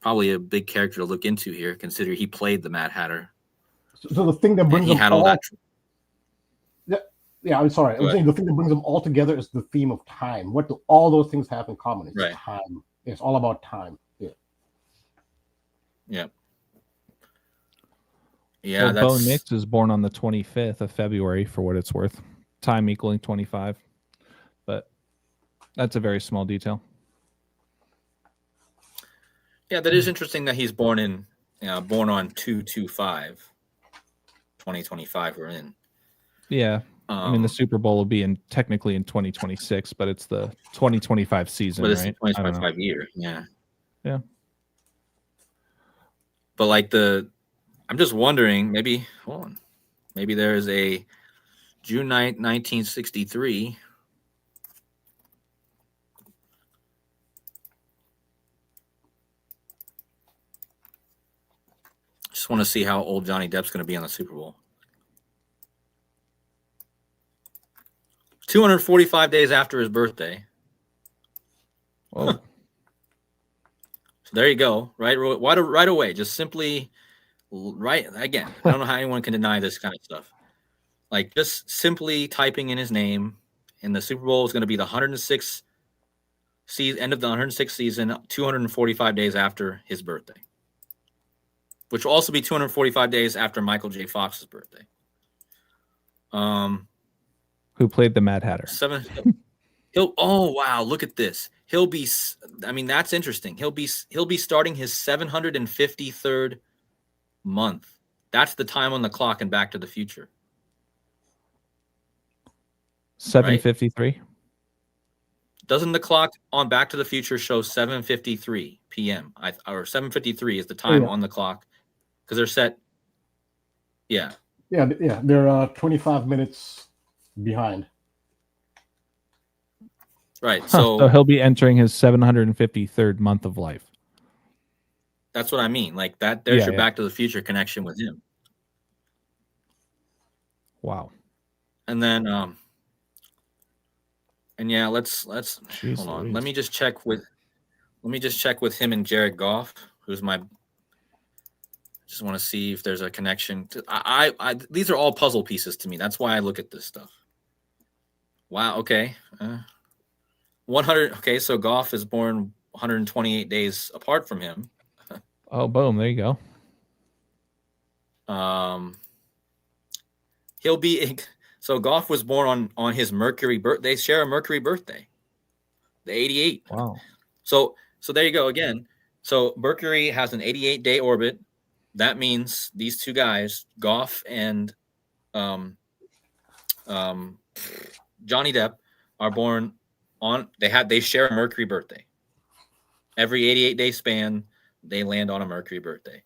[SPEAKER 4] probably a big character to look into here, considering he played the Mad Hatter.
[SPEAKER 3] So the thing that brings
[SPEAKER 4] he had all that.
[SPEAKER 3] Yeah, I'm sorry. I'm saying the thing that brings them all together is the theme of time. What do all those things have in common? It's time. It's all about time. Yeah.
[SPEAKER 4] Yeah. Yeah.
[SPEAKER 2] Well, Bo Nix is born on the 25th of February, for what it's worth. Time equaling 25. But that's a very small detail.
[SPEAKER 4] Yeah, that is interesting that he's born on 2/25, 2025. We're in.
[SPEAKER 2] Yeah. I mean, the Super Bowl will be technically in 2026, but it's the 2025 season,
[SPEAKER 4] but it's
[SPEAKER 2] right?
[SPEAKER 4] 2025 year, yeah.
[SPEAKER 2] Yeah.
[SPEAKER 4] But like I'm just wondering, maybe there is a June 9th, 1963. Just want to see how old Johnny Depp's going to be on the Super Bowl. 245 days after his birthday.
[SPEAKER 2] Oh.
[SPEAKER 4] So there you go. Right away. Just simply again. I don't know how anyone can deny this kind of stuff. Like just simply typing in his name, and the Super Bowl is going to be the 106th end of the 106th season, 245 days after his birthday, which will also be 245 days after Michael J. Fox's birthday.
[SPEAKER 2] Who played the Mad Hatter?
[SPEAKER 4] Oh wow, look at this. That's interesting. He'll be starting his 753rd month. That's the time on the clock in Back to the Future.
[SPEAKER 2] 7:53.
[SPEAKER 4] Right? Doesn't the clock on Back to the Future show 7:53 p.m. or 7:53 is the time on the clock because they're set. Yeah.
[SPEAKER 3] Yeah. They're 25 minutes behind.
[SPEAKER 4] Right.
[SPEAKER 2] So he'll be entering his 753rd month of life.
[SPEAKER 4] That's what I mean. Like that. There's your
[SPEAKER 2] Yeah.
[SPEAKER 4] Back to the Future connection with him.
[SPEAKER 2] Wow.
[SPEAKER 4] And then, and yeah, let's
[SPEAKER 2] Jeez
[SPEAKER 4] hold on.
[SPEAKER 2] Louise.
[SPEAKER 4] Let me just check with him and Jared Goff, who's my. Just want to see if there's a connection. I these are all puzzle pieces to me. That's why I look at this stuff. Wow. Okay. 100. Okay, so Goff is born 128 days apart from him.
[SPEAKER 2] Oh, boom! There you go.
[SPEAKER 4] He'll be so Goff was born on his Mercury birthday. They share a Mercury birthday, the 88.
[SPEAKER 2] Wow.
[SPEAKER 4] So there you go again. So Mercury has an 88-day orbit. That means these two guys, Goff and Johnny Depp, are born on. They share a Mercury birthday. Every 88-day span, they land on a Mercury birthday.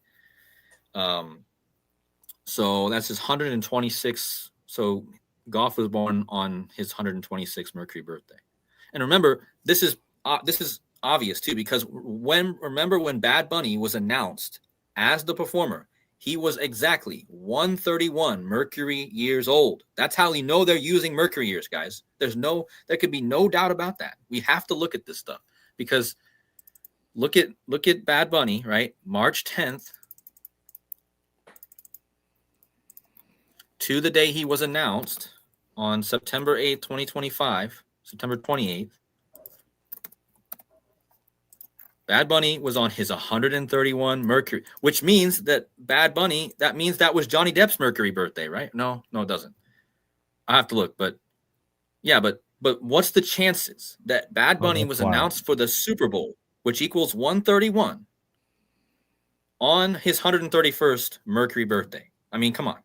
[SPEAKER 4] So that's his 126. So Goff was born on his 126th Mercury birthday. And remember, this is obvious too, because remember when Bad Bunny was announced as the performer, he was exactly 131 Mercury years old. That's how you know they're using Mercury years, guys. There could be no doubt about that. We have to look at this stuff because look at Bad Bunny, right? March 10th to the day he was announced on September 8th, 2025, September 28th. Bad Bunny was on his 131 Mercury, which means that that was Johnny Depp's Mercury birthday, right? No, it doesn't. I have to look, but what's the chances that Bad Bunny was announced for the Super Bowl, which equals 131, on his 131st Mercury birthday? I mean, come on.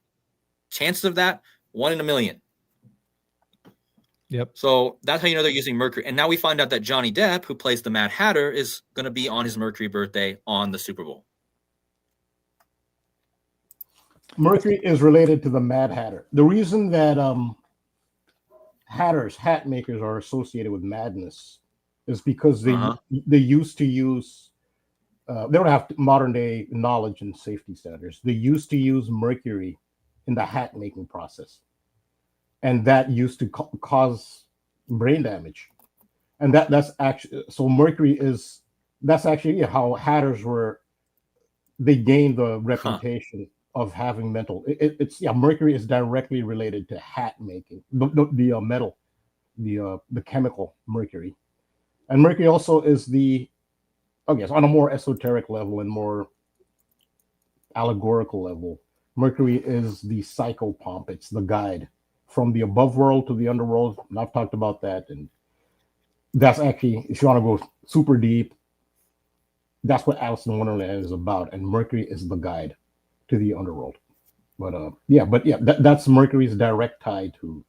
[SPEAKER 4] Chances of that, 1 in a million.
[SPEAKER 2] Yep.
[SPEAKER 4] So that's how you know they're using Mercury. And now we find out that Johnny Depp, who plays the Mad Hatter, is going to be on his Mercury birthday on the Super Bowl.
[SPEAKER 3] Mercury is related to the Mad Hatter. The reason that hat makers are associated with madness is because they used to use they don't have modern day knowledge and safety standards. They used to use mercury in the hat making process, and that used to cause brain damage. And that's actually, so mercury is, that's actually how hatters they gained the reputation of having mental. It's mercury is directly related to hat making, the metal, the chemical mercury. And mercury also is on a more esoteric level and more allegorical level, mercury is the psychopomp. It's the guide from the above world to the underworld. And I've talked about that. And that's actually, if you want to go super deep, that's what Alice in Wonderland is about. And mercury is the guide to the underworld. But that's Mercury's direct tie to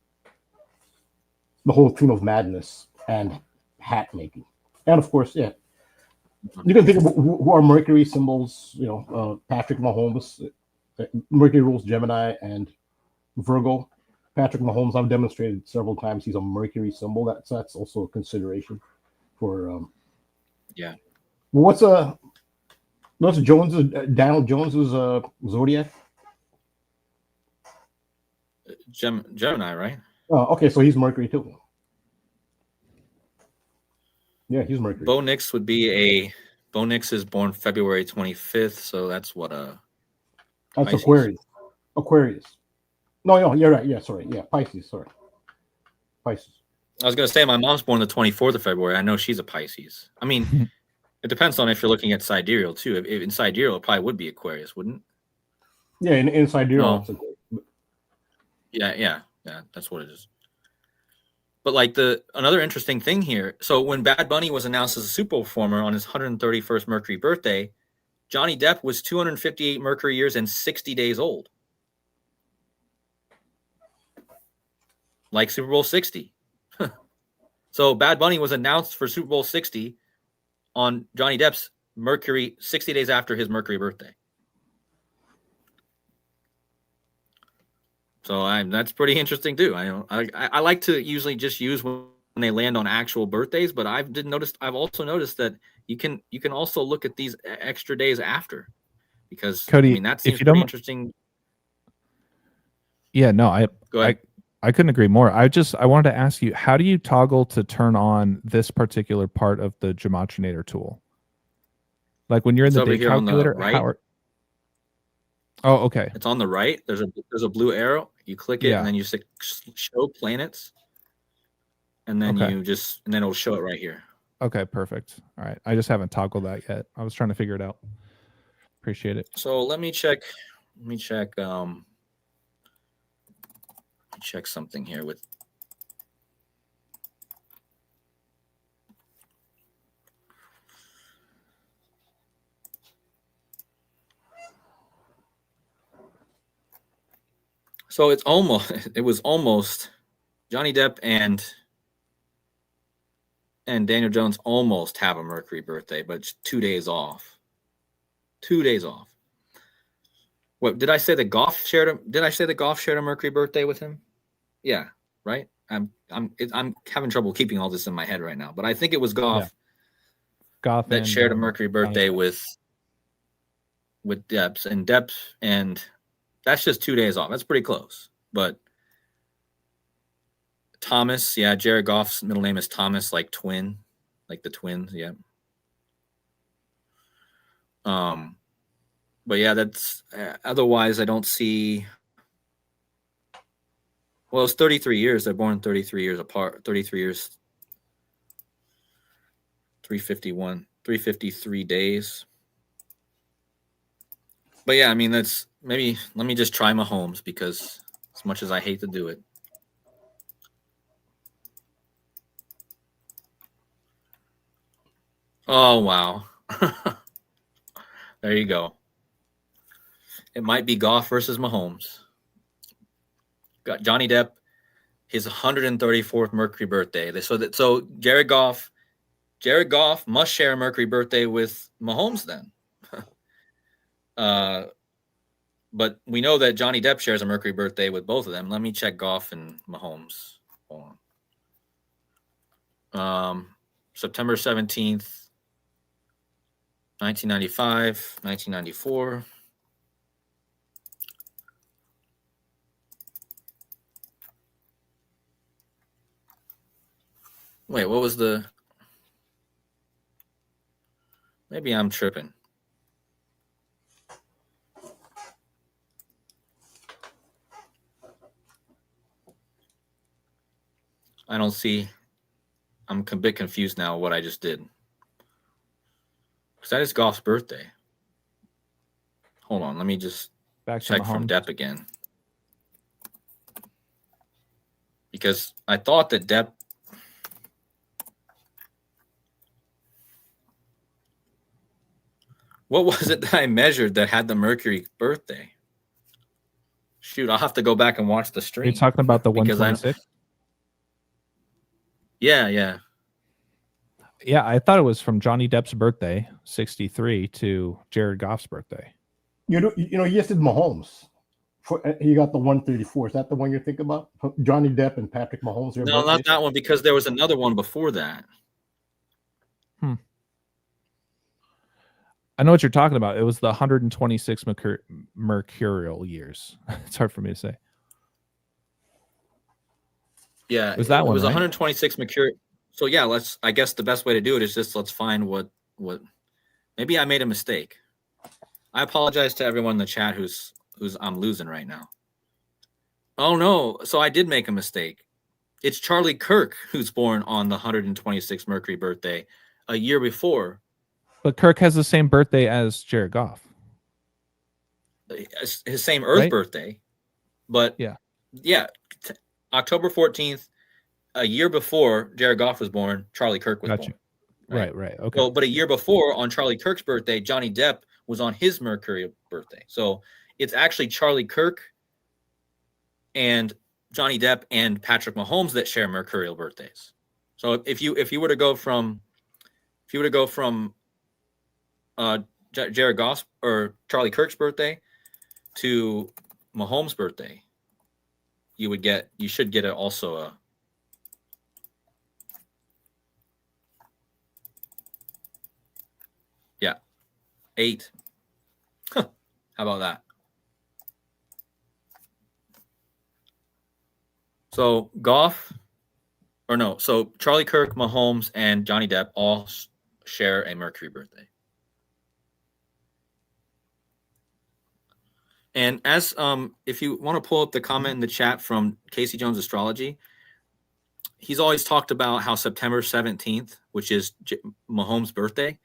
[SPEAKER 3] the whole theme of madness and hat making. And of course, you can think of who are Mercury symbols. Patrick Mahomes. Mercury rules Gemini and Virgo. Patrick Mahomes, I've demonstrated several times, he's a Mercury symbol. That's also a consideration for. What's Daniel Jones's zodiac?
[SPEAKER 4] Gemini, right?
[SPEAKER 3] Okay, so he's Mercury too. Yeah, he's Mercury.
[SPEAKER 4] Bo Nix is born February 25th, so that's what
[SPEAKER 3] that's
[SPEAKER 4] Pisces.
[SPEAKER 3] Aquarius. No, you're right. Yeah, sorry. Yeah, Pisces. Sorry, Pisces.
[SPEAKER 4] I was gonna say my mom's born the 24th of February. I know she's a Pisces. I mean, it depends on if you're looking at sidereal too. If in sidereal, it probably would be Aquarius, wouldn't it?
[SPEAKER 3] Yeah, in sidereal.
[SPEAKER 4] No. Yeah, that's what it is. But like another interesting thing here. So when Bad Bunny was announced as a Super Bowl performer on his 131st Mercury birthday, Johnny Depp was 258 Mercury years and 60 days old. Like Super Bowl 60. So Bad Bunny was announced for Super Bowl 60 on Johnny Depp's Mercury 60 days after his Mercury birthday. So that's pretty interesting too. I like to usually just use when they land on actual birthdays, but I've also noticed that you can also look at these extra days after, because
[SPEAKER 2] Cody,
[SPEAKER 4] I mean that
[SPEAKER 2] if
[SPEAKER 4] seems
[SPEAKER 2] you
[SPEAKER 4] pretty
[SPEAKER 2] don't,
[SPEAKER 4] interesting.
[SPEAKER 2] yeah, no,
[SPEAKER 4] Go ahead.
[SPEAKER 2] I couldn't agree more. I wanted to ask you, how do you toggle to turn on this particular part of the Gematrinator tool? Like when you're in
[SPEAKER 4] It's
[SPEAKER 2] the
[SPEAKER 4] over
[SPEAKER 2] day
[SPEAKER 4] here on the
[SPEAKER 2] calculator,
[SPEAKER 4] right.
[SPEAKER 2] Oh, okay.
[SPEAKER 4] It's on the right. There's a blue arrow. You click it,
[SPEAKER 2] Yeah.
[SPEAKER 4] and then you show planets, and then
[SPEAKER 2] Okay.
[SPEAKER 4] and then it'll show it right here.
[SPEAKER 2] Okay, perfect. All right. I just haven't toggled that yet. I was trying to figure it out. Appreciate it.
[SPEAKER 4] So let me check. Check something here with. So it was almost Johnny Depp and Daniel Jones almost have a Mercury birthday, but it's 2 days off. 2 days off. What did I say? Did I say that Goff shared a Mercury birthday with him? Yeah, right. I'm having trouble keeping all this in my head right now, but I think it was Goff.
[SPEAKER 2] Yeah. Goff
[SPEAKER 4] that
[SPEAKER 2] and,
[SPEAKER 4] shared a Mercury birthday
[SPEAKER 2] Johnny
[SPEAKER 4] with Depp's, and that's just 2 days off. That's pretty close. But Thomas, yeah, Jared Goff's middle name is Thomas, like twin, like the twins, yeah. But yeah, that's otherwise I don't see. Well, it's 33 years. They're born 33 years apart. 33 years, 353 days. But yeah, I mean, let me just try Mahomes, because as much as I hate to do it. Oh, wow. There you go. It might be Goff versus Mahomes. Got Johnny Depp, his 134th Mercury birthday. So Jared Goff must share a Mercury birthday with Mahomes then. But we know that Johnny Depp shares a Mercury birthday with both of them. Let me check Goff and Mahomes. Hold on. September 17th, 1995, 1994. Wait, what was the... Maybe I'm tripping. I don't see... I'm a bit confused now what I just did. Because that is Goff's birthday. Hold on, let me just check from Depp again. Because I thought that Depp... What was it that I measured that had the Mercury birthday? Shoot, I'll have to go back and watch the stream.
[SPEAKER 2] You're talking about the 126?
[SPEAKER 4] Yeah.
[SPEAKER 2] Yeah, I thought it was from Johnny Depp's birthday, 63, to Jared Goff's birthday.
[SPEAKER 3] You know, you just did Mahomes. You got the 134. Is that the one you're thinking about? Johnny Depp and Patrick Mahomes.
[SPEAKER 4] No, not that one, because there was another one before that.
[SPEAKER 2] I know what you're talking about. It was the 126 mercurial years. It's hard for me to say.
[SPEAKER 4] Yeah,
[SPEAKER 2] it was that one.
[SPEAKER 4] It was
[SPEAKER 2] right?
[SPEAKER 4] 126 mercurial. So yeah, I guess the best way to do it is let's find what. Maybe I made a mistake. I apologize to everyone in the chat who's I'm losing right now. Oh no! So I did make a mistake. It's Charlie Kirk who's born on the 126th Mercury birthday, a year before.
[SPEAKER 2] But Kirk has the same birthday as Jared Goff.
[SPEAKER 4] His same Earth birthday, but yeah, October 14th, a year before Jared Goff was born, Charlie Kirk was born.
[SPEAKER 2] Right. Okay.
[SPEAKER 4] So, but a year before, on Charlie Kirk's birthday, Johnny Depp was on his Mercury birthday. So it's actually Charlie Kirk and Johnny Depp and Patrick Mahomes that share mercurial birthdays. So if you were to go from Jared Goff's or Charlie Kirk's birthday to Mahomes' birthday, you should get also a yeah 8. How about that? So Goff, or no, so Charlie Kirk, Mahomes, and Johnny Depp all share a Mercury birthday. And as if you want to pull up the comment in the chat from Casey Jones Astrology, he's always talked about how September 17th, which is Mahomes' birthday,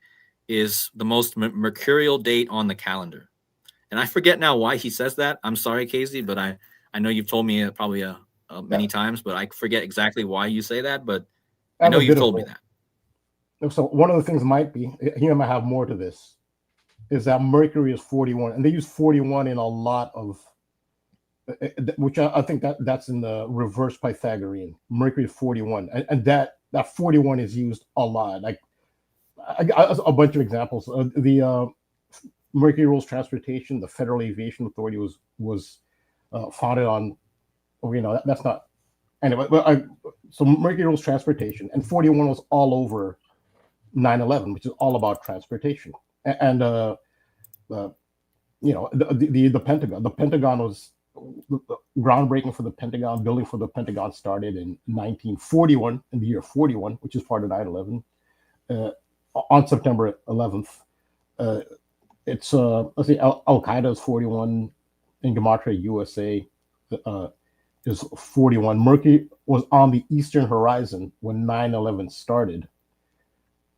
[SPEAKER 4] is the most mercurial date on the calendar. And I forget now why he says that. I'm sorry, Casey, but I know you've told me probably many times, but I forget exactly why you say that. But I know you've told me that.
[SPEAKER 3] So one of the things might be, he might have more to this, is that Mercury is 41, and they use 41 in a lot of, which I think that's in the reverse Pythagorean. Mercury is 41, and that 41 is used a lot. Like a bunch of examples. The Mercury Rules Transportation, the Federal Aviation Authority was founded on, that's not anyway. But so Mercury Rules Transportation, and 41 was all over 9/11, which is all about transportation. And the Pentagon. The Pentagon was groundbreaking for the Pentagon. Building for the Pentagon started in 1941, in the year 41, which is part of 9/11. On September 11th, it's let's see, Al Qaeda is 41, in Gematria USA is 41. Mercury was on the eastern horizon when 9/11 started,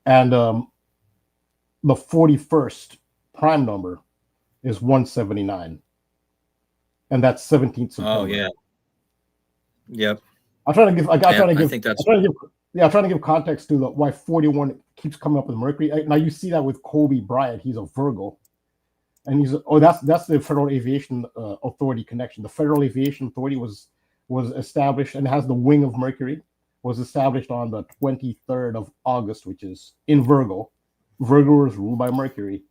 [SPEAKER 3] and the 41st prime number is 179, and that's 17th September.
[SPEAKER 4] Oh yeah, yep.
[SPEAKER 3] I'm trying to give context to why 41 keeps coming up with Mercury. Now you see that with Kobe Bryant, he's a Virgo, and that's the Federal Aviation Authority connection. The Federal Aviation Authority was established and has the wing of Mercury. Was established on the 23rd of August, which is in Virgo. Virgo is ruled by Mercury,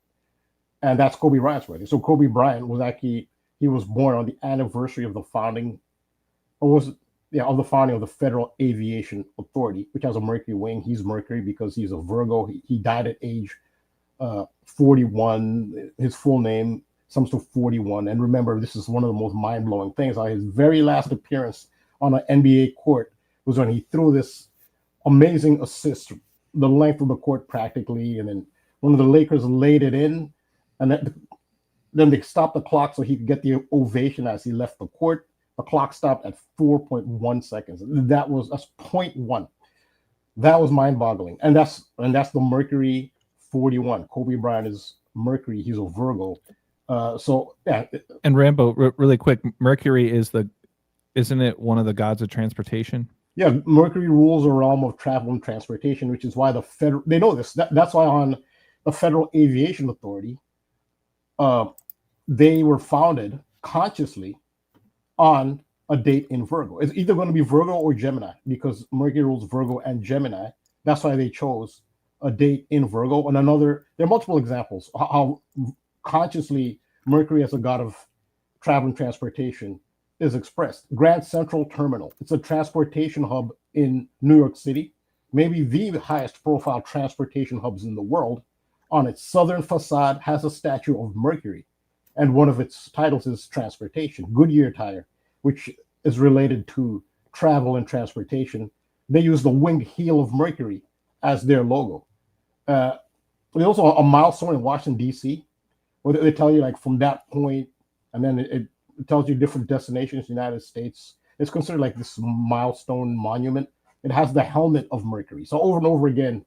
[SPEAKER 3] and that's Kobe Bryant's birthday. So Kobe Bryant he was born on the anniversary of the founding, of the founding of the Federal Aviation Authority, which has a Mercury wing. He's Mercury because he's a Virgo. He died at age 41. His full name sums to 41. And remember, this is one of the most mind-blowing things. His very last appearance on an NBA court was when he threw this amazing assist, the length of the court practically, and then one of the Lakers laid it in, and then they stopped the clock so he could get the ovation as he left the court. The clock stopped at 4.1 seconds. That's 0.1. That was mind-boggling, and that's the Mercury 41. Kobe Bryant is Mercury. He's a Virgo. So yeah.
[SPEAKER 2] And Rambo, really quick, Mercury isn't it one of the gods of transportation?
[SPEAKER 3] Yeah, Mercury rules the realm of travel and transportation, which is why they know this. That's why on the Federal Aviation Authority, they were founded consciously on a date in Virgo. It's either going to be Virgo or Gemini because Mercury rules Virgo and Gemini. That's why they chose a date in Virgo. And there are multiple examples how consciously Mercury as a god of travel and transportation is expressed. Grand Central Terminal. It's a transportation hub in New York City, maybe the highest profile transportation hubs in the world. On its southern facade has a statue of Mercury, and one of its titles is transportation. Goodyear Tire, which is related to travel and transportation. They use the winged heel of Mercury as their logo. There's also a milestone in Washington, D.C., where they tell you like from that point, and then it tells you different destinations in the United States. It's considered like this milestone monument. It has the helmet of Mercury. So over and over again,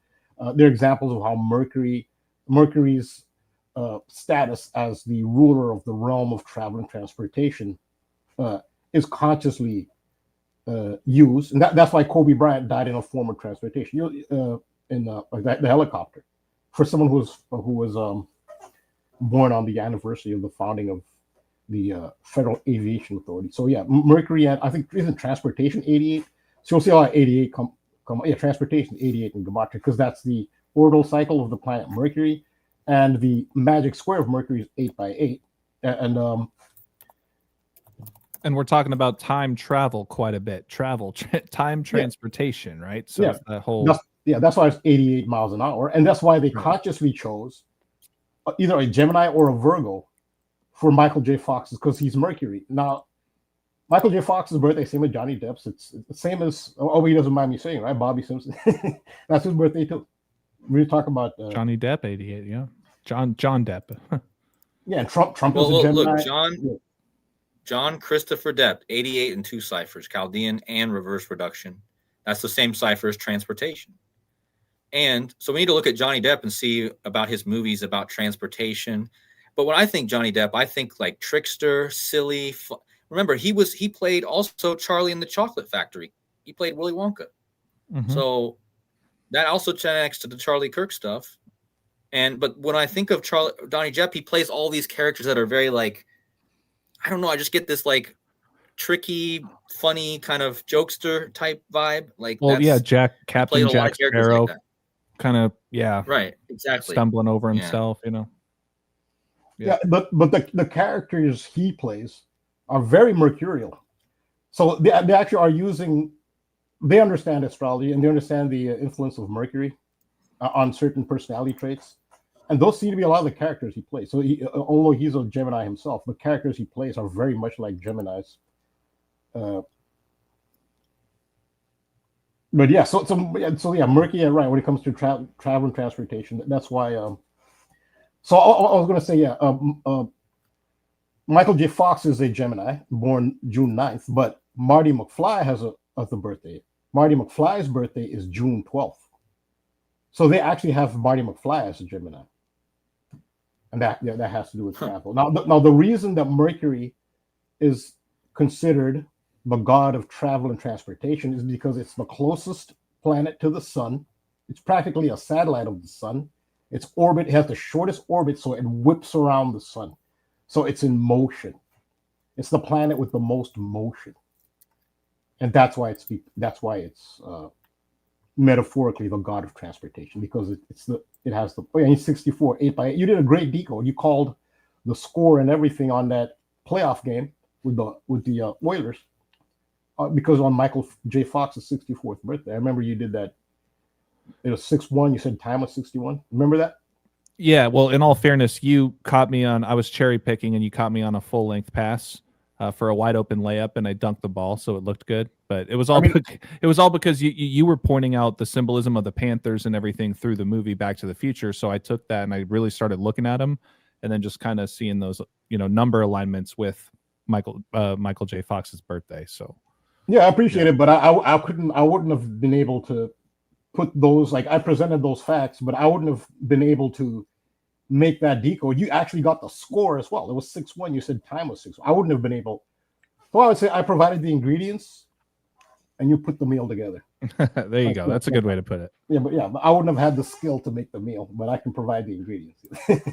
[SPEAKER 3] there are examples of how Mercury's status as the ruler of the realm of travel and transportation is consciously used, and that's why Kobe Bryant died in a form of transportation, in the helicopter. For someone who was born on the anniversary of the founding of the Federal Aviation Authority. So yeah, Mercury, and I think isn't transportation 88. So you'll see how 88 come. Yeah, transportation 88 in Gematria because that's the orbital cycle of the planet Mercury, and the magic square of Mercury is 8 by 8. And
[SPEAKER 2] And we're talking about time travel quite a bit. Time transportation, right? So it's that whole.
[SPEAKER 3] That's why it's 88 miles an hour, and that's why they consciously chose either a Gemini or a Virgo for Michael J. Fox's, because he's Mercury. Now, Michael J. Fox's birthday, same with Johnny Depp's. It's the same as he doesn't mind me saying, right? Bobby Simpson. That's his birthday too. We talk about
[SPEAKER 2] Johnny Depp, 88. Yeah, John Depp.
[SPEAKER 3] Yeah, and Trump is a Gemini.
[SPEAKER 4] Look, John Christopher Depp, 88 and 2 ciphers, Chaldean and reverse reduction. That's the same cipher as transportation. And so we need to look at Johnny Depp and see about his movies about transportation. But when I think Johnny Depp, I think like trickster, silly. Remember, he played also Charlie in the Chocolate Factory. He played Willy Wonka. Mm-hmm. So that also connects to the Charlie Kirk stuff. But when I think of Johnny Depp, he plays all these characters that are very like, I don't know. I just get this like tricky, funny kind of jokester type vibe. Like,
[SPEAKER 2] Captain Jack Sparrow, like kind of,
[SPEAKER 4] right, exactly,
[SPEAKER 2] stumbling over himself, you know.
[SPEAKER 3] But the characters he plays are very mercurial, so they actually are using. They understand astrology and they understand the influence of Mercury on certain personality traits. And those seem to be a lot of the characters he plays. So although he's a Gemini himself, the characters he plays are very much like Geminis. But yeah, so Mercury, right, when it comes to travel and transportation, that's why. So I was going to say, Michael J. Fox is a Gemini, born June 9th, but Marty McFly has a birthday. Marty McFly's birthday is June 12th. So they actually have Marty McFly as a Gemini. And that has to do with travel. Now the reason that Mercury is considered the god of travel and transportation is because it's the closest planet to the sun. It's practically a satellite of the sun. Its orbit has the shortest orbit, so it whips around the sun. So it's in motion. It's the planet with the most motion. And that's why it's metaphorically the god of transportation, because it has the he's 64 8x8. You did a great decode. You called the score and everything on that playoff game with the Oilers because on Michael J. Fox's 64th birthday. I remember you did that. It was 6-1. You said time was 61. Remember that?
[SPEAKER 2] Yeah. Well, in all fairness, you caught me on. I was cherry picking, and you caught me on a full length pass. For a wide open layup, and I dunked the ball, so it looked good. But it was all because you were pointing out the symbolism of the Panthers and everything through the movie Back to the Future. So I took that and I really started looking at them, and then just kind of seeing those number alignments with Michael J. Fox's birthday. So
[SPEAKER 3] yeah, I appreciate it, but I wouldn't have been able to put those, like, I presented those facts, but I wouldn't have been able to make that decode. You actually got the score as well. It was 6-1. You said time was 6. I wouldn't have been able. So I would say I provided the ingredients and you put the meal together.
[SPEAKER 2] There you go. That's a good way to put it.
[SPEAKER 3] But I wouldn't have had the skill to make the meal, but I can provide the ingredients.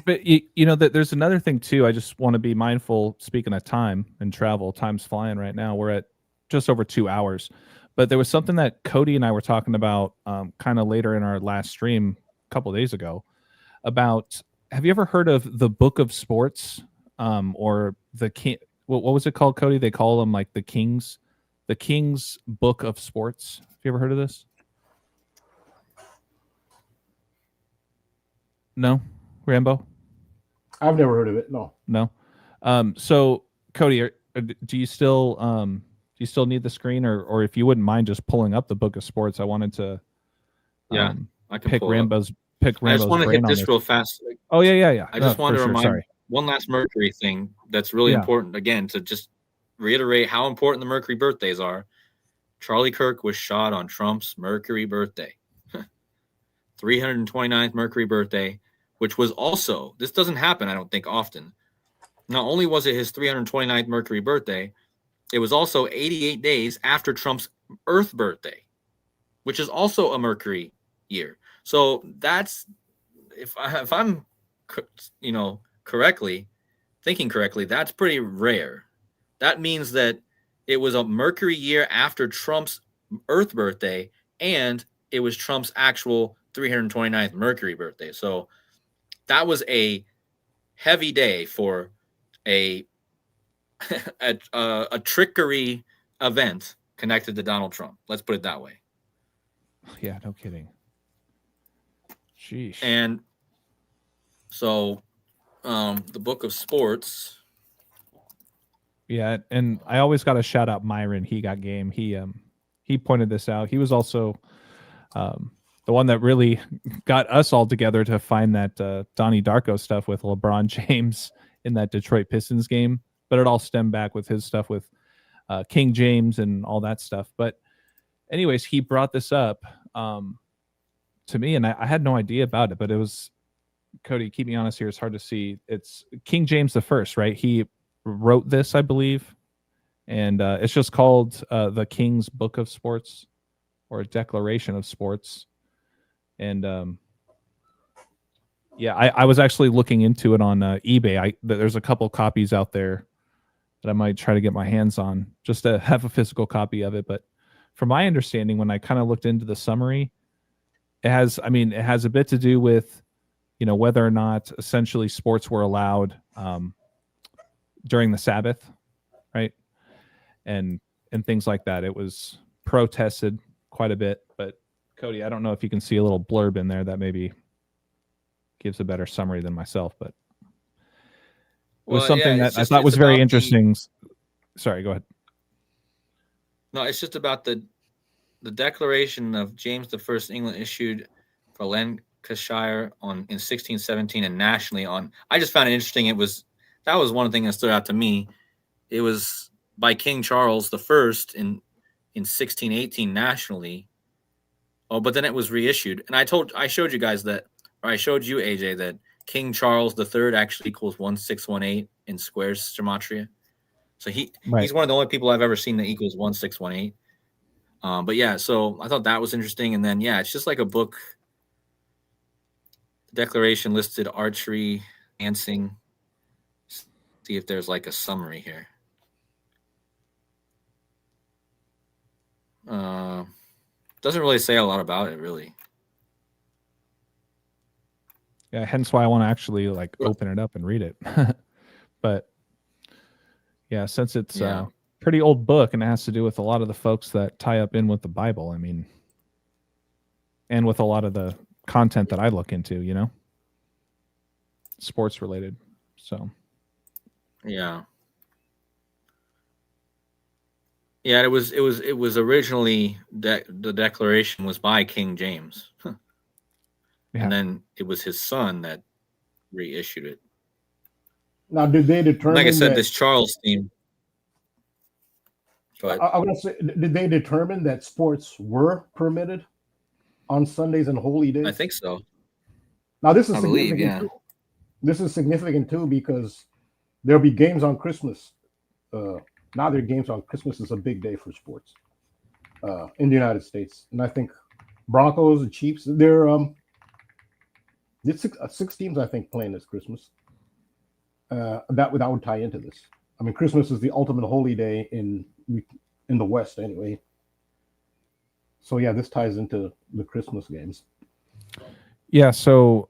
[SPEAKER 2] But that there's another thing too. I just want to be mindful, speaking of time and travel, time's flying right now. We're at just over 2 hours, but there was something that Kodi and I were talking about kind of later in our last stream a couple of days ago about, have you ever heard of the Book of Sports, or the king? What was it called, Kodi? They call them like the King's Book of Sports. Have you ever heard of this? No, Rambo.
[SPEAKER 3] I've never heard of it. No.
[SPEAKER 2] So Kodi, do you still need the screen, or if you wouldn't mind just pulling up the Book of Sports? I wanted to.
[SPEAKER 4] I can
[SPEAKER 2] pick
[SPEAKER 4] pull
[SPEAKER 2] Rambo's.
[SPEAKER 4] I just want to hit this real fast.
[SPEAKER 2] Oh yeah.
[SPEAKER 4] I just want to remind one last Mercury thing that's really important. Again, to just reiterate how important the Mercury birthdays are. Charlie Kirk was shot on Trump's Mercury birthday, 329th Mercury birthday, which was also, this doesn't happen, I don't think, often. Not only was it his 329th Mercury birthday, it was also 88 days after Trump's Earth birthday, which is also a Mercury year. So that's, if I'm thinking correctly, that's pretty rare. That means that it was a Mercury year after Trump's Earth birthday, and it was Trump's actual 329th Mercury birthday. So that was a heavy day for a a trickery event connected to Donald Trump. Let's put it that way.
[SPEAKER 2] Yeah, no kidding. Sheesh.
[SPEAKER 4] And so, the book of sports.
[SPEAKER 2] Yeah, and I always got to shout out Myron. He got game. He pointed this out. He was also the one that really got us all together to find that Donnie Darko stuff with LeBron James in that Detroit Pistons game. But it all stemmed back with his stuff with King James and all that stuff. But anyways, he brought this up to me, and I had no idea about it. But it was, Kodi, keep me honest here. It's hard to see. It's King James the First, right? He wrote this, I believe, and it's just called the King's Book of Sports, or a Declaration of Sports. And yeah, I was actually looking into it on eBay. There's a couple copies out there that I might try to get my hands on just to have a physical copy of it. But from my understanding, when I kind of looked into the summary, it has a bit to do with, whether or not essentially sports were allowed during the Sabbath, right? And things like that. It was protested quite a bit. But Kodi, I don't know if you can see a little blurb in there that maybe gives a better summary than myself, but it was something that I thought was very interesting. Sorry, go ahead.
[SPEAKER 4] No, it's just about the declaration of James I England issued for Lancashire in 1617 and nationally on. I just found it interesting. That was one thing that stood out to me. It was by King Charles I in 1618 nationally. Oh, but then it was reissued, and I showed you guys that, or I showed you, AJ, that King Charles III actually equals 1618 in squares gematria. So he's one of the only people I've ever seen that equals 1618. But yeah, so I thought that was interesting, and then it's just like a book. The Declaration listed archery, dancing. See if there's like a summary here. Doesn't really say a lot about it, really.
[SPEAKER 2] Yeah, hence why I want to actually open it up and read it. But yeah, since it's a pretty old book and it has to do with a lot of the folks that tie up in with the Bible, and with a lot of the content that I look into, sports related. So
[SPEAKER 4] yeah, it was originally the declaration was by King James. And then it was his son that reissued it.
[SPEAKER 3] Now, did they determine?
[SPEAKER 4] Like I said, this Charles theme. Go ahead.
[SPEAKER 3] I want to say, did they determine that sports were permitted on Sundays and holy days?
[SPEAKER 4] I think so.
[SPEAKER 3] Now, this is significant. This is significant too because there'll be games on Christmas. Now, there are games on Christmas. Is a big day for sports in the United States, and I think Broncos and Chiefs. There's 6 teams, I think, playing this Christmas. That would tie into this. Christmas is the ultimate holy day in the West, anyway. So yeah, this ties into the Christmas games.
[SPEAKER 2] Yeah. So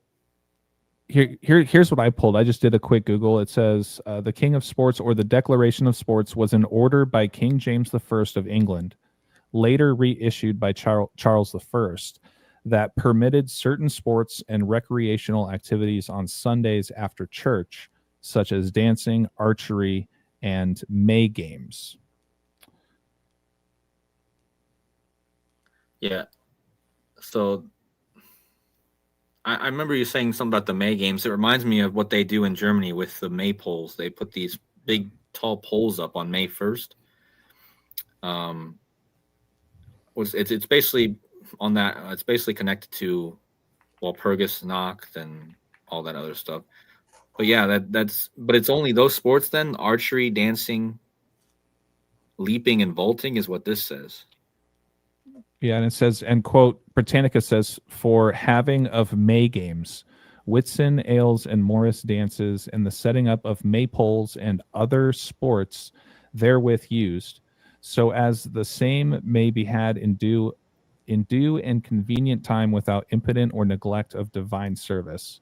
[SPEAKER 2] here's what I pulled. I just did a quick Google. It says the King of Sports, or the Declaration of Sports, was an order by King James I of England, later reissued by Charles I, that permitted certain sports and recreational activities on Sundays after church, such as dancing, archery, and May games.
[SPEAKER 4] Yeah. So I remember you saying something about the May games. It reminds me of what they do in Germany with the May poles. They put these big, tall poles up on May 1st. It's basically on that. It's basically connected to Walpurgis Nacht and all that other stuff. But yeah, but it's only those sports then: archery, dancing, leaping, and vaulting is what this says.
[SPEAKER 2] Yeah, and it says, and quote, Britannica says, for having of May games, Whitsun, ales, and Morris dances, and the setting up of maypoles and other sports therewith used, so as the same may be had in due and convenient time without impotent or neglect of divine service,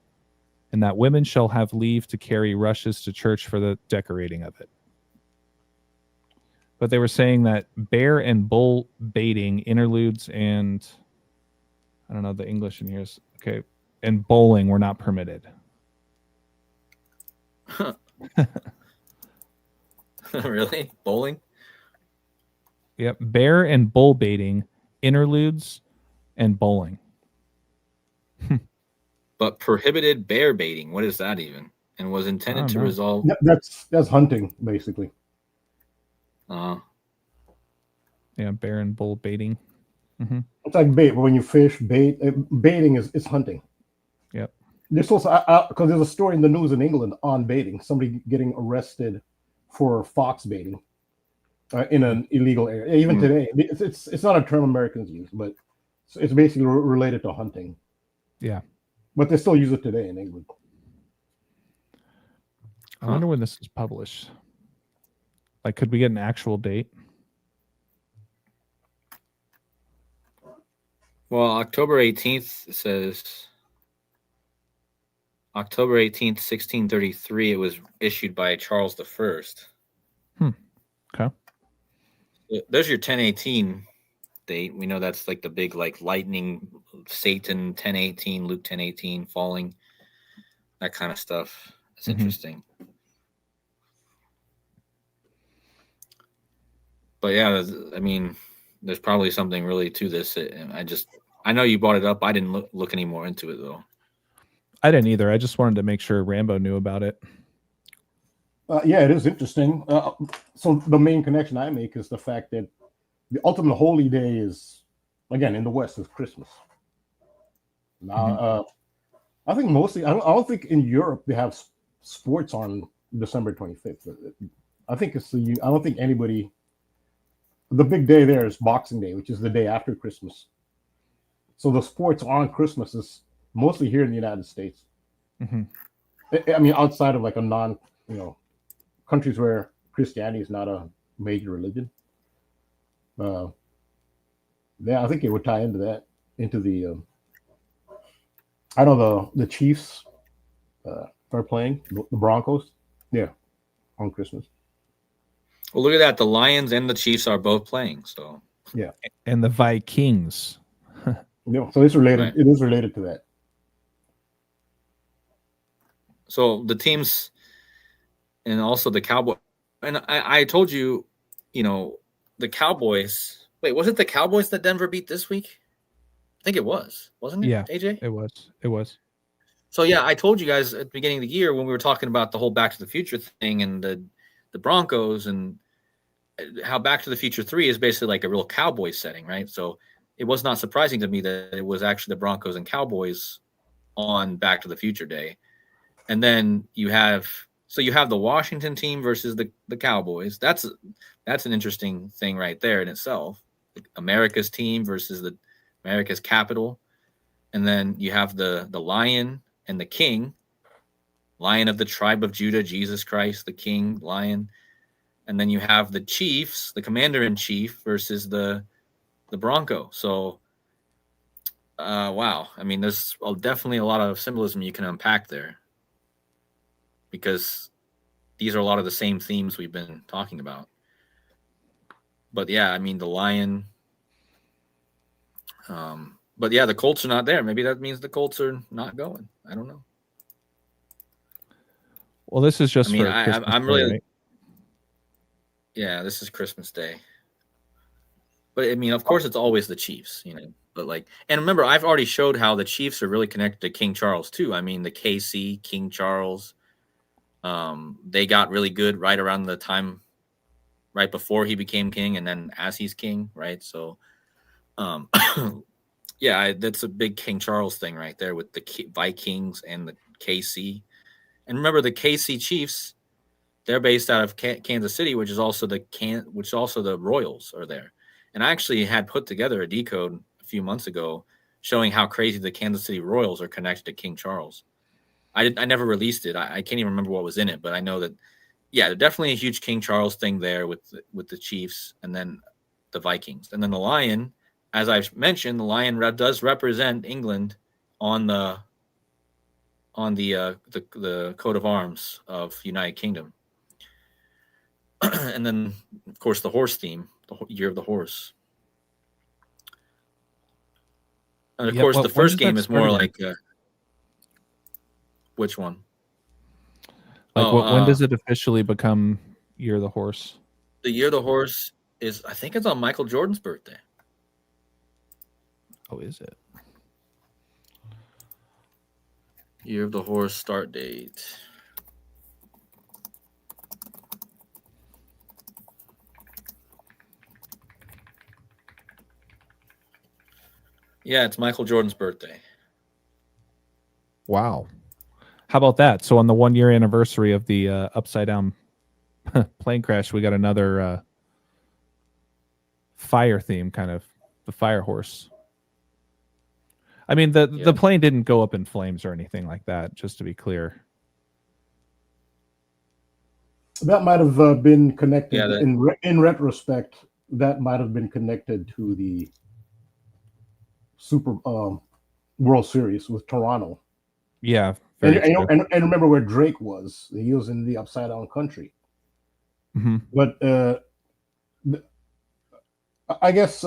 [SPEAKER 2] and that women shall have leave to carry rushes to church for the decorating of it. but they were saying that bear and bull baiting, interludes, and I don't know the English in here is okay, and bowling were not permitted.
[SPEAKER 4] Really? Bowling?
[SPEAKER 2] Yep, bear and bull baiting, interludes, and bowling.
[SPEAKER 4] But prohibited bear baiting. What is that even? And was intended to
[SPEAKER 2] know.
[SPEAKER 4] resolve.
[SPEAKER 3] That's hunting, basically.
[SPEAKER 2] Yeah, bear and bull baiting.
[SPEAKER 3] It's like bait, but when you fish, baiting is hunting.
[SPEAKER 2] Yep.
[SPEAKER 3] This was because there's a story in the news in England on baiting. Somebody getting arrested for fox baiting in an illegal area. Even today, it's not a term Americans use, but it's basically related to hunting.
[SPEAKER 2] Yeah.
[SPEAKER 3] But they still use it today in England.
[SPEAKER 2] I wonder when this is published. Like, could we get an actual date?
[SPEAKER 4] Well, October 18th says October 18th, 1633. It was issued by Charles I.
[SPEAKER 2] Okay.
[SPEAKER 4] There's your 1018 date. We know that's like the big like lightning, Satan 1018, Luke 1018 falling, that kind of stuff. It's interesting. But yeah, I mean, there's probably something really to this. I know you brought it up. I didn't look any more into it though.
[SPEAKER 3] I
[SPEAKER 2] didn't either. I just wanted to make sure Rambo knew about it.
[SPEAKER 3] Yeah, it is interesting. So the main connection I make is the fact that the ultimate holy day is, again, in the West, is Christmas. Now, I think mostly, I don't think in Europe they have sports on December 25th. I think I don't think anybody, the big day there is Boxing Day, which is the day after Christmas. So the sports on Christmas is mostly here in the United States. I mean, outside of like a countries where Christianity is not a major religion. Yeah, I think it would tie into that, into the. I know the Chiefs are playing the Broncos. Yeah, on Christmas.
[SPEAKER 4] Well, look at that. The Lions and the Chiefs are both playing. So
[SPEAKER 3] yeah,
[SPEAKER 2] and the Vikings.
[SPEAKER 3] Yeah, so it's related. Right. It is related to that.
[SPEAKER 4] So the teams, and also the Cowboys. And I told you, the Cowboys. Wait, was it the Cowboys that Denver beat this week? I think it was, wasn't it?
[SPEAKER 2] Yeah,
[SPEAKER 4] AJ?
[SPEAKER 2] It was.
[SPEAKER 4] So yeah, I told you guys at the beginning of the year when we were talking about the whole Back to the Future thing and the Broncos and how Back to the Future 3 is basically like a real Cowboys setting, right? So it was not surprising to me that it was actually the Broncos and Cowboys on Back to the Future Day. And then you have the Washington team versus the Cowboys. That's an interesting thing right there in itself. America's team versus America's capital. And then you have the Lion and the King, Lion of the tribe of Judah, Jesus Christ, the King, Lion. And then you have the Chiefs, the Commander-in-Chief versus the Bronco. So, wow. I mean, there's definitely a lot of symbolism you can unpack there because these are a lot of the same themes we've been talking about. But yeah, I mean, the Lion. But yeah, the Colts are not there. Maybe that means the Colts are not going. I don't know.
[SPEAKER 2] Well, this is just.
[SPEAKER 4] I mean, I'm really.
[SPEAKER 2] Right?
[SPEAKER 4] Yeah, this is Christmas Day. But I mean, of course, it's always the Chiefs, But and remember, I've already showed how the Chiefs are really connected to King Charles too. I mean, the KC, King Charles. They got really good right around the time, right before he became king, and then as he's king, right? So, yeah, that's a big King Charles thing right there with the Vikings and the KC. And remember, the KC Chiefs, they're based out of Kansas City, which is also the Royals are there. And I actually had put together a decode a few months ago showing how crazy the Kansas City Royals are connected to King Charles. I never released it. I can't even remember what was in it, but I know that, yeah, definitely a huge King Charles thing there with the Chiefs and then the Vikings. And then the Lion, as I've mentioned, the Lion does represent England on the coat of arms of United Kingdom. and then of course the horse theme, year of the horse. And of course, the first game is more like which one?
[SPEAKER 2] Like when does it officially become year of the horse?
[SPEAKER 4] The year of the horse is, I think it's on Michael Jordan's birthday.
[SPEAKER 2] Oh, is it?
[SPEAKER 4] Year of the horse start date. Yeah, it's Michael Jordan's birthday.
[SPEAKER 2] Wow. How about that? So on the 1 year anniversary of the upside down plane crash, we got another fire theme, kind of the fire horse. I mean, the plane didn't go up in flames or anything like that, just to be clear.
[SPEAKER 3] That might have been connected.
[SPEAKER 4] Yeah,
[SPEAKER 3] in retrospect, that might have been connected to the Super World Series with Toronto.
[SPEAKER 2] Yeah.
[SPEAKER 3] And remember where Drake was. He was in the upside down country.
[SPEAKER 2] Mm-hmm.
[SPEAKER 3] But I guess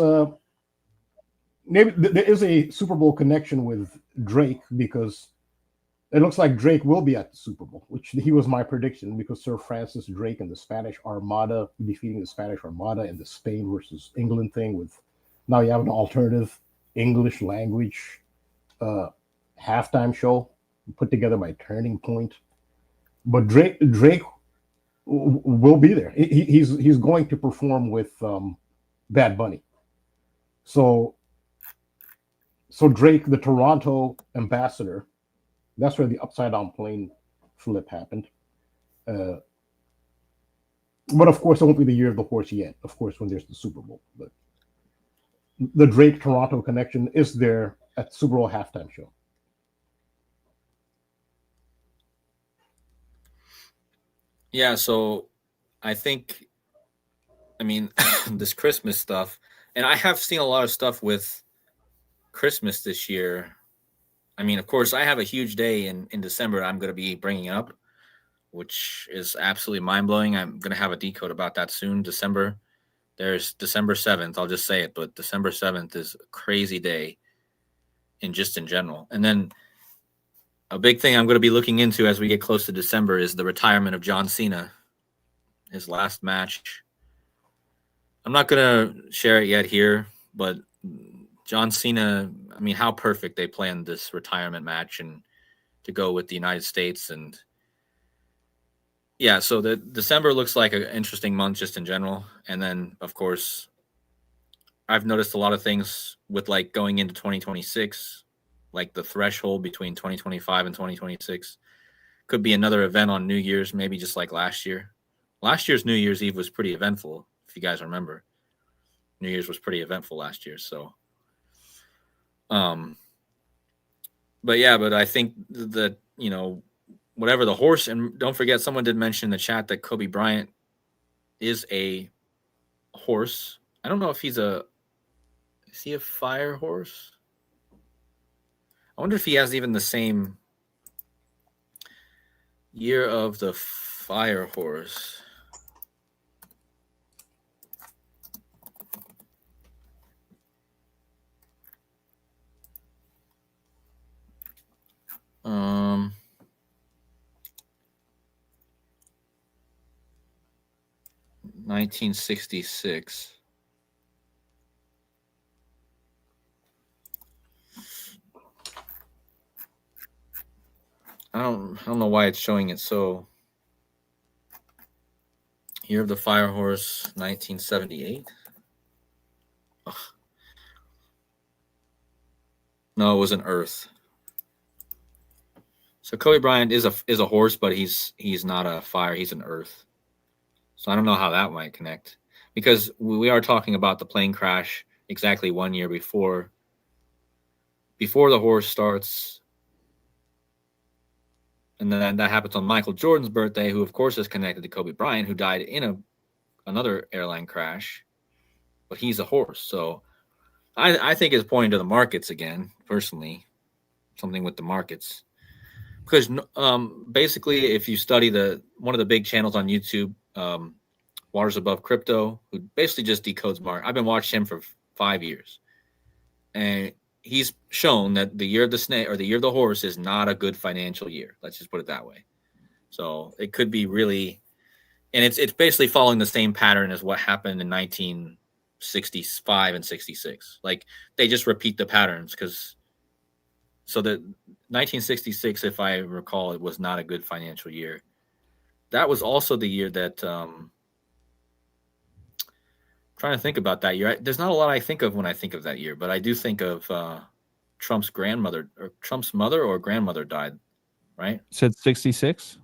[SPEAKER 3] maybe there is a Super Bowl connection with Drake, because it looks like Drake will be at the Super Bowl, which he was my prediction, because Sir Francis Drake and the Spanish Armada defeating the Spanish Armada in the Spain versus England thing. With now you have an alternative English language halftime show put together by Turning Point. But Drake will be there. He's going to perform with Bad Bunny. So Drake, the Toronto ambassador, that's where the upside down plane flip happened. But of course, it won't be the year of the horse yet. Of course, when there's the Super Bowl. But the Drake Toronto connection is there at the Super Bowl halftime show.
[SPEAKER 4] Yeah, so I think, I mean, this Christmas stuff, and I have seen a lot of stuff with Christmas this year. I mean, of course, I have a huge day in December I'm going to be bringing up, which is absolutely mind-blowing. I'm going to have a decode about that soon. There's December 7th. I'll just say it, but December 7th is a crazy day in general. And then a big thing I'm going to be looking into as we get close to December is the retirement of John Cena, his last match. I'm not going to share it yet here, but John Cena, I mean, how perfect they planned this retirement match and to go with the United States. And yeah, so the December looks like an interesting month just in general. And then, of course, I've noticed a lot of things with like going into 2026, like the threshold between 2025 and 2026 could be another event on New Year's, maybe just like last year. Last year's New Year's Eve was pretty eventful, if you guys remember. New Year's was pretty eventful last year, so but I think that, you know, whatever the horse, and don't forget, someone did mention in the chat that Kobe Bryant is a horse. I don't know if is he a fire horse? I wonder if he has even the same year of the fire horse. Um, 1966. I don't know why it's showing it so. Year of the Fire Horse, 1978. Ugh. No, it was an Earth. So Kobe Bryant is a horse, but he's not a fire. He's an Earth. So I don't know how that might connect, because we are talking about the plane crash exactly 1 year before the horse starts. And then that happens on Michael Jordan's birthday, who of course is connected to Kobe Bryant, who died in another airline crash, but he's a horse. So I think it's pointing to the markets again, personally, something with the markets. Because basically, if you study one of the big channels on YouTube, Waters Above Crypto, who basically just decodes market. I've been watching him for 5 years, and he's shown that the year of the snake or the year of the horse is not a good financial year. Let's just put it that way. So it could be really, and it's basically following the same pattern as what happened in 1965 and 66. Like they just repeat the patterns so the 1966, if I recall, it was not a good financial year. That was also the year that trying to think about that year. There's not a lot I think of when I think of that year, but I do think of Trump's grandmother or Trump's mother or grandmother died, right?
[SPEAKER 2] Said 66.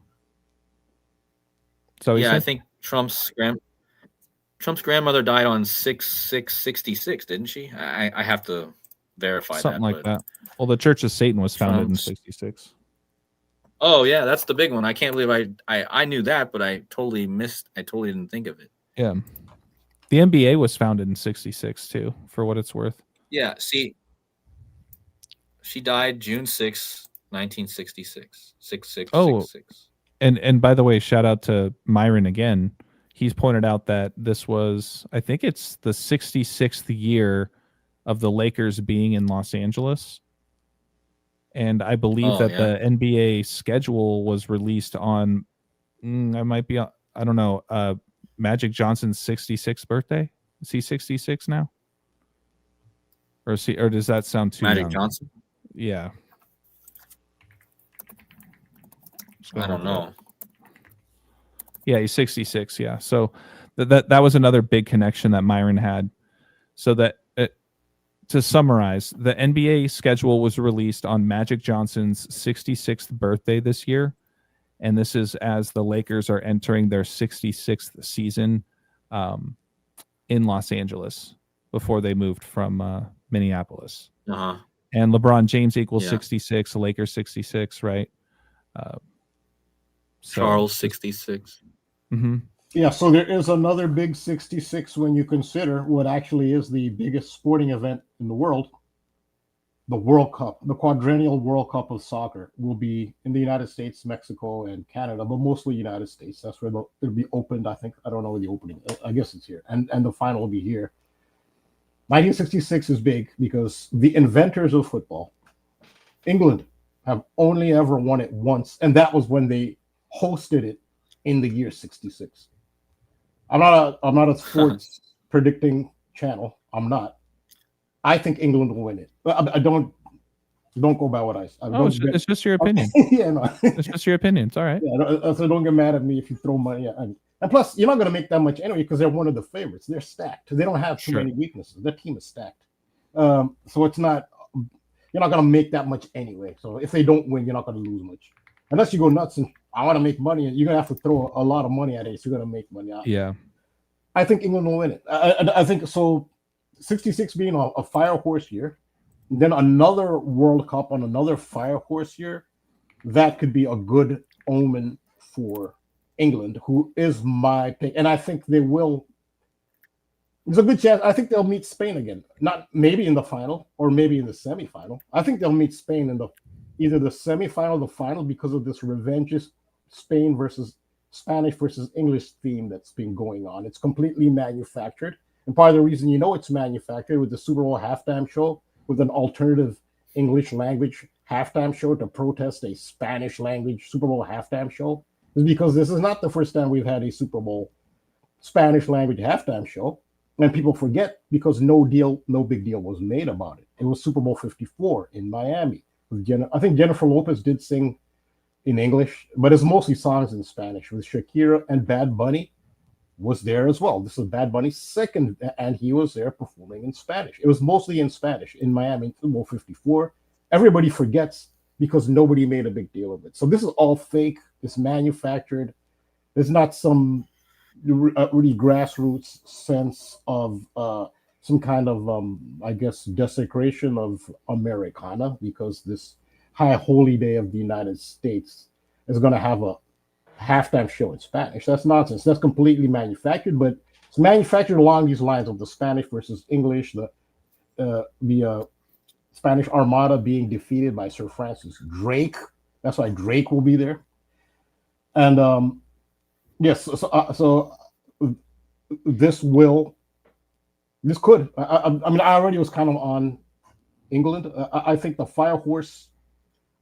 [SPEAKER 2] So
[SPEAKER 4] yeah, I think Trump's grandmother died on 6/6/66, didn't she? I have to verify
[SPEAKER 2] something
[SPEAKER 4] that.
[SPEAKER 2] like that. Well, the Church of Satan was founded in 66.
[SPEAKER 4] Oh yeah, that's the big one. I can't believe I knew that, but I totally didn't think of it.
[SPEAKER 2] Yeah. The NBA was founded in 66 too, for what it's worth.
[SPEAKER 4] Yeah, see, she died June 6, 1966. 6666.
[SPEAKER 2] And by the way, shout out to Myron again. He's pointed out that this was, I think it's the 66th year of the Lakers being in Los Angeles. And I believe the NBA schedule was released on, I don't know, Magic Johnson's 66th birthday. Is he 66 now? Or does that sound too
[SPEAKER 4] Magic
[SPEAKER 2] young?
[SPEAKER 4] Johnson?
[SPEAKER 2] Yeah.
[SPEAKER 4] I don't know.
[SPEAKER 2] Yeah, he's 66. Yeah. So that was another big connection that Myron had. So that to summarize, the NBA schedule was released on Magic Johnson's 66th birthday this year. And this is as the Lakers are entering their 66th season in Los Angeles before they moved from Minneapolis.
[SPEAKER 4] Uh-huh.
[SPEAKER 2] And LeBron James equals 66, Lakers 66, right?
[SPEAKER 4] Charles 66.
[SPEAKER 2] Mm-hmm.
[SPEAKER 3] Yeah, so there is another big 66 when you consider what actually is the biggest sporting event in the world. The World Cup, the quadrennial World Cup of soccer, will be in the United States, Mexico, and Canada, but mostly United States. That's where it'll be opened. I think, I don't know where the opening, I guess it's here. And the final will be here. 1966 is big because the inventors of football, England, have only ever won it once, and that was when they hosted it in the year 66. I'm not a sports predicting channel. I'm not. I think England will win it. I don't go by what I say.
[SPEAKER 2] It's just your opinion.
[SPEAKER 3] Yeah, no.
[SPEAKER 2] It's just your opinion. It's all right.
[SPEAKER 3] Yeah, so don't get mad at me if you throw money. And plus, you're not going to make that much anyway because they're one of the favorites. They're stacked. They don't have too many weaknesses. Their team is stacked. So it's not. You're not going to make that much anyway. So if they don't win, you're not going to lose much. Unless you go nuts and I want to make money, and you're going to have to throw a lot of money at it. So you're going to make money.
[SPEAKER 2] Yeah.
[SPEAKER 3] I think England will win it. I think so. 66 being a fire horse year, then another World Cup on another fire horse year, that could be a good omen for England, who is my pick. And I think they will. There's a good chance. I think they'll meet Spain again. Not maybe in the final or maybe in the semifinal. I think they'll meet Spain in either the semifinal or the final because of this revenge Spain versus Spanish versus English theme that's been going on. It's completely manufactured. And part of the reason it's manufactured with the Super Bowl halftime show with an alternative English language halftime show to protest a Spanish language Super Bowl halftime show is because this is not the first time we've had a Super Bowl Spanish language halftime show. And people forget because no big deal was made about it. It was Super Bowl 54 in Miami. I think Jennifer Lopez did sing in English, but it's mostly songs in Spanish with Shakira, and Bad Bunny was there as well. This is Bad Bunny's second, and he was there performing in Spanish. It was mostly in Spanish in Miami in Super Bowl 54. Everybody forgets because nobody made a big deal of it. So this is all fake. It's manufactured. There's not some really grassroots sense of some kind of, I guess, desecration of Americana, because this high holy day of the United States is going to have a halftime show in Spanish. That's nonsense. That's completely manufactured, but it's manufactured along these lines of the Spanish versus English, the Spanish Armada being defeated by Sir Francis Drake. That's why Drake will be there. And yes, so this could. I mean, I already was kind of on England. I think the fire horse,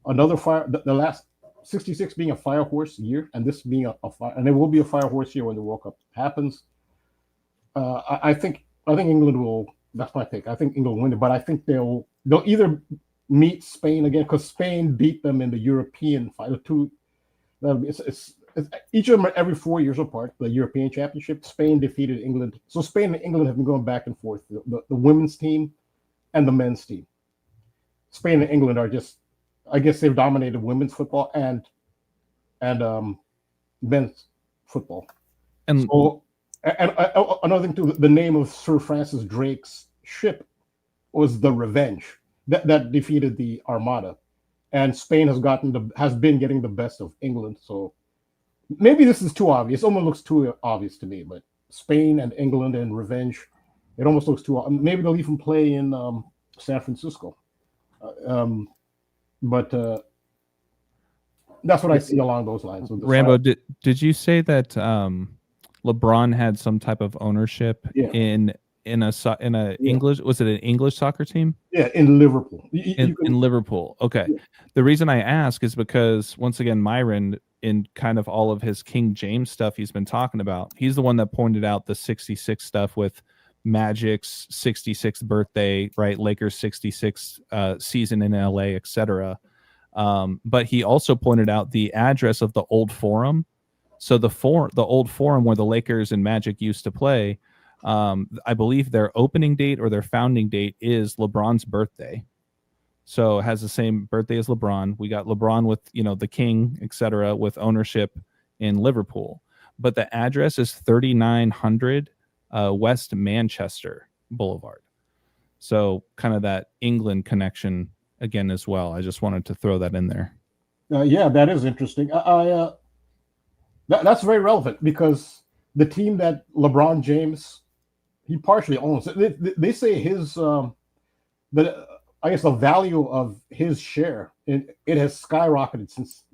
[SPEAKER 3] another fire, the last 66 being a fire horse year, and this being a fire, and it will be a fire horse year when the World Cup happens. I think England will. That's my take. I think England will win it, but I think they'll either meet Spain again because Spain beat them in the European final two. It's each of them are every 4 years apart. The European Championship, Spain defeated England. So Spain and England have been going back and forth. The women's team and the men's team. Spain and England are just, I guess they've dominated women's football and men's football.
[SPEAKER 2] And
[SPEAKER 3] so, and another thing too, the name of Sir Francis Drake's ship was the Revenge that defeated the Armada, and Spain has been getting the best of England. So maybe this is too obvious. It almost looks too obvious to me, but Spain and England and Revenge, it almost looks too. Maybe they'll even play in San Francisco. But that's what I see along those lines.
[SPEAKER 2] Rambo, did you say that LeBron had some type of ownership in a English? Was it an English soccer team?
[SPEAKER 3] Yeah, in Liverpool.
[SPEAKER 2] In Liverpool. Okay. Yeah. The reason I ask is because once again, Myron, in kind of all of his King James stuff he's been talking about, he's the one that pointed out the 66 stuff with Magic's 66th birthday, right? Lakers 66 season in LA, etc. But he also pointed out the address of the old Forum. So the old Forum where the Lakers and Magic used to play, I believe their opening date or their founding date is LeBron's birthday. So it has the same birthday as LeBron. We got LeBron with, the King, etc., with ownership in Liverpool. But the address is 3900 West Manchester Boulevard. So kind of that England connection again as well. I just wanted to throw that in there.
[SPEAKER 3] Yeah, that is interesting. That's very relevant because the team that LeBron James, he partially owns. They say his I guess the value of his share it has skyrocketed since.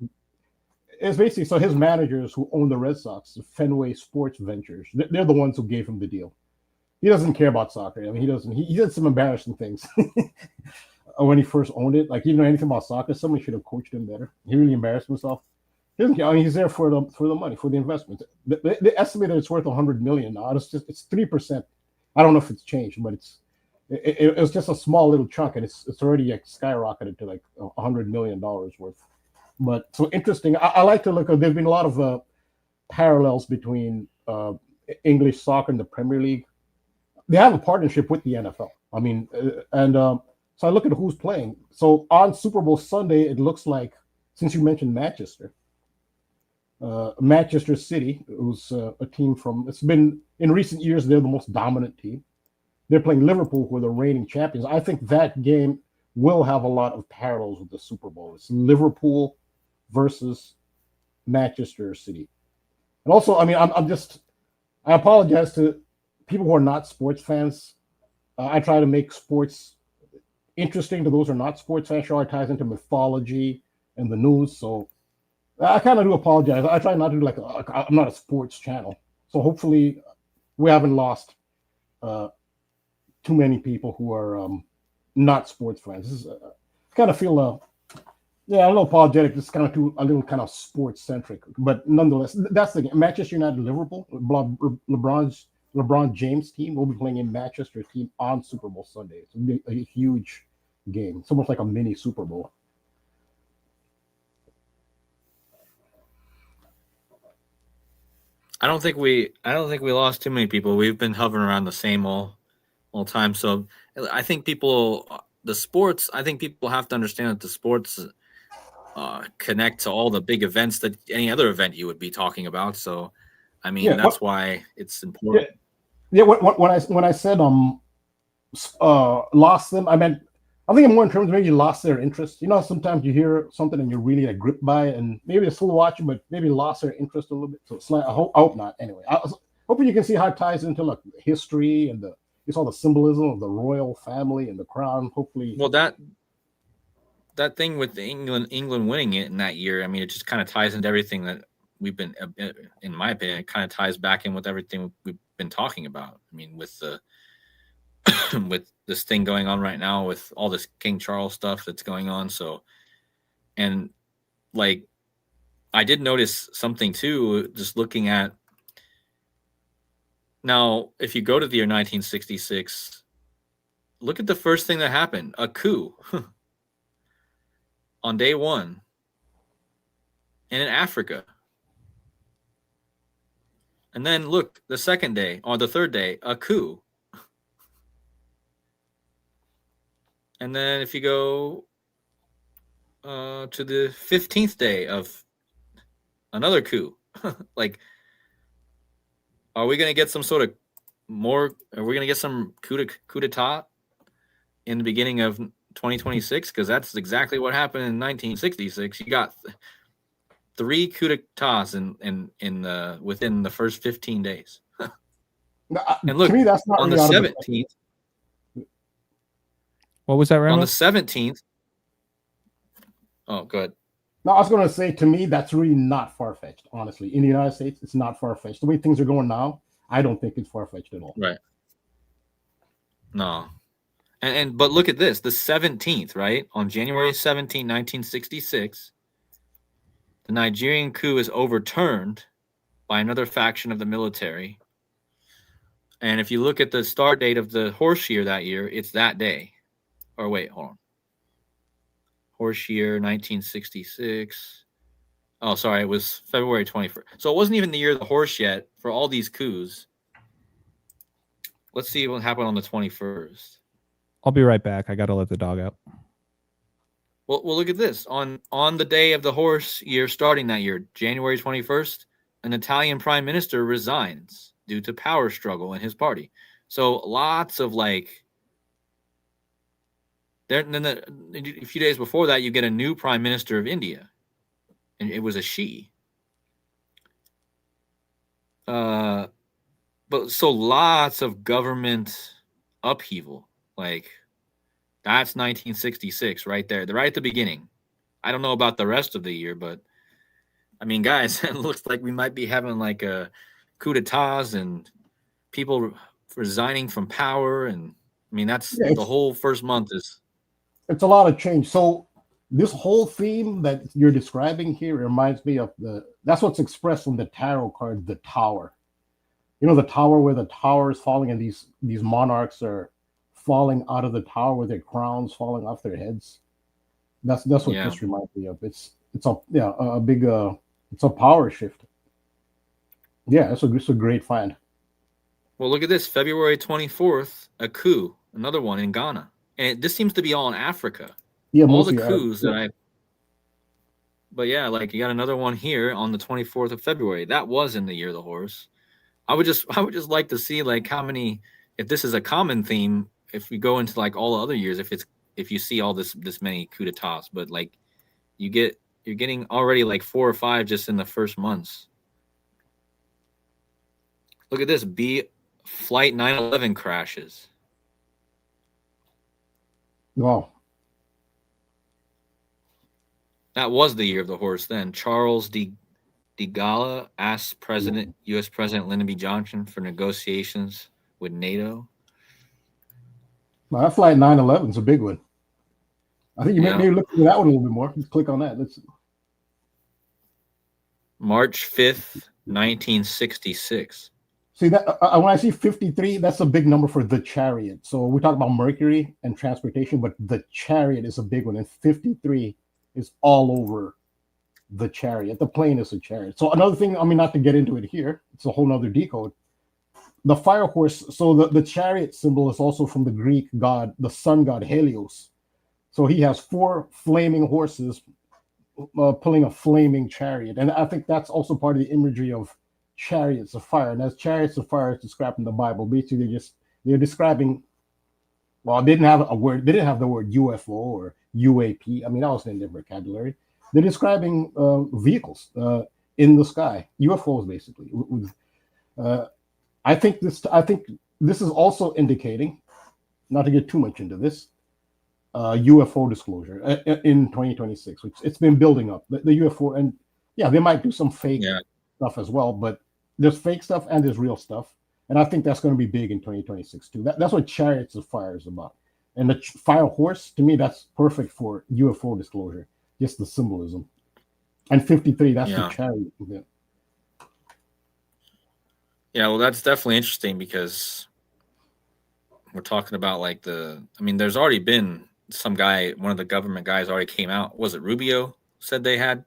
[SPEAKER 3] It's basically so his managers who own the Red Sox, Fenway Sports Ventures, they're the ones who gave him the deal. He doesn't care about soccer. I mean, he doesn't. He did some embarrassing things when he first owned it. Like he didn't know anything about soccer. Somebody should have coached him better. He really embarrassed himself. He doesn't care. I mean, he's there for the money, for the investment. They estimated it's worth $100 million now. It's 3%. I don't know if it's changed, but it's just a small little chunk, and it's already skyrocketed to like $100 million worth. But so interesting. I like to look at. There's been a lot of parallels between English soccer and the Premier League. They have a partnership with the NFL. I mean, so I look at who's playing. So on Super Bowl Sunday, it looks like, since you mentioned Manchester City, who's a team it's been in recent years, they're the most dominant team. They're playing Liverpool, who are the reigning champions. I think that game will have a lot of parallels with the Super Bowl. It's Liverpool versus Manchester City. And also, I mean, I apologize to people who are not sports fans. I try to make sports interesting to those who are not sports fans. Sure, it ties into mythology and the news. So I kind of do apologize. I try not to do I'm not a sports channel. So hopefully we haven't lost too many people who are not sports fans. This is kind of feel a little apologetic. This is kind of a little kind of sports centric, but nonetheless, that's the game. Manchester United, Liverpool, LeBron James team will be playing in Manchester team on Super Bowl Sunday. It's going to be a huge game. It's almost like a mini Super Bowl.
[SPEAKER 4] I don't think we lost too many people. We've been hovering around the same all time. So I think people have to understand that the sports connect to all the big events that any other event you would be talking about. So, I mean, that's why it's important.
[SPEAKER 3] Yeah. When I said lost them, I think more in terms of maybe lost their interest. Sometimes you hear something and you're really gripped by it, and maybe they're still watching, but maybe lost their interest a little bit. So it's like I hope not. Anyway, hoping you can see how it ties into history and it's all the symbolism of the royal family and the crown. Hopefully,
[SPEAKER 4] well, that thing with England winning it in that year, I mean, it just kind of ties into everything that we've been, in my opinion, it kind of ties back in with everything we've been talking about. I mean, with the with this thing going on right now, with all this King Charles stuff that's going on. So, and like, I did notice something too, just looking at now, if you go to the year 1966, look at the first thing that happened, a coup on day one. And in Africa. And then look, the second day or the third day, a coup. And then if you go to the 15th day of another coup, like, are we going to get some sort of more? Are we going to get some coup d'etat in the beginning of 2026? Because that's exactly what happened in 1966. You got 3 coup d'etats in within the first 15 days. And look,
[SPEAKER 3] to me, that's not
[SPEAKER 4] on
[SPEAKER 3] really
[SPEAKER 4] the
[SPEAKER 3] out of
[SPEAKER 4] 17th.
[SPEAKER 2] What was that, Rambo?
[SPEAKER 4] On the 17th. Oh, good.
[SPEAKER 3] No, I was going to say, to me, that's really not far-fetched, honestly. In the United States, it's not far-fetched. The way things are going now, I don't think it's far-fetched at all.
[SPEAKER 4] Right. No. But look at this, the 17th, right? On January 17, 1966, the Nigerian coup is overturned by another faction of the military. And if you look at the start date of the horse year that year, it's that day. Or wait, hold on. Horse year 1966. Oh, sorry, it was February 21st. So it wasn't even the year of the horse yet for all these coups. Let's see what happened on the 21st.
[SPEAKER 2] I'll be right back. I got to let the dog out.
[SPEAKER 4] Well, look at this. On the day of the horse year starting that year, January 21st, an Italian prime minister resigns due to power struggle in his party. So lots of like, then a few days before that, you get a new prime minister of India, and it was a she. But so lots of government upheaval, like that's 1966 right there, right at the beginning. I don't know about the rest of the year, but I mean, guys, it looks like we might be having like a coup d'etats and people resigning from power, and I mean that's the whole first month is.
[SPEAKER 3] It's a lot of change. So this whole theme that you're describing here reminds me of that's what's expressed on the tarot card, the Tower. You know, the Tower, where the tower is falling and these monarchs are falling out of the tower with their crowns falling off their heads. That's what this reminds me of. It's a big it's a power shift. Yeah, it's a great find.
[SPEAKER 4] Well, look at this, February 24th, a coup, another one in Ghana. And this seems to be all in Africa.
[SPEAKER 3] Yeah,
[SPEAKER 4] all the coups that I. But yeah, like you got another one here on the 24th of February. That was in the year of the horse. I would just like to see like how many, if this is a common theme, if we go into like all the other years, if you see all this many coup d'etats, but like you're getting already like 4 or 5 just in the first months. Look at this, Flight 911 crashes.
[SPEAKER 3] Wow.
[SPEAKER 4] That was the year of the horse then. Charles de Gaulle asked U.S. President Lyndon B. Johnson for negotiations with NATO.
[SPEAKER 3] Well, that Flight 911 is a big one. I think you may look at that one a little bit more. Let's click on that.
[SPEAKER 4] March 5th, 1966.
[SPEAKER 3] See that when I see 53, that's a big number for the Chariot. So we talk about Mercury and transportation, but the Chariot is a big one, and 53 is all over the Chariot. The plane is a Chariot. So another thing, I mean, not to get into it here, it's a whole nother decode. The fire horse. So the Chariot symbol is also from the Greek god, the sun god Helios. So he has 4 flaming horses pulling a flaming chariot, and I think that's also part of the imagery of chariots of fire. And as chariots of fire is described in the Bible, basically they're describing, well, they didn't have the word UFO or UAP. I mean, that was in their vocabulary. They're describing vehicles in the sky, UFOs basically. I think this is also indicating, not to get too much into this, UFO disclosure in 2026, which it's been building up. The UFO, and yeah, they might do some fake stuff as well, but there's fake stuff and there's real stuff. And I think that's going to be big in 2026 too. That's what Chariots of Fire is about. And the Fire Horse, to me, that's perfect for UFO disclosure, just the symbolism. And 53, that's the chariot. Yeah.
[SPEAKER 4] Yeah, well, that's definitely interesting because we're talking about like there's already been some guy, one of the government guys already came out. Was it Rubio said they had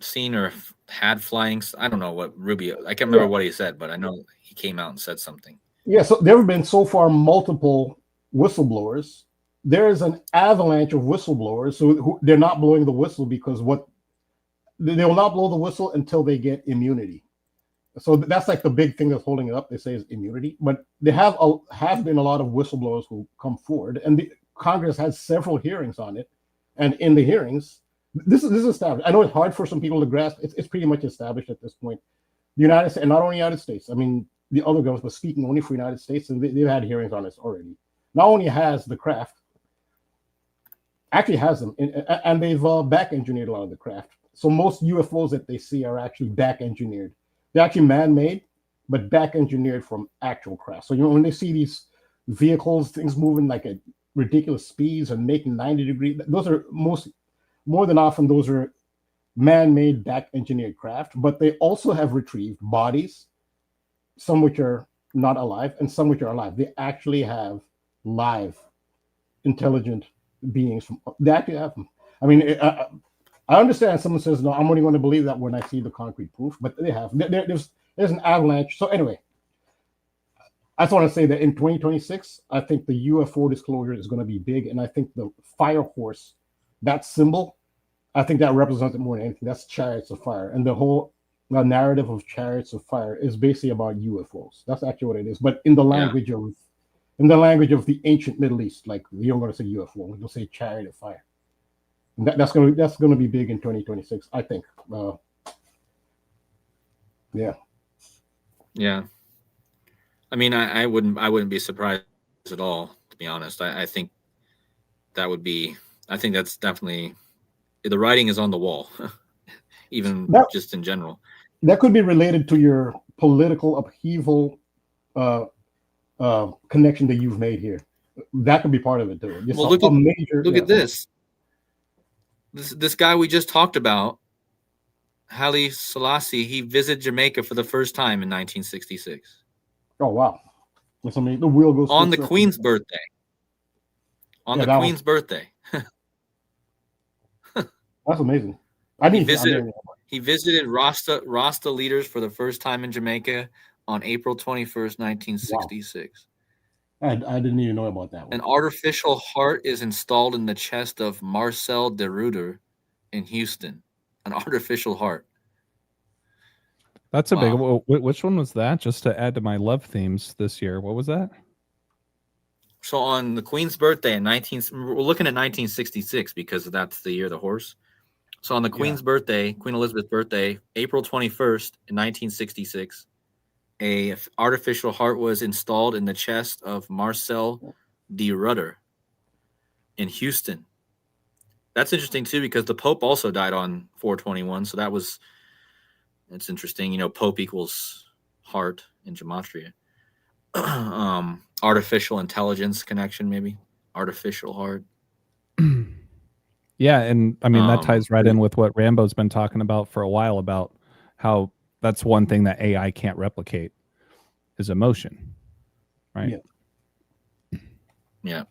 [SPEAKER 4] seen or had flying? I don't know what Rubio, I can't remember what he said, but I know he came out and said something.
[SPEAKER 3] Yeah, so there have been so far multiple whistleblowers. There is an avalanche of whistleblowers, so they're not blowing the whistle because they will not blow the whistle until they get immunity. So that's like the big thing that's holding it up. They say is immunity, but there have been a lot of whistleblowers who come forward, and the Congress has several hearings on it. And in the hearings, this is established. I know it's hard for some people to grasp. It's pretty much established at this point. The United States, and not only the United States, I mean the other governments, but speaking only for the United States, and they've had hearings on this already. Not only has the craft, actually has them, and they've back engineered a lot of the craft. So most UFOs that they see are actually back engineered. They're actually man-made, but back engineered from actual craft. So when they see these vehicles, things moving like at ridiculous speeds and making 90 degrees, those are more than often those are man-made back engineered craft. But they also have retrieved bodies, some which are not alive and some which are alive. They actually have live intelligent beings. They actually have them. I mean, I understand someone says, no, I'm only going to believe that when I see the concrete proof, but they have. There's an avalanche. So anyway, I just want to say that in 2026, I think the UFO disclosure is going to be big. And I think the Fire Horse, that symbol, I think that represents it more than anything. That's Chariots of Fire. And the whole narrative of Chariots of Fire is basically about UFOs. That's actually what it is. But in the language of the ancient Middle East, like you don't want to say UFO, you'll say Chariot of Fire. That's gonna be big in 2026, I think. Yeah.
[SPEAKER 4] I mean, I wouldn't be surprised at all, to be honest. I think that would be. I think that's definitely the writing is on the wall, even just in general.
[SPEAKER 3] That could be related to your political upheaval connection that you've made here. That could be part of it too.
[SPEAKER 4] Well, look at this. This guy we just talked about, Haile Selassie, he visited Jamaica for the first time in 1966.
[SPEAKER 3] Oh, wow. That's amazing. The wheel goes
[SPEAKER 4] on the Queen's birthday. On the Queen's birthday.
[SPEAKER 3] That's amazing.
[SPEAKER 4] He visited Rasta leaders for the first time in Jamaica on April 21st, 1966.
[SPEAKER 3] Wow. I didn't even know about that one.
[SPEAKER 4] An artificial heart is installed in the chest of Marcel de Ruyter in Houston. An artificial heart.
[SPEAKER 2] That's a big one. Which one was that? Just to add to my love themes this year. What was that?
[SPEAKER 4] So on the Queen's birthday we're looking at 1966 because that's the year of the horse. So on the Queen's birthday, Queen Elizabeth's birthday, April 21st in 1966, a artificial heart was installed in the chest of Marcel de Ruyter in Houston. That's interesting too because the Pope also died on 4/21, so that's interesting. You know, Pope equals heart in gematria. Artificial intelligence connection, maybe artificial heart.
[SPEAKER 2] Yeah, and I mean that ties right in with what Rambo's been talking about for a while about how that's one thing that AI can't replicate is emotion, right?
[SPEAKER 4] Yeah.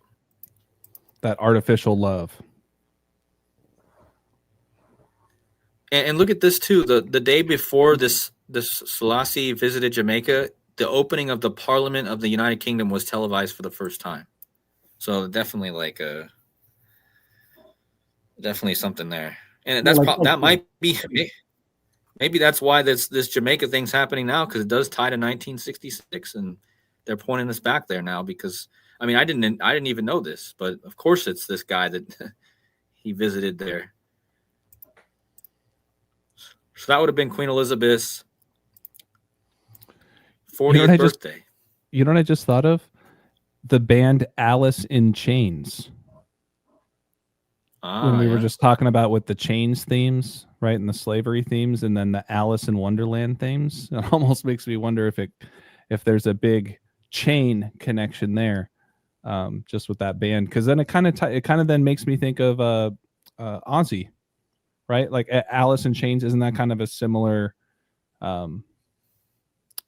[SPEAKER 2] That artificial love.
[SPEAKER 4] And look at this too. The day before this Selassie visited Jamaica, the opening of the Parliament of the United Kingdom was televised for the first time. So definitely definitely something there. And that might be maybe that's why this Jamaica thing's happening now, because it does tie to 1966 and they're pointing us back there now because I mean I didn't even know this, but of course it's this guy that he visited there. So that would have been Queen Elizabeth's 40th birthday.
[SPEAKER 2] You know what I just thought of? The band Alice in Chains. When we were just talking about with the Chains themes, right? And the slavery themes, and then the Alice in Wonderland themes. It almost makes me wonder if there's a big chain connection there, just with that band. Because then it kind of then makes me think of Ozzy, right? Like Alice in Chains, isn't that kind of a similar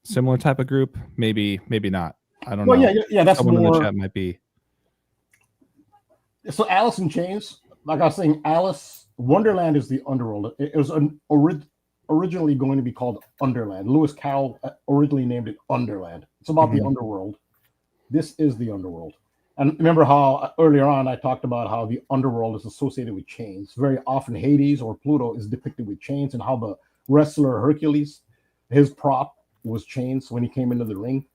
[SPEAKER 2] similar type of group? Maybe not. I don't know.
[SPEAKER 3] Yeah. That's
[SPEAKER 2] someone
[SPEAKER 3] more
[SPEAKER 2] in the chat might be.
[SPEAKER 3] So Alice in Chains, like I was saying, Alice Wonderland is the underworld. It was originally going to be called Underland. Lewis Carroll originally named it Underland. It's about the underworld. This is the underworld. And remember how earlier on I talked about how the underworld is associated with chains. Very often Hades or Pluto is depicted with chains, and how the wrestler Hercules, his prop was chains when he came into the ring.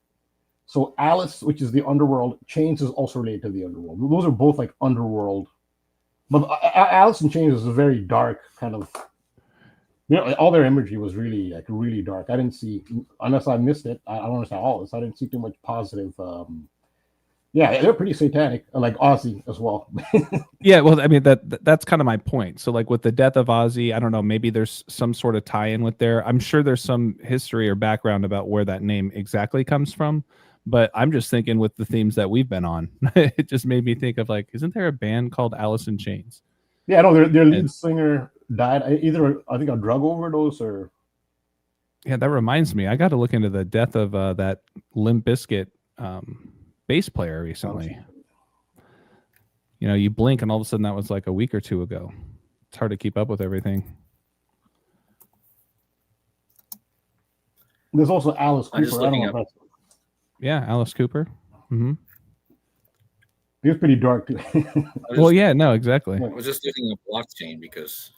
[SPEAKER 3] So Alice, which is the underworld, Chains is also related to the underworld. Those are both like underworld. But Alice in Chains is a very dark kind of, all their imagery was really dark. I didn't see, unless I missed it, I don't understand all this. I didn't see too much positive. Yeah, they're pretty satanic, like Ozzy as well.
[SPEAKER 2] Yeah, well, I mean that's kind of my point. So like with the death of Ozzy, I don't know, maybe there's some sort of tie-in with there. I'm sure there's some history or background about where that name exactly comes from. But I'm just thinking with the themes that we've been on, it just made me think of like, isn't there a band called Alice in Chains?
[SPEAKER 3] Yeah, no, their lead singer died either, I think, a drug overdose or.
[SPEAKER 2] Yeah, that reminds me. I got to look into the death of that Limp Bizkit bass player recently. You know, you blink and all of a sudden that was like a week or two ago. It's hard to keep up with everything.
[SPEAKER 3] There's also Alice Cooper.
[SPEAKER 4] Just looking up.
[SPEAKER 2] Yeah, Alice Cooper. Mm-hmm.
[SPEAKER 3] He was pretty dark too.
[SPEAKER 2] Well, yeah, no, exactly.
[SPEAKER 4] I was just looking at blockchain because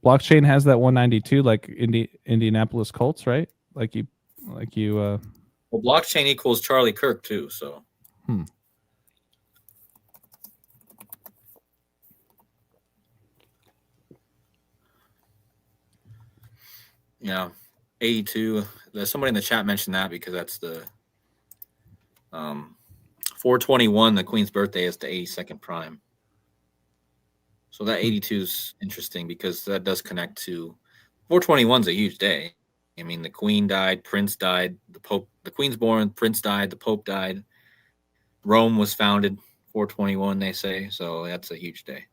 [SPEAKER 2] blockchain has that 192 like Indianapolis Colts, right? Like you.
[SPEAKER 4] Well, blockchain equals Charlie Kirk too. So. Yeah, 82. There's somebody in the chat mentioned that because that's the 421. The Queen's birthday is the 82nd prime. So that 82 is interesting because that does connect to 421 is a huge day. I mean, the Queen died, Prince died, the Pope, the Queen's born, Prince died, the Pope died. Rome was founded 421, they say. So that's a huge day.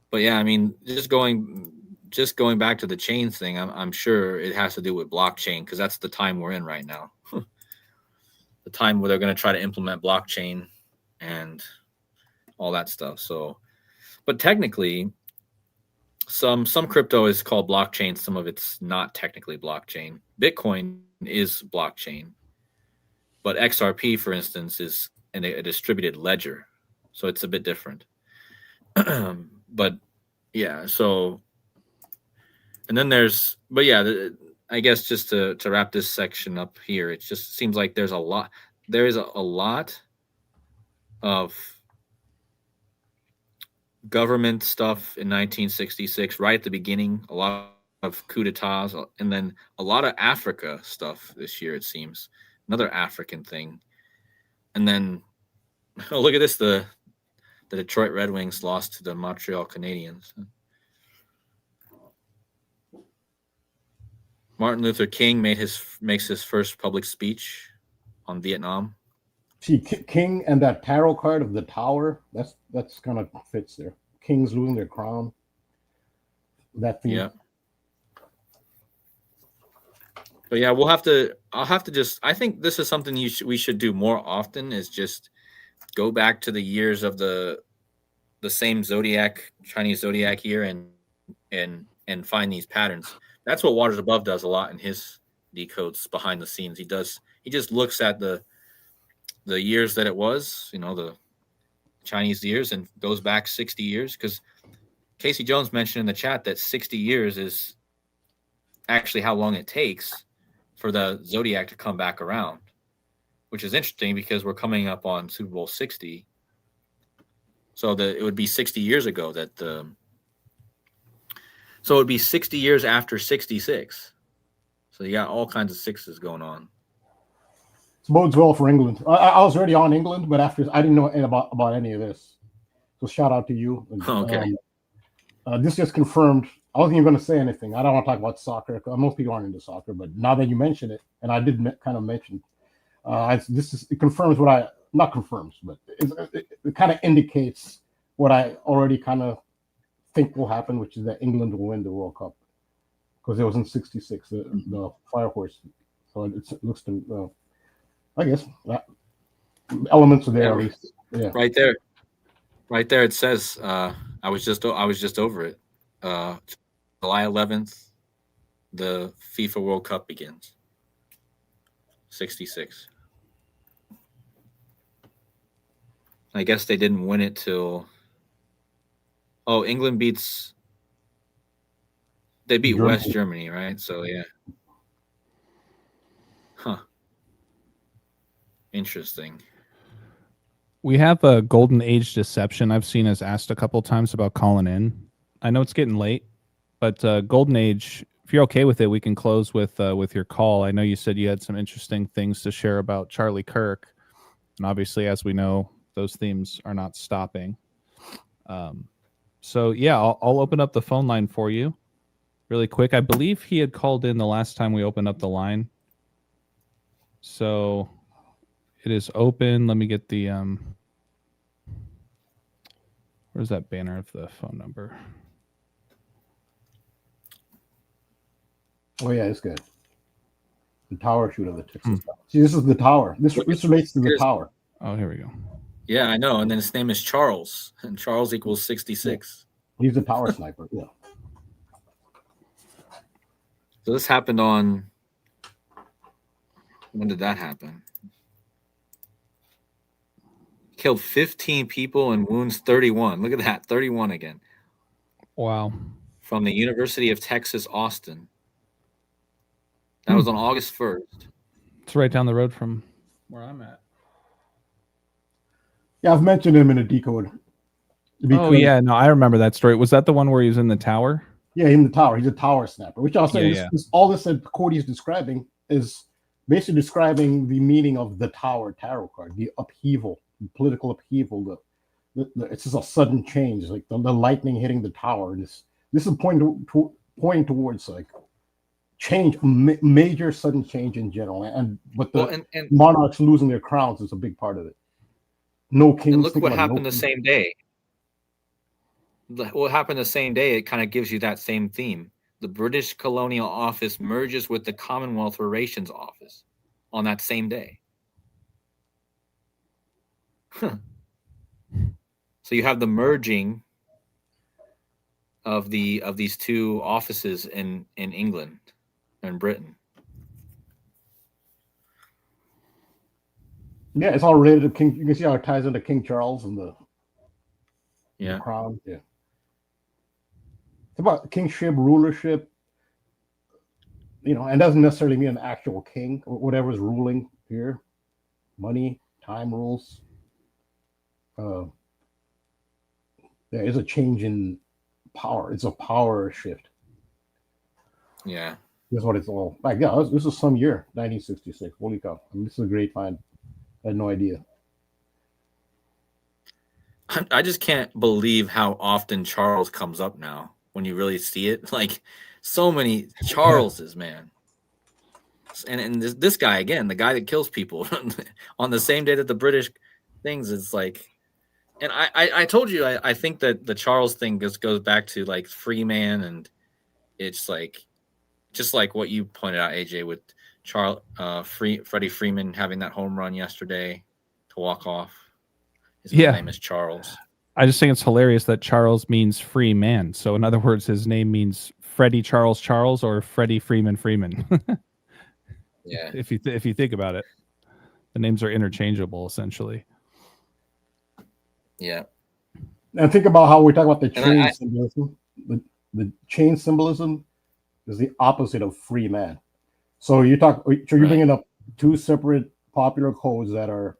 [SPEAKER 4] But yeah, I mean, just going back to the chains thing, I'm sure it has to do with blockchain because that's the time we're in right now. The time where they're going to try to implement blockchain and all that stuff. So, but technically, some crypto is called blockchain. Some of it's not technically blockchain. Bitcoin is blockchain, but XRP, for instance, is a distributed ledger. So it's a bit different. But yeah, so. And then I guess just to wrap this section up here, it just seems like there is a lot of government stuff in 1966, right at the beginning, a lot of coup d'etats, and then a lot of Africa stuff this year, it seems. Another African thing. And then, oh, look at this, the Detroit Red Wings lost to the Montreal Canadiens. Martin Luther King makes his first public speech on Vietnam.
[SPEAKER 3] See, King and that tarot card of the Tower, that's kind of fits there. Kings losing their crown. That theme.
[SPEAKER 4] Yeah. But yeah, I think this is something we should do more often, is just go back to the years of the same Chinese zodiac year and find these patterns. That's what Waters Above does a lot in his decodes behind the scenes. He just looks at the years that it was, the Chinese years, and goes back 60 years. Because Casey Jones mentioned in the chat that 60 years is actually how long it takes for the zodiac to come back around, which is interesting because we're coming up on Super Bowl 60. So it would be 60 years ago so it would be 60 years after 66. So you got all kinds of sixes going on.
[SPEAKER 3] It bodes well for England. I was already on England, but after I didn't know about any of this. So shout out to you.
[SPEAKER 4] Okay.
[SPEAKER 3] this just confirmed. I wasn't even going to say anything. I don't want to talk about soccer. Most people aren't into soccer, but now that you mention it, and I did kind of mention, it confirms what I not confirms, but it kind of indicates what I already kind of think will happen, which is that England will win the World Cup because it was in '66, the Fire Horse. So it looks to, I guess, elements are there at least. Yeah,
[SPEAKER 4] right there. It says I was just over it. July 11th, the FIFA World Cup begins. 66. I guess they didn't win it till. Oh, England beat Germany. West Germany, right? So yeah. Huh. Interesting.
[SPEAKER 2] We have a golden age deception I've seen us asked a couple times about calling in. I know it's getting late, but golden age, if you're okay with it, we can close with your call. I know you said you had some interesting things to share about Charlie Kirk, and obviously, as we know, those themes are not stopping. So yeah, I'll open up the phone line for you really quick. I believe he had called in the last time we opened up the line. So it is open. Let me get the where's that banner of the phone number?
[SPEAKER 3] Oh yeah, it's good. The tower shoot of the Texas. See, this is the tower. This relates to the tower.
[SPEAKER 2] Oh, here we go.
[SPEAKER 4] Yeah, I know. And then his name is Charles, and Charles equals 66.
[SPEAKER 3] He's a tower sniper. Yeah.
[SPEAKER 4] So this happened on. When did that happen? Killed 15 people and wounds 31. Look at that, 31 again.
[SPEAKER 2] Wow.
[SPEAKER 4] From the University of Texas, Austin. That was on August 1st.
[SPEAKER 2] It's right down the road from where I'm at.
[SPEAKER 3] Yeah, I've mentioned him in a decode.
[SPEAKER 2] Oh yeah, no, I remember that story. Was that the one where he was in the tower?
[SPEAKER 3] Yeah, in the tower. He's a tower snapper. Which I'll say all this that Kodi is describing is basically describing the meaning of the tower tarot card, the upheaval, the political upheaval. It's just a sudden change, like the lightning hitting the tower. This is pointing towards like change, major sudden change in general, but the monarchs losing their crowns is a big part of it. No kings.
[SPEAKER 4] And look what happened the same day. What happened the same day? It kind of gives you that same theme. The British Colonial Office merges with the Commonwealth Relations Office on that same day. Huh. So you have the merging of these two offices in England and Britain.
[SPEAKER 3] Yeah, it's all related to King. You can see how it ties into King Charles and the crown. Yeah, it's about kingship, rulership. And doesn't necessarily mean an actual king. Whatever's ruling here, money, time rules. There is a change in power. It's a power shift.
[SPEAKER 4] Yeah,
[SPEAKER 3] that's what it's all like. Yeah, this is some year, 1966. Holy cow! This is a great find. I had no idea.
[SPEAKER 4] I just can't believe how often Charles comes up now when you really see it. Like so many Charleses, man. And this guy again, the guy that kills people on the same day that the British things. It's like, and I told you I think that the Charles thing just goes back to like Freeman, and it's like just like what you pointed out, AJ, with Freddie Freeman having that home run yesterday to walk off. His name is Charles.
[SPEAKER 2] I just think it's hilarious that Charles means free man. So in other words, his name means Freddie Charles or Freddie Freeman.
[SPEAKER 4] Yeah.
[SPEAKER 2] If you think about it, the names are interchangeable essentially.
[SPEAKER 4] Yeah.
[SPEAKER 3] And think about how we talk about the chain symbolism. The chain symbolism is the opposite of free man. So you're bringing up two separate popular codes that are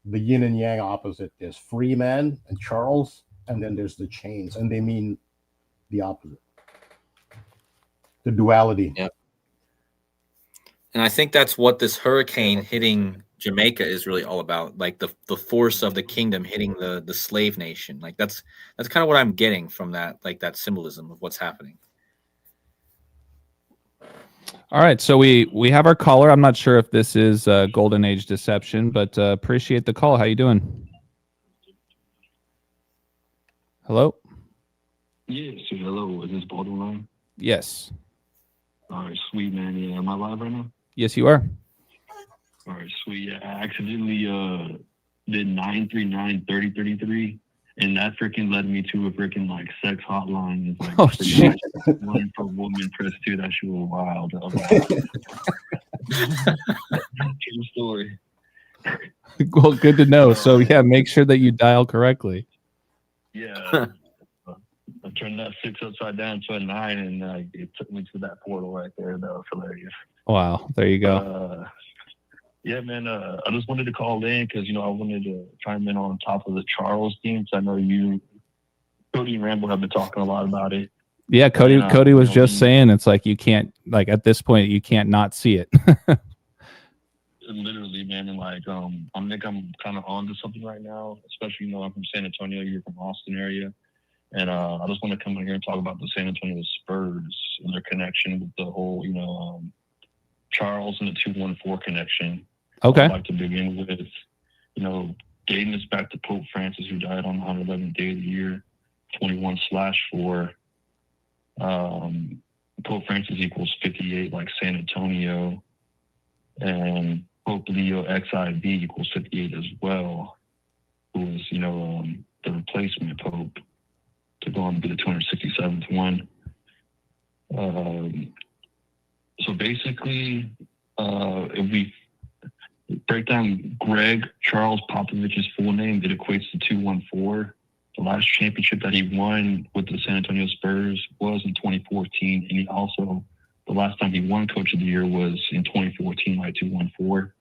[SPEAKER 3] the yin and yang opposite. There's free man and Charles, and then there's the chains, and they mean the opposite. The duality.
[SPEAKER 4] Yeah. And I think that's what this hurricane hitting Jamaica is really all about, like the force of the kingdom hitting the slave nation. Like that's kind of what I'm getting from that, like that symbolism of what's happening.
[SPEAKER 2] All right, so we have our caller. I'm not sure if this is Golden Age Deception, but appreciate the call. How you doing? Hello?
[SPEAKER 5] Yes, hello. Is this Baltimore?
[SPEAKER 2] Yes.
[SPEAKER 5] All right, sweet, man. Yeah, am I live right now?
[SPEAKER 2] Yes, you are.
[SPEAKER 5] All right, sweet. Yeah, I accidentally did 939-3033, and that freaking led me to a freaking like sex hotline. It's like,
[SPEAKER 2] Oh, shit.
[SPEAKER 5] one for woman, press 2. That shit was wild. True story.
[SPEAKER 2] Well, good to know. So yeah, make sure that you dial correctly.
[SPEAKER 5] Yeah. I turned that 6 upside down to a 9, and it took me to that portal right there. That was hilarious.
[SPEAKER 2] Wow, there you go.
[SPEAKER 5] Yeah, man. I just wanted to call in because I wanted to chime in on top of the Charles team. I know you, Kodi and Rambo have been talking a lot about it.
[SPEAKER 2] Yeah, Kodi was just saying it's like you can't, like at this point you can't not see it.
[SPEAKER 5] Literally, man, and like I think I'm kind of on to something right now. Especially, I'm from San Antonio. You're from Austin area. And I just want to come in here and talk about the San Antonio Spurs and their connection with the whole, Charles and the 214 connection.
[SPEAKER 2] Okay.
[SPEAKER 5] I'd like to begin with, dating us back to Pope Francis, who died on the 111th day of the year, 21/4. Pope Francis equals 58, like San Antonio. And Pope Leo XIV equals 58 as well, who was, the replacement Pope to go on to be the 267th one. So basically, if we break down Greg Charles Popovich's full name, it equates to 214. The last championship that he won with the San Antonio Spurs was in 2014, and he also, the last time he won Coach of the Year was in 2014, like 214.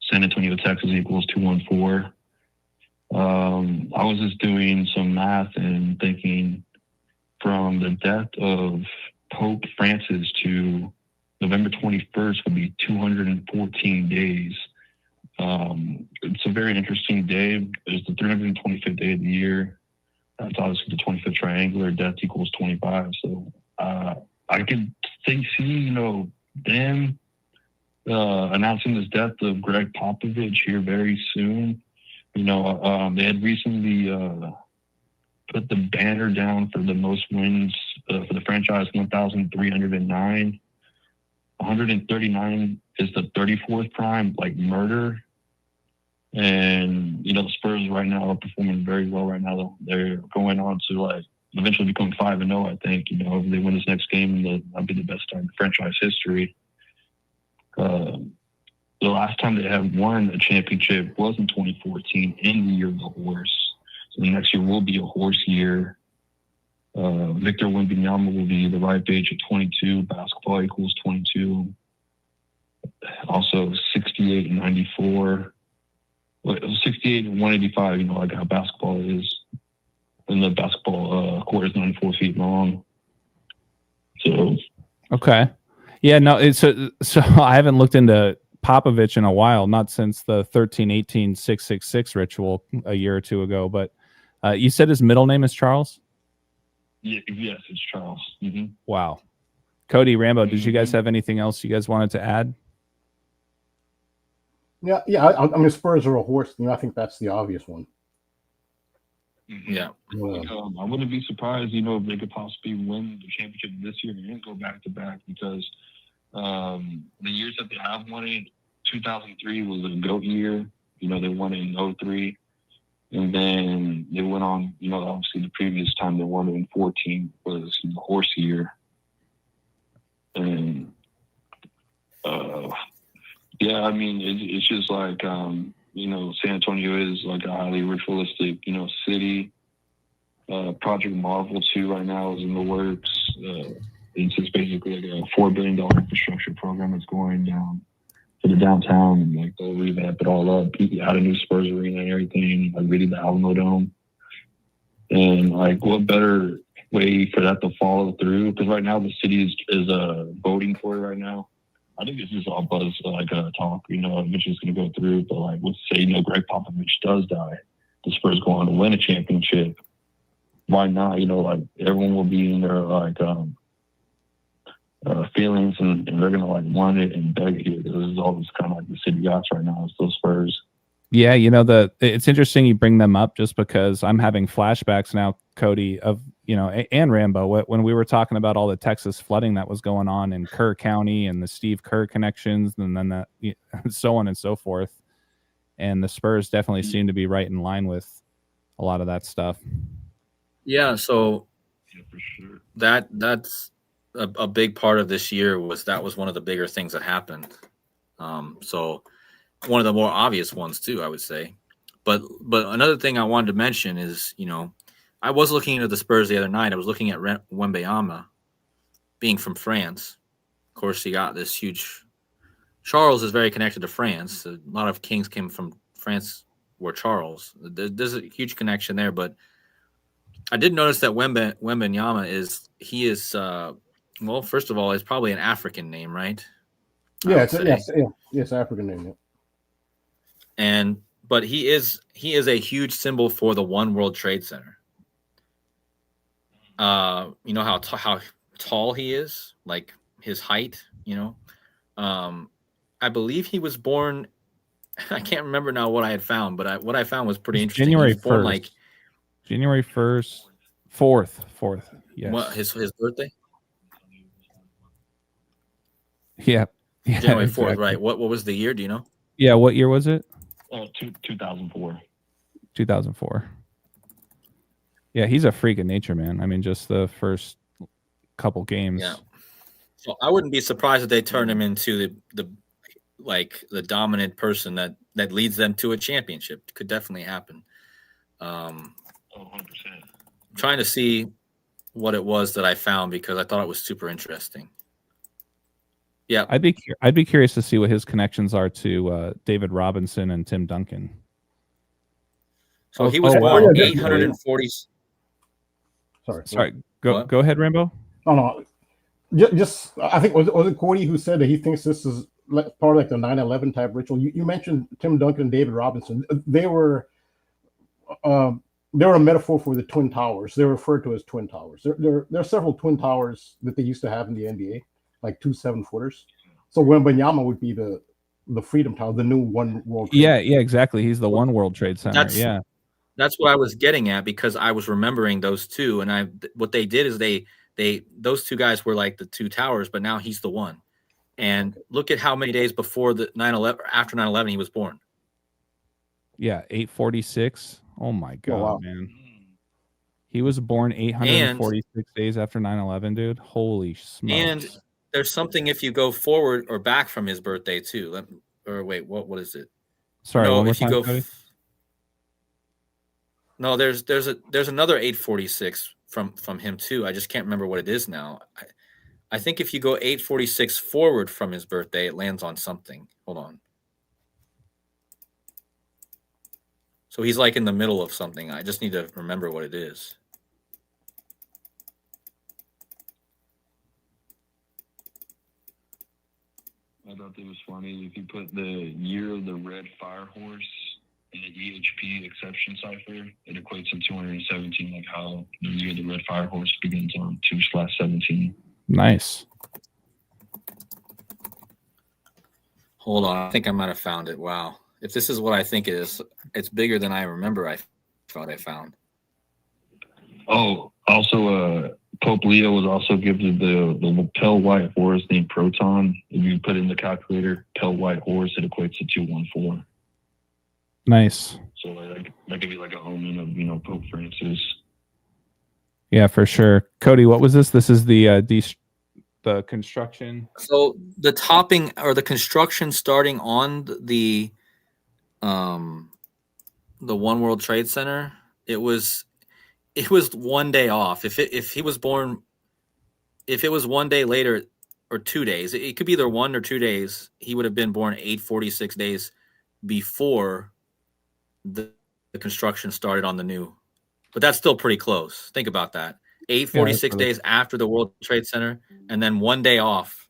[SPEAKER 5] San Antonio, Texas equals 214. I was just doing some math and thinking from the death of Pope Francis to November 21st would be 214 days. It's a very interesting day. It's the 325th day of the year. That's obviously the 25th triangular. Death equals 25. So I could see, them announcing this death of Greg Popovich here very soon. They had recently put the banner down for the most wins for the franchise, 1,309. 139 is the 34th prime, like murder. And, the Spurs right now are performing very well right now. They're going on to, eventually become 5-0, I think. If they win this next game, that'll be the best time in franchise history. The last time they have won a championship was in 2014 in the year of the horse. So the next year will be a horse year. Victor Wembanyama will be the ripe age of 22. Basketball equals 22. Also 68 and 94. 68 and 185, like how basketball is. And the basketball court is 94 feet long. So.
[SPEAKER 2] Okay. Yeah, no, it's so I haven't looked into Popovich in a while, not since the 13-18-666 ritual a year or two ago. But you said his middle name is Charles?
[SPEAKER 5] Yeah, yes, it's Charles. Mm-hmm.
[SPEAKER 2] Wow. Kodi, Rambo, did you guys have anything else you guys wanted to add?
[SPEAKER 3] Yeah. I mean, Spurs are a horse. I think that's the obvious one.
[SPEAKER 4] Yeah.
[SPEAKER 5] I wouldn't be surprised, if they could possibly win the championship this year and go back to back because the years that they have won it, 2003 was a GOAT year. They won it in 2003. And then they went on, obviously the previous time they won it in 2014 was the horse year. And, yeah, I mean, it's just like, San Antonio is like a highly ritualistic, city. Project Marvel 2 right now is in the works. It's just basically like a $4 billion infrastructure program that's going down to the downtown, and like they'll revamp it all up, add a new Spurs arena and everything, like really the Alamo Dome. And like, what better way for that to follow through? Because right now the city is voting for it right now. I think this is all buzz talk. Eventually it's going to go through. But like, let's say Greg Popovich does die, the Spurs go on to win a championship. Why not? Everyone will be in their feelings, and they're gonna want it and beg it here. This is all this kind of the city yachts right now. It's those Spurs.
[SPEAKER 2] Yeah, it's interesting you bring them up just because I'm having flashbacks now, Kodi, of and Rambo when we were talking about all the Texas flooding that was going on in Kerr County and the Steve Kerr connections, and then that so on and so forth. And the Spurs definitely seem to be right in line with a lot of that stuff.
[SPEAKER 4] Yeah, so
[SPEAKER 5] Yeah, for sure.
[SPEAKER 4] that's a big part of this year was one of the bigger things that happened. So one of the more obvious ones too, I would say. But another thing I wanted to mention is, I was looking into the Spurs the other night. I was looking at Wembanyama being from France. Of course, he got this huge. Charles is very connected to France. A lot of kings came from France were Charles. There's a huge connection there, but I did notice that Wembanyama is well, first of all, it's probably an African name, right?
[SPEAKER 3] Yeah, it's African name. Yeah.
[SPEAKER 4] But he is a huge symbol for the One World Trade Center. You know how tall he is, like his height. I believe he was born. I can't remember now what I had found, but what I found was pretty interesting.
[SPEAKER 2] January
[SPEAKER 4] 1st.
[SPEAKER 2] January 1st, 4th. Yes.
[SPEAKER 4] What his birthday?
[SPEAKER 2] Yeah.
[SPEAKER 4] January 4th,
[SPEAKER 2] exactly.
[SPEAKER 4] right? What was the year? Do you know?
[SPEAKER 2] Yeah, what year was it?
[SPEAKER 5] 2004.
[SPEAKER 2] 2004. Yeah, he's a freak of nature, man. I mean, just the first couple games.
[SPEAKER 4] Yeah. So I wouldn't be surprised if they turn him into the dominant person that leads them to a championship. Could definitely happen.
[SPEAKER 5] 100%.
[SPEAKER 4] I'm trying to see what it was that I found because I thought it was super interesting. Yeah,
[SPEAKER 2] I'd be curious to see what his connections are to David Robinson and Tim Duncan.
[SPEAKER 4] So he was born 840.
[SPEAKER 3] Sorry.
[SPEAKER 2] Go ahead, Rambo.
[SPEAKER 3] Oh no, just I think was it Kodi who said that he thinks this is part of like the 9/11 type ritual. You mentioned Tim Duncan and David Robinson. They were a metaphor for the Twin Towers. They're referred to as Twin Towers. There are several Twin Towers that they used to have in the NBA, like 2 7-footers. So Wembanyama would be the Freedom Tower, the new One World Trade Center.
[SPEAKER 2] Yeah, exactly. He's the One World Trade Center.
[SPEAKER 4] That's what I was getting at because I was remembering those two, and what they did is those two guys were like the two towers, but now he's the one. And look at how many days before the 9/11, after 9/11, he was born.
[SPEAKER 2] Yeah, 846. Oh my God,
[SPEAKER 3] wow.
[SPEAKER 2] man. He was born 846 days after 9/11, dude. Holy smokes.
[SPEAKER 4] And there's something if you go forward or back from his birthday too. Or wait, what is it?
[SPEAKER 2] Sorry,
[SPEAKER 4] no,
[SPEAKER 2] one more
[SPEAKER 4] if you
[SPEAKER 2] time,
[SPEAKER 4] go. No, there's another 846 from him too. I just can't remember what it is now. I think if you go 846 forward from his birthday, it lands on something. Hold on. So he's like in the middle of something. I just need to remember what it is.
[SPEAKER 5] I thought it was funny. If you put the year of the Red Fire Horse in the EHP exception cipher, it equates to 217, like how the year of the Red Fire Horse begins on 2/17.
[SPEAKER 2] Nice.
[SPEAKER 4] Hold on. I think I might have found it. Wow. If this is what I think it is, it's bigger than I remember I thought I found.
[SPEAKER 5] Oh, also, Pope Leo was also given the pale white horse named Proton. If you put in the calculator, pale white horse, it equates to 214.
[SPEAKER 2] Nice.
[SPEAKER 5] So that could be like a omen of Pope Francis.
[SPEAKER 2] Yeah, for sure. Kodi, what was this? This is the construction.
[SPEAKER 4] So the topping or the construction starting on the One World Trade Center, it was 1 day off. If it was 1 day later or 2 days, it could be either 1 or 2 days. He would have been born 846 days before the construction started on the new. But that's still pretty close. Think about that. 846 days after the World Trade Center, and then 1 day off.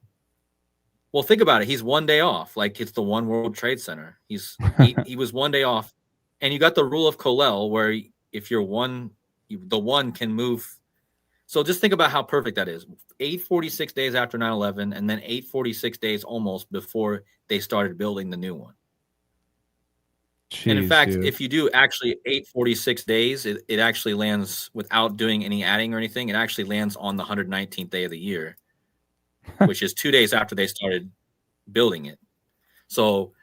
[SPEAKER 4] Well, think about it. He's one day off. Like it's the One World Trade Center. He was one day off, and you got the rule of Colel where if you're one, the one can move. So just think about how perfect that is. 846 days after 9/11, and then 846 days almost before they started building the new one.
[SPEAKER 2] Jeez,
[SPEAKER 4] And in fact,
[SPEAKER 2] dude.
[SPEAKER 4] if you do actually 846 days, it actually lands without doing any adding or anything. It actually lands on the 119th day of the year, which is 2 days after they started building it. So,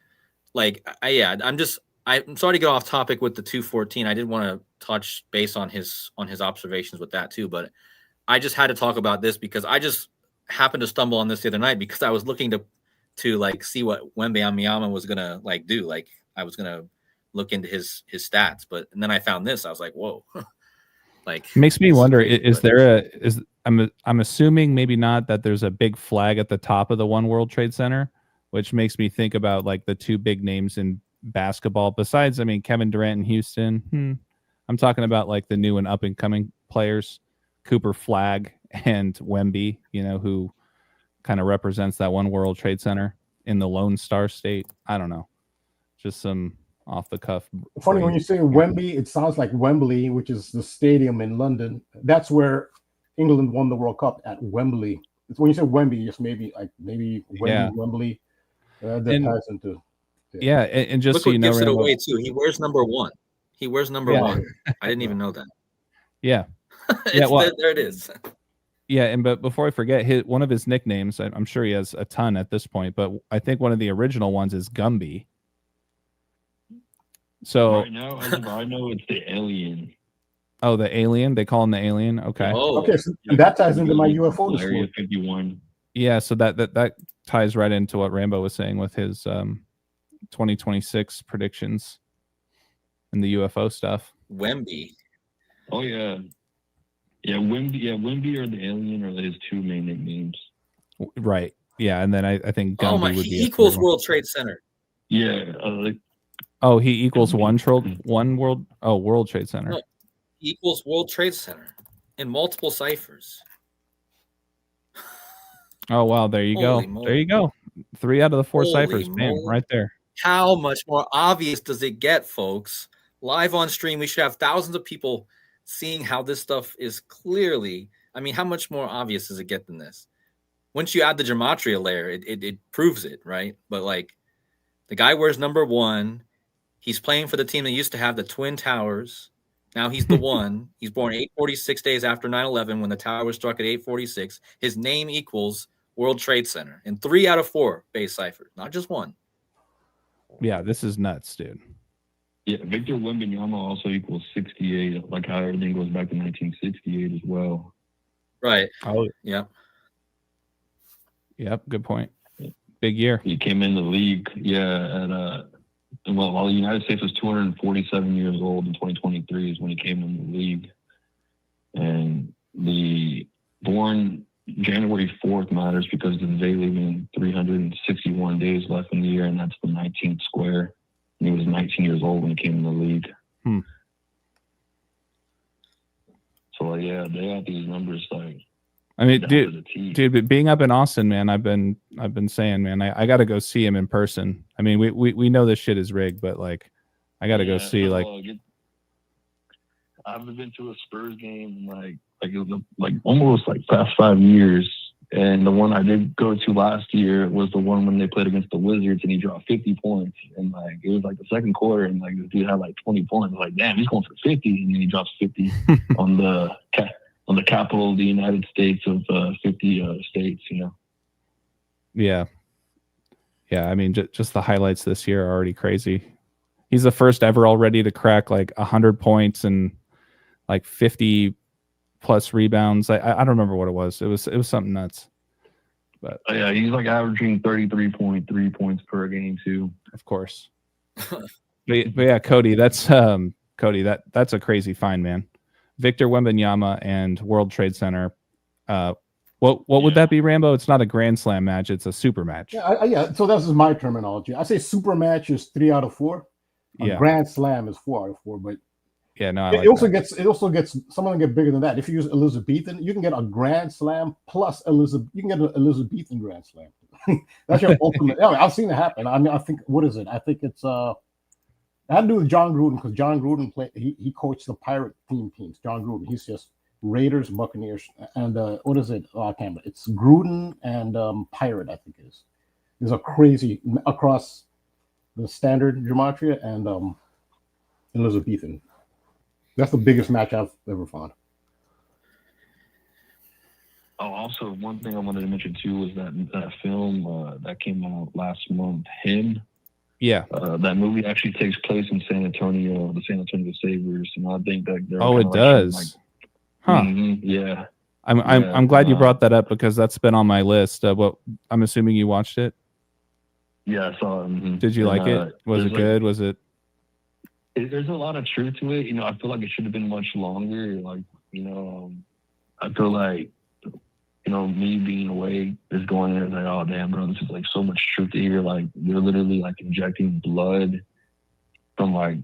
[SPEAKER 4] like, I'm sorry to get off topic with the 214. I did want to touch base on his observations with that too, but I just had to talk about this because I just happened to stumble on this the other night because I was looking to like see what Wembanyama was gonna like do. Like I was gonna look into his stats, but and then I found this. I was like, whoa. Like
[SPEAKER 2] Makes me
[SPEAKER 4] this is
[SPEAKER 2] wonder,
[SPEAKER 4] crazy,
[SPEAKER 2] I'm assuming maybe not that there's a big flag at the top of the One World Trade Center, which makes me think about like the two big names in basketball besides, I mean, Kevin Durant in Houston. I'm talking about like the new and up and coming players, Cooper Flagg and Wemby, you know, who kind of represents that One World Trade Center in the Lone Star State. I don't know. Just some off the cuff.
[SPEAKER 3] Funny when you say Wemby, it sounds like Wembley, which is the stadium in London. That's where England won the World Cup, at Wembley. It's when you say Wemby, just maybe Wemby,
[SPEAKER 2] Yeah.
[SPEAKER 3] Wembley. That ties into.
[SPEAKER 2] Yeah, and just
[SPEAKER 4] look
[SPEAKER 2] so
[SPEAKER 4] what
[SPEAKER 2] you know,
[SPEAKER 4] gives it
[SPEAKER 2] Rambo,
[SPEAKER 4] away too. He wears number 1. He wears number 1. I didn't even know that.
[SPEAKER 2] Yeah. Yeah, well,
[SPEAKER 4] there it is.
[SPEAKER 2] Yeah, but before I forget, one of his nicknames, I'm sure he has a ton at this point, but I think one of the original ones is Gumby. So
[SPEAKER 5] right now, as of I know, it's the Alien.
[SPEAKER 2] Oh, the Alien. They call him the Alien. Okay.
[SPEAKER 4] Oh,
[SPEAKER 3] Okay, so that ties into my UFO
[SPEAKER 5] Area
[SPEAKER 3] disclosure.
[SPEAKER 5] 51.
[SPEAKER 2] Yeah, so that ties right into what Rambo was saying with his 2026 predictions and the UFO stuff.
[SPEAKER 4] Wemby.
[SPEAKER 5] Oh yeah. Yeah, Wemby or the Alien are his two main nicknames.
[SPEAKER 2] Right. Yeah, and then I think Gumby would be
[SPEAKER 4] he equals World Trade Center.
[SPEAKER 5] Yeah.
[SPEAKER 2] He equals World Trade Center.
[SPEAKER 4] No, he equals World Trade Center in multiple ciphers.
[SPEAKER 2] Oh wow, there you go.
[SPEAKER 4] Moly.
[SPEAKER 2] There you go. 3 out of the 4
[SPEAKER 4] Holy
[SPEAKER 2] ciphers, bam,
[SPEAKER 4] moly.
[SPEAKER 2] right there.
[SPEAKER 4] How much more obvious does it get, folks? Live on stream, we should have thousands of people seeing how this stuff is clearly. I mean, how much more obvious does it get than this? Once you add the gematria layer, it proves it, right? But like, the guy wears number 1. He's playing for the team that used to have the Twin Towers. Now he's the one. He's born 846 days after 9/11 when the tower was struck at 846. His name equals World Trade Center in 3 out of 4 base ciphers, not just 1.
[SPEAKER 2] Yeah, this is nuts, dude.
[SPEAKER 5] Yeah, Victor Wembanyama also equals 68, like how everything goes back to 1968 as well.
[SPEAKER 4] Right.
[SPEAKER 2] Oh,
[SPEAKER 4] yeah.
[SPEAKER 2] Yep, good point. Big year.
[SPEAKER 5] He came in the league, while the United States was 247 years old in 2023 is when he came in the league. And the born January 4th matters because there's leaving 361 days left in the year, and that's the 19th square. And he was 19 years old when he came in the league. So, yeah, they have these numbers like.
[SPEAKER 2] I mean, dude, but being up in Austin, man, I've been saying, man, I got to go see him in person. I mean, we know this shit is rigged, but like, I got to go see like.
[SPEAKER 5] I haven't been to a Spurs game like almost like past 5 years, and the one I did go to last year was the one when they played against the Wizards, and he dropped 50 points, and like it was like the second quarter, and like this dude had like 20 points. Like, damn, he's going for 50, and then he drops 50 on the capital of the United States of 50 states, you know.
[SPEAKER 2] Yeah. I mean, just the highlights this year are already crazy. He's the first ever already to crack like 100 points and like 50 plus rebounds. I don't remember what it was. It was something nuts. But
[SPEAKER 5] yeah, he's like averaging 33.3 points per game too.
[SPEAKER 2] Of course. but yeah, Kodi, that's a crazy find, man. Victor Wembanyama and World Trade Center. What would that be, Rambo? It's not a Grand Slam match; it's a super match.
[SPEAKER 3] Yeah. So this is my terminology. I say super match is 3 out of 4. Grand Slam is 4 out of 4. But
[SPEAKER 2] yeah, no,
[SPEAKER 3] it also gets some of them get bigger than that. If you use Elizabethan, you can get a Grand Slam plus Elizabethan. You can get an Elizabethan Grand Slam. That's your ultimate. I mean, I've seen it happen. I mean, I think what is it? I think it's it had to do with John Gruden because John Gruden played. He coached the Pirate teams. John Gruden. He's just Raiders, Buccaneers, and what is it? Oh, I can't remember. It's Gruden and Pirate. I think it is. There's a crazy across the standard gematria and Elizabethan. That's the biggest match I've ever found.
[SPEAKER 5] Oh, also one thing I wanted to mention too was that film that came out last month, Him.
[SPEAKER 2] Yeah.
[SPEAKER 5] That movie actually takes place in San Antonio, the San Antonio Sabres, and I think that they're.
[SPEAKER 2] Oh, it does. Huh.
[SPEAKER 5] Yeah.
[SPEAKER 2] I'm glad you brought that up because that's been on my list. What I'm assuming you watched it.
[SPEAKER 5] Yeah, I saw it.
[SPEAKER 2] Did you like it? Was it good? Was it?
[SPEAKER 5] There's a lot of truth to it. I feel like it should have been much longer. Like, I feel like, me being away is going in like, oh damn, bro, this is like so much truth to hear. Like, you're literally like injecting blood from like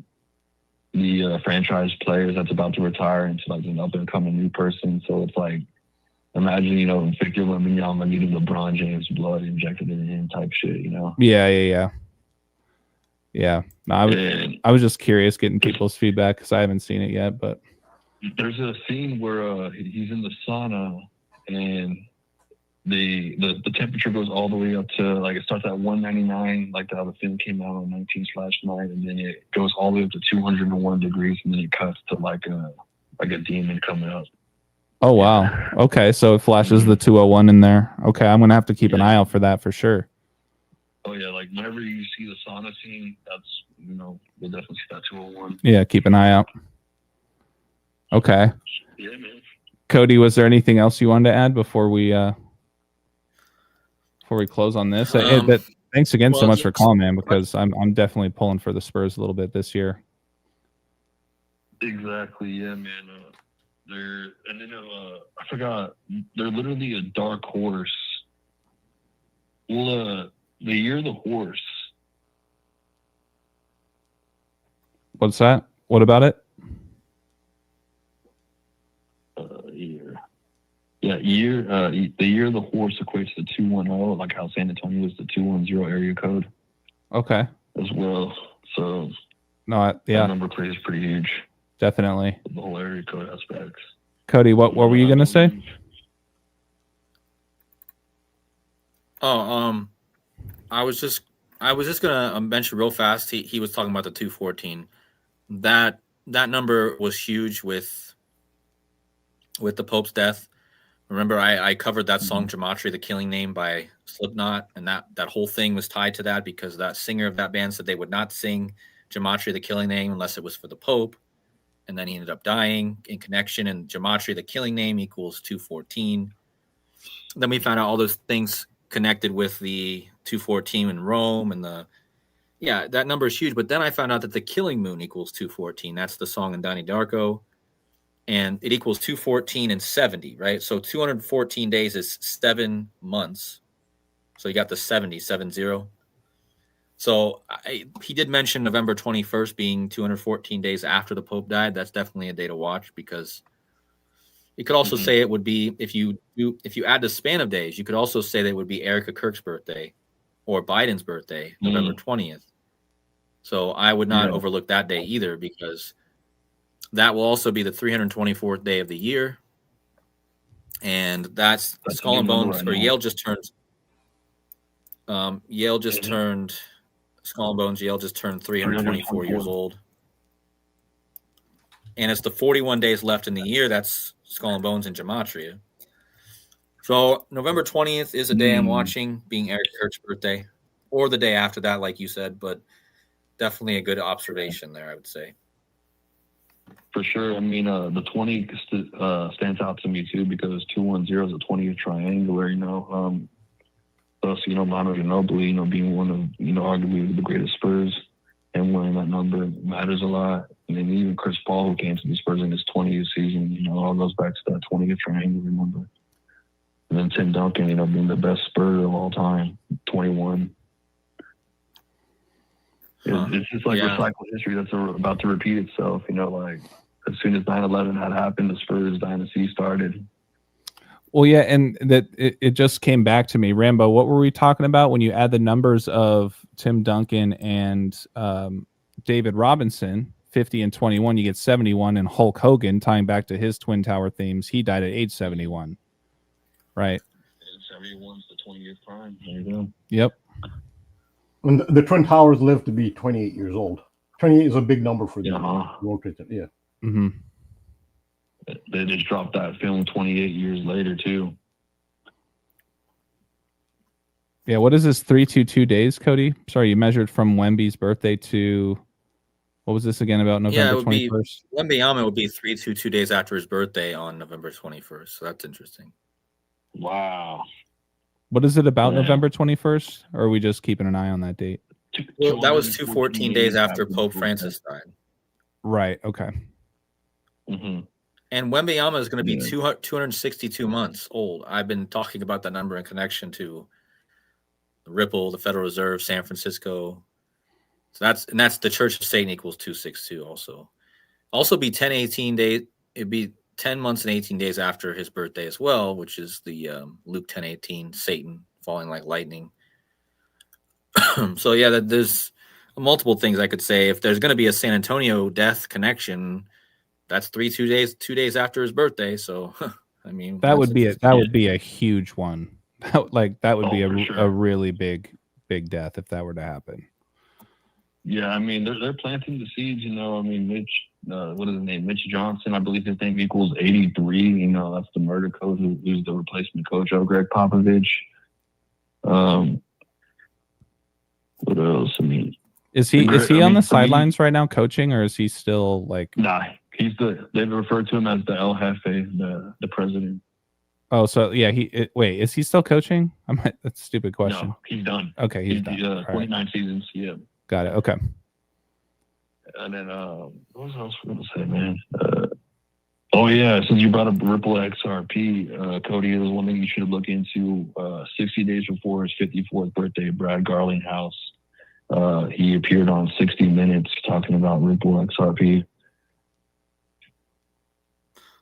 [SPEAKER 5] the franchise players that's about to retire into like an up and coming new person. So it's like, imagine, Victor Wembanyama needing LeBron James blood injected in him type shit,
[SPEAKER 2] Yeah. No, I was just curious getting people's feedback because I haven't seen it yet. But
[SPEAKER 5] there's a scene where he's in the sauna and the temperature goes all the way up to like it starts at 199, like how the film came out on 19/9, and then it goes all the way up to 201 degrees, and then it cuts to like a demon coming up.
[SPEAKER 2] Oh wow. Okay, so it flashes the 201 in there. Okay, I'm gonna have to keep an eye out for that for sure.
[SPEAKER 5] Oh yeah, like whenever you see the sauna scene, that's you'll definitely see that 201.
[SPEAKER 2] Yeah, keep an eye out. Okay.
[SPEAKER 5] Yeah, man.
[SPEAKER 2] Kodi, was there anything else you wanted to add before we close on this? But thanks again so much for calling, man, because I'm definitely pulling for the Spurs a little bit this year.
[SPEAKER 5] Exactly, yeah, man. I forgot, they're literally a dark horse. Well, the year of the horse.
[SPEAKER 2] What's that? What about it?
[SPEAKER 5] Year. Yeah, the year of the horse equates to 210, like how San Antonio is the 210 area code.
[SPEAKER 2] Okay.
[SPEAKER 5] As well. So
[SPEAKER 2] that
[SPEAKER 5] number plays pretty huge.
[SPEAKER 2] Definitely.
[SPEAKER 5] The whole area code aspects.
[SPEAKER 2] Kodi, what were you gonna say?
[SPEAKER 4] Oh, I was just gonna mention real fast. He was talking about the 214. That number was huge with the Pope's death. Remember, I covered that song Gematria, the Killing Name by Slipknot, and that whole thing was tied to that because that singer of that band said they would not sing Gematria, the Killing Name, unless it was for the Pope. And then he ended up dying in connection, and Gematria, the Killing Name, equals 214. Then we found out all those things connected with the 214 in Rome, and that number is huge. But then I found out that the Killing Moon equals 214. That's the song in Donnie Darko, and it equals 214 and 70, right? So 214 days is 7 months. So you got the 70. So he did mention November 21st being 214 days after the Pope died. That's definitely a day to watch because you could also say it would be if you add the span of days, you could also say that it would be Erica Kirk's birthday or Biden's birthday, November 20th. So I would not overlook that day either because that will also be the 324th day of the year. And that's Skull and Bones, or Yale just turned Skull and Bones, Yale just turned 324 years old. And it's the 41 days left in the year. That's Skull and Bones and Gematria. So November 20th is a day I'm watching, being Eric Kurtz's birthday, or the day after that, like you said, but definitely a good observation there, I would say.
[SPEAKER 5] For sure. I mean, the 20 stands out to me too because 210 is a 20th triangular, Thus, Manu Ginobili, being one of, arguably the greatest Spurs and wearing that number matters a lot. And then even Chris Paul, who came to the Spurs in his 20th season, all goes back to that 20th triangular number. And then Tim Duncan, being the best Spur of all time, 21. It's just like recycled history that's about to repeat itself. As soon as 9/11 had happened, the Spurs dynasty started.
[SPEAKER 2] Well, yeah, and that it just came back to me, Rambo. What were we talking about when you add the numbers of Tim Duncan and David Robinson, 50 and 21, you get 71, and Hulk Hogan, tying back to his Twin Tower themes, he died at age 71. Right.
[SPEAKER 5] 71's the 20-year prime. There you go.
[SPEAKER 2] Yep.
[SPEAKER 3] And the Twin Towers lived to be 28 years old. 28 is a big number for the World Trade Center. Yeah.
[SPEAKER 2] Mm-hmm.
[SPEAKER 5] They just dropped that film 28 years later too.
[SPEAKER 2] Yeah, what is this 322 days, Kodi? Sorry, you measured from Wemby's birthday to what was this again about November 21st?
[SPEAKER 4] Wembanyama would be 322 days after his birthday on November 21st. So that's interesting.
[SPEAKER 5] Wow.
[SPEAKER 2] What is it about November 21st? Or are we just keeping an eye on that date?
[SPEAKER 4] Well, that was 214 days after Pope Francis died.
[SPEAKER 2] Right. Okay.
[SPEAKER 5] Mm-hmm.
[SPEAKER 4] And Wembanyama is going to be 262 months old. I've been talking about that number in connection to the Ripple, the Federal Reserve, San Francisco. So that's the Church of Satan equals 262 also. Also be 10 days. It'd be 10 months and 18 days after his birthday as well, which is the Luke 10:18, Satan falling like lightning. So yeah, there's multiple things I could say. If there's going to be a San Antonio death connection, that's 2 days after his birthday. So I mean,
[SPEAKER 2] that would be a huge one. That would be a really big death if that were to happen.
[SPEAKER 5] Yeah, I mean they're planting the seeds. You know, I mean Mitch, what is his name? Mitch Johnson, I believe his name equals 83. You know, that's the murder coach who's the replacement coach of Greg Popovich. What else? I mean,
[SPEAKER 2] is he on the sidelines right now coaching, or is he still like?
[SPEAKER 5] Nah, they've referred to him as the El Jefe, the president.
[SPEAKER 2] Oh, so yeah, wait, is he still coaching? That's a stupid question.
[SPEAKER 5] No, he's done.
[SPEAKER 2] Okay, he's done.
[SPEAKER 5] 29 seasons. Yeah.
[SPEAKER 2] Got it. Okay.
[SPEAKER 5] And then what else was I going to say, man? Oh yeah, since you brought up Ripple XRP, Kodi, there's one thing you should look into. 60 days before his 54th birthday, Brad Garlinghouse, he appeared on 60 Minutes talking about Ripple XRP.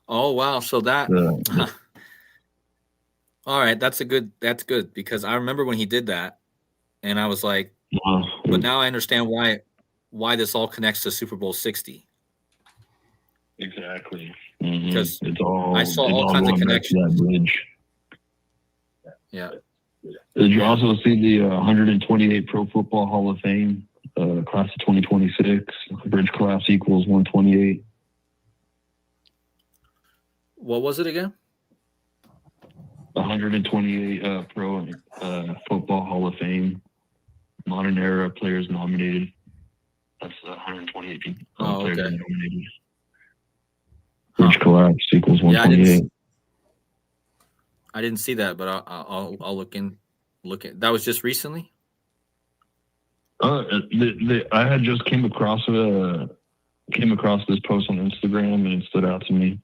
[SPEAKER 4] Oh wow! So that. All right, that's good because I remember when he did that, and I was like, but now I understand why this all connects to Super Bowl 60.
[SPEAKER 5] Exactly.
[SPEAKER 4] Because
[SPEAKER 5] Mm-hmm.
[SPEAKER 4] I saw all kinds of connections.
[SPEAKER 5] That bridge.
[SPEAKER 4] Yeah.
[SPEAKER 5] Did you also see the 128 Pro Football Hall of Fame class of 2026? Bridge collapse equals 128.
[SPEAKER 4] What was it again?
[SPEAKER 5] 128 Pro Football Hall of Fame. Modern era players nominated. That's 128 people. Players nominated. Bridge collapse equals 128.
[SPEAKER 4] Yeah, I didn't see that, but I'll look at. That was just recently.
[SPEAKER 5] I had just came across this post on Instagram and it stood out to me.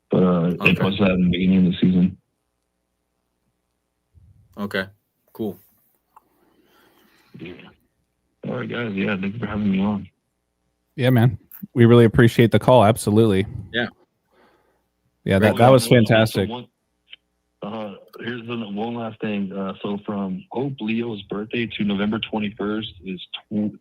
[SPEAKER 5] But it was at the beginning of the season.
[SPEAKER 4] Okay, cool.
[SPEAKER 5] Yeah. All right, guys. Yeah, thanks for having me on.
[SPEAKER 2] Yeah, man. We really appreciate the call. Absolutely.
[SPEAKER 4] Yeah.
[SPEAKER 2] Yeah, that was fantastic.
[SPEAKER 5] Here's one last thing. So from Pope Leo's birthday to November 21st is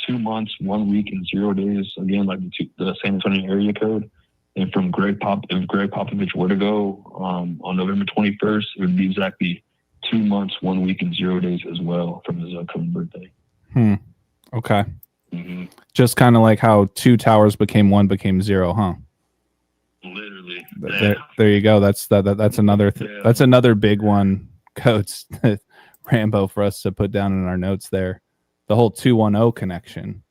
[SPEAKER 5] 2 months, 1 week, and 0 days. Again, like the San Antonio area code. And from if Greg Popovich were to go on November 21st, it would be exactly 2 months, 1 week, and 0 days as well from his upcoming birthday.
[SPEAKER 2] Okay.
[SPEAKER 5] Mm-hmm.
[SPEAKER 2] Just kind of like how 2 towers became 1 became 0, huh?
[SPEAKER 5] Literally.
[SPEAKER 2] There you go. That's another that's another big one, Coach Rambo, for us to put down in our notes there. The whole 210 connection.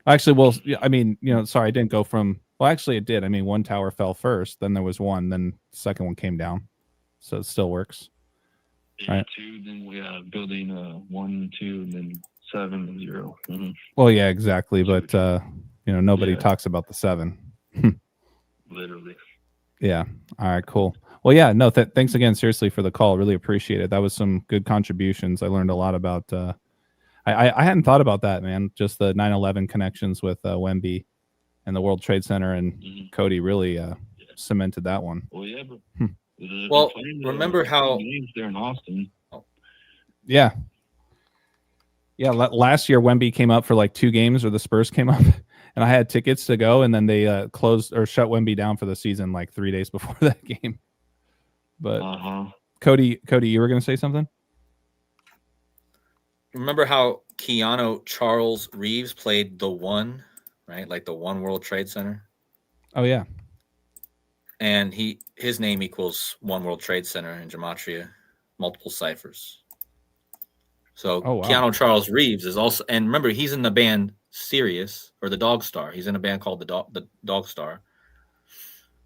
[SPEAKER 2] Actually, well, I mean, sorry, I didn't go from. Well, actually, it did. I mean, 1 tower fell first, then there was 1, then the second one came down, so it still works.
[SPEAKER 5] Yeah,
[SPEAKER 2] right.
[SPEAKER 5] 2, then we have building 1, 2, and then 7 and 0. Mm-hmm.
[SPEAKER 2] Well, yeah, exactly, but nobody talks about the 7.
[SPEAKER 5] Literally.
[SPEAKER 2] Yeah. All right. Cool. Well, yeah. No. Thanks again, seriously, for the call. Really appreciate it. That was some good contributions. I learned a lot about. I hadn't thought about that, man. Just the 9/11 connections with Wemby and the World Trade Center, and Kodi really cemented that one.
[SPEAKER 5] Well, yeah, but
[SPEAKER 4] Well, remember how
[SPEAKER 5] games there in Austin.
[SPEAKER 2] Yeah. Yeah, last year Wemby came up for like 2 games, or the Spurs came up, and I had tickets to go, and then they closed or shut Wemby down for the season like 3 days before that game. But Cody, you were going to say something?
[SPEAKER 4] remember how Keanu Charles Reeves played the one, right? Like the One World Trade Center.
[SPEAKER 2] Oh yeah.
[SPEAKER 4] And his name equals One World Trade Center in gematria, multiple ciphers. So
[SPEAKER 2] Oh, wow.
[SPEAKER 4] Keanu Charles Reeves is also, and remember, he's in the band Sirius, or the Dog Star. He's in a band called the Dog Star.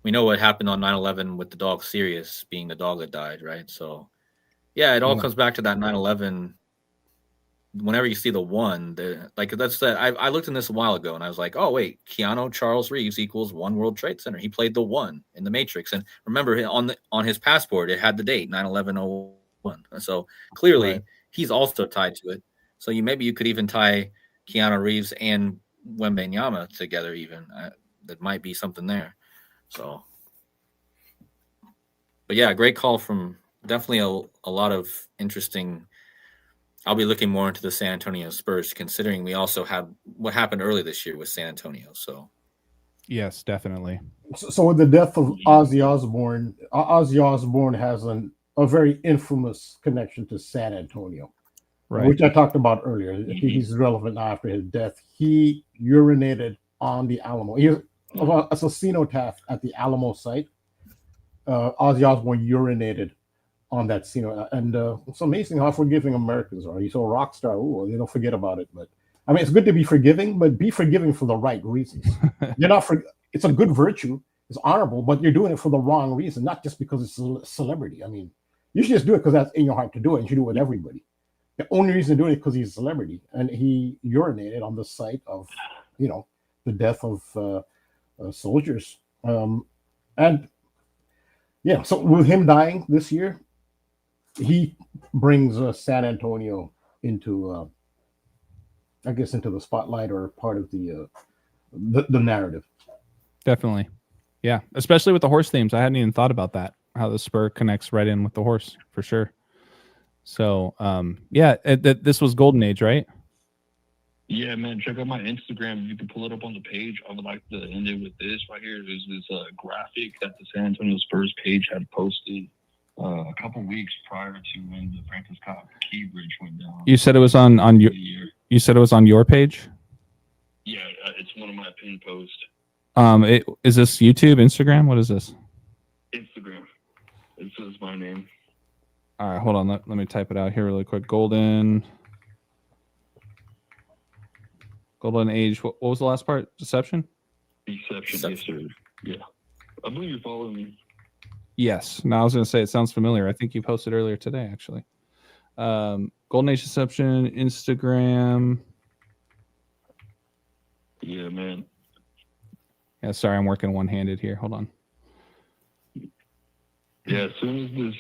[SPEAKER 4] We know what happened on 9/11 with the dog Sirius being the dog that died, right? So yeah, it all comes back to that 9/11. Whenever you see the one, I looked in this a while ago, and I was like, oh wait, Keanu Charles Reeves equals One World Trade Center. He played the one in the Matrix, and remember on his passport it had the date 9/11/01. So clearly he's also tied to it. So maybe you could even tie Keanu Reeves and Wembenyama together. Even that might be something there. So, but yeah, great call from definitely a lot of interesting. I'll be looking more into the San Antonio Spurs, considering we also have what happened early this year with San Antonio. So,
[SPEAKER 2] yes, definitely.
[SPEAKER 3] So with the death of Ozzy Osbourne has a very infamous connection to San Antonio, which I talked about earlier. He's relevant after his death. He urinated on the Alamo. He was a cenotaph at the Alamo site. Ozzy Osbourne urinated on that scene, and it's amazing how forgiving Americans are. He's a rock star. Ooh, they don't forget about it. But I mean, it's good to be forgiving, but be forgiving for the right reasons. You're not it's a good virtue. It's honorable, but you're doing it for the wrong reason, not just because it's a celebrity. I mean, you should just do it because that's in your heart to do it. You should do it with everybody. The only reason to do it is because he's a celebrity, and he urinated on the site of, the death of soldiers. And yeah, so with him dying this year, he brings San Antonio into, into the spotlight, or part of the narrative.
[SPEAKER 2] Definitely. Yeah. Especially with the horse themes. I hadn't even thought about that, how the spur connects right in with the horse, for sure. So, this was Golden Age, right?
[SPEAKER 5] Yeah, man. Check out my Instagram. You can pull it up on the page. I would like to end it with this right here. There's this graphic that the San Antonio Spurs page had posted a couple weeks prior to when the Francis Scott Key Bridge went down.
[SPEAKER 2] You said it was on your. You said it was on your page.
[SPEAKER 5] Yeah, it's one of my pinned posts.
[SPEAKER 2] Is this YouTube, Instagram? What is this?
[SPEAKER 5] Instagram. This is my name.
[SPEAKER 2] All right, hold on. Let me type it out here really quick. Golden Age. What was the last part? Deception?
[SPEAKER 5] Deception. Yes, sir. Yeah. I believe you're following me.
[SPEAKER 2] Yes. No, I was going to say it sounds familiar. I think you posted earlier today, actually. Golden Age Deception, Instagram.
[SPEAKER 5] Yeah, man.
[SPEAKER 2] Yeah, sorry, I'm working one-handed here. Hold on.
[SPEAKER 5] Yeah, as soon as this,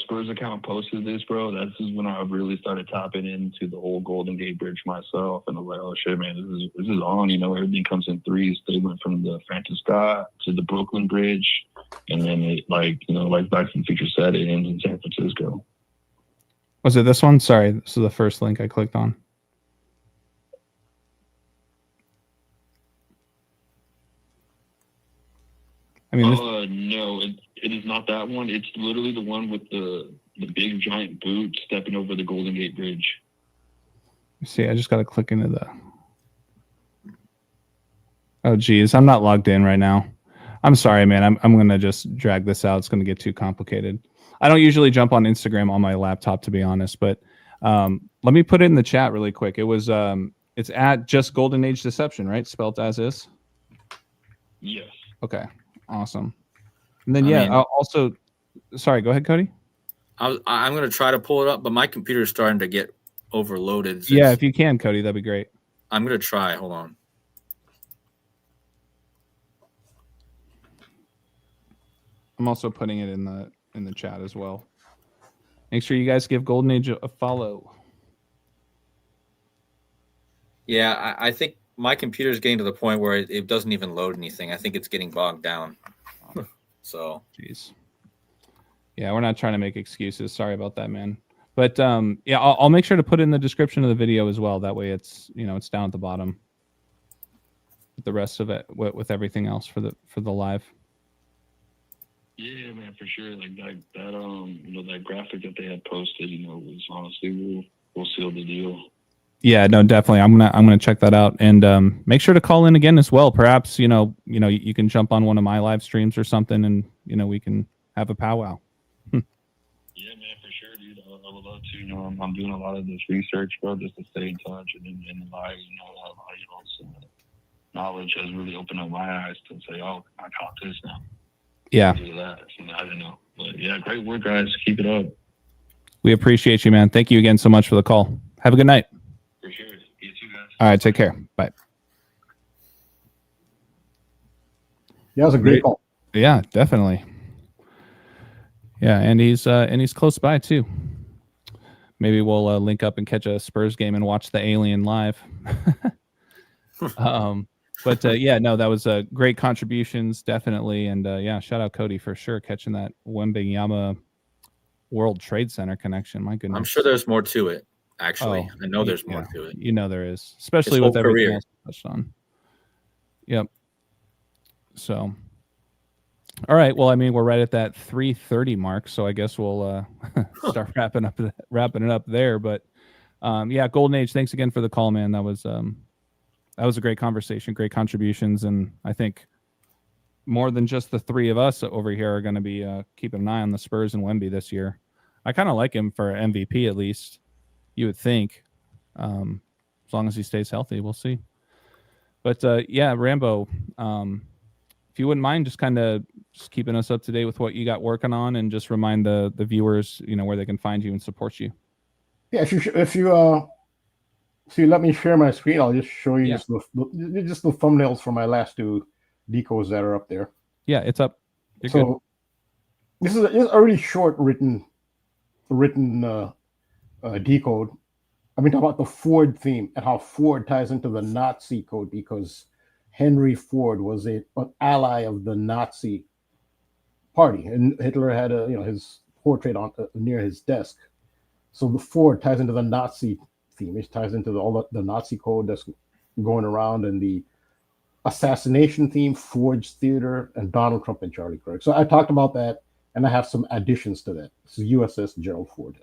[SPEAKER 5] Spurs account posted this, bro, that's just when I really started tapping into the whole Golden Gate Bridge myself. And I was like, oh, shit, man, this is on. Everything comes in threes. They went from the Francis Scott to the Brooklyn Bridge. And then it, like Back to the Future said, it ends in San Francisco. Was
[SPEAKER 2] it this one? Sorry, this is the first link I clicked on. I mean,
[SPEAKER 5] no, it is not that one. It's literally the one with the big giant boot stepping over the Golden Gate Bridge.
[SPEAKER 2] See, I just got to click into the. Oh, geez, I'm not logged in right now. I'm sorry, man. I'm gonna just drag this out. It's gonna get too complicated. I don't usually jump on Instagram on my laptop, to be honest, but let me put it in the chat really quick. It was it's at just Golden Age Deception, right? Spelled as is.
[SPEAKER 5] Yes.
[SPEAKER 2] Okay. Awesome. And then I'll also, sorry, go ahead, Cody.
[SPEAKER 4] I'm going to try to pull it up, but my computer is starting to get overloaded.
[SPEAKER 2] Yeah, if you can, Cody, that'd be great.
[SPEAKER 4] I'm going to try. Hold on.
[SPEAKER 2] I'm also putting it in the chat as well. Make sure you guys give Golden Age a follow.
[SPEAKER 4] Yeah, I think my computer is getting to the point where it doesn't even load anything. I think it's getting bogged down. So,
[SPEAKER 2] jeez. Yeah, we're not trying to make excuses. Sorry about that, man. But yeah, I'll make sure to put in the description of the video as well. That way, it's it's down at the bottom. With the rest of it, with everything else for the live.
[SPEAKER 5] Yeah, man, for sure. Like that that graphic that they had posted, was honestly we'll seal the deal.
[SPEAKER 2] Yeah, no, definitely. I'm gonna check that out and make sure to call in again as well. Perhaps you can jump on one of my live streams or something, and we can have a powwow.
[SPEAKER 5] Yeah, man, for sure, dude. I would love to. I'm doing a lot of this research, bro, just to stay in touch and in live. Some knowledge has really opened up my eyes to say, oh, I caught this now.
[SPEAKER 2] Yeah.
[SPEAKER 5] Do that. I don't know, but yeah, great work, guys. Keep it up.
[SPEAKER 2] We appreciate you, man. Thank you again so much for the call. Have a good night.
[SPEAKER 5] For sure. You too, guys.
[SPEAKER 2] All right, take care. Bye.
[SPEAKER 3] Yeah, it was a great call.
[SPEAKER 2] Yeah, definitely. Yeah, and he's close by too. Maybe we'll link up and catch a Spurs game and watch the Alien live. But yeah, no, that was great contributions, definitely, and yeah, shout out Kodi for sure catching that Wembenyama World Trade Center connection. My goodness,
[SPEAKER 4] I'm sure there's more to it. Actually, I know there's more to it.
[SPEAKER 2] There is, especially with everything else touched on. Yep. So, all right. Well, I mean, we're right at that 3:30 mark, so I guess we'll start wrapping it up there. But yeah, Golden Age, thanks again for the call, man. That was a great conversation, great contributions, and I think more than just the three of us over here are going to be keeping an eye on the Spurs and Wemby this year. I kind of like him for MVP at least. You would think, as long as he stays healthy, we'll see. But yeah, Rambo, if you wouldn't mind just kind of keeping us up to date with what you got working on, and just remind the viewers, where they can find you and support you.
[SPEAKER 3] Yeah, if you let me share my screen, I'll just show you just the thumbnails for my last two decodes that are up there.
[SPEAKER 2] Yeah, it's up. You're
[SPEAKER 3] so
[SPEAKER 2] good.
[SPEAKER 3] This is a really short written decode. I mean, talk about the Ford theme and how Ford ties into the Nazi code, because Henry Ford was an ally of the Nazi party, and Hitler had his portrait on near his desk. So the Ford ties into the Nazi theme. It ties into all the Nazi code that's going around, and the assassination theme, Ford's Theater, and Donald Trump and Charlie Kirk. So I talked about that, and I have some additions to that. This is USS Gerald Ford.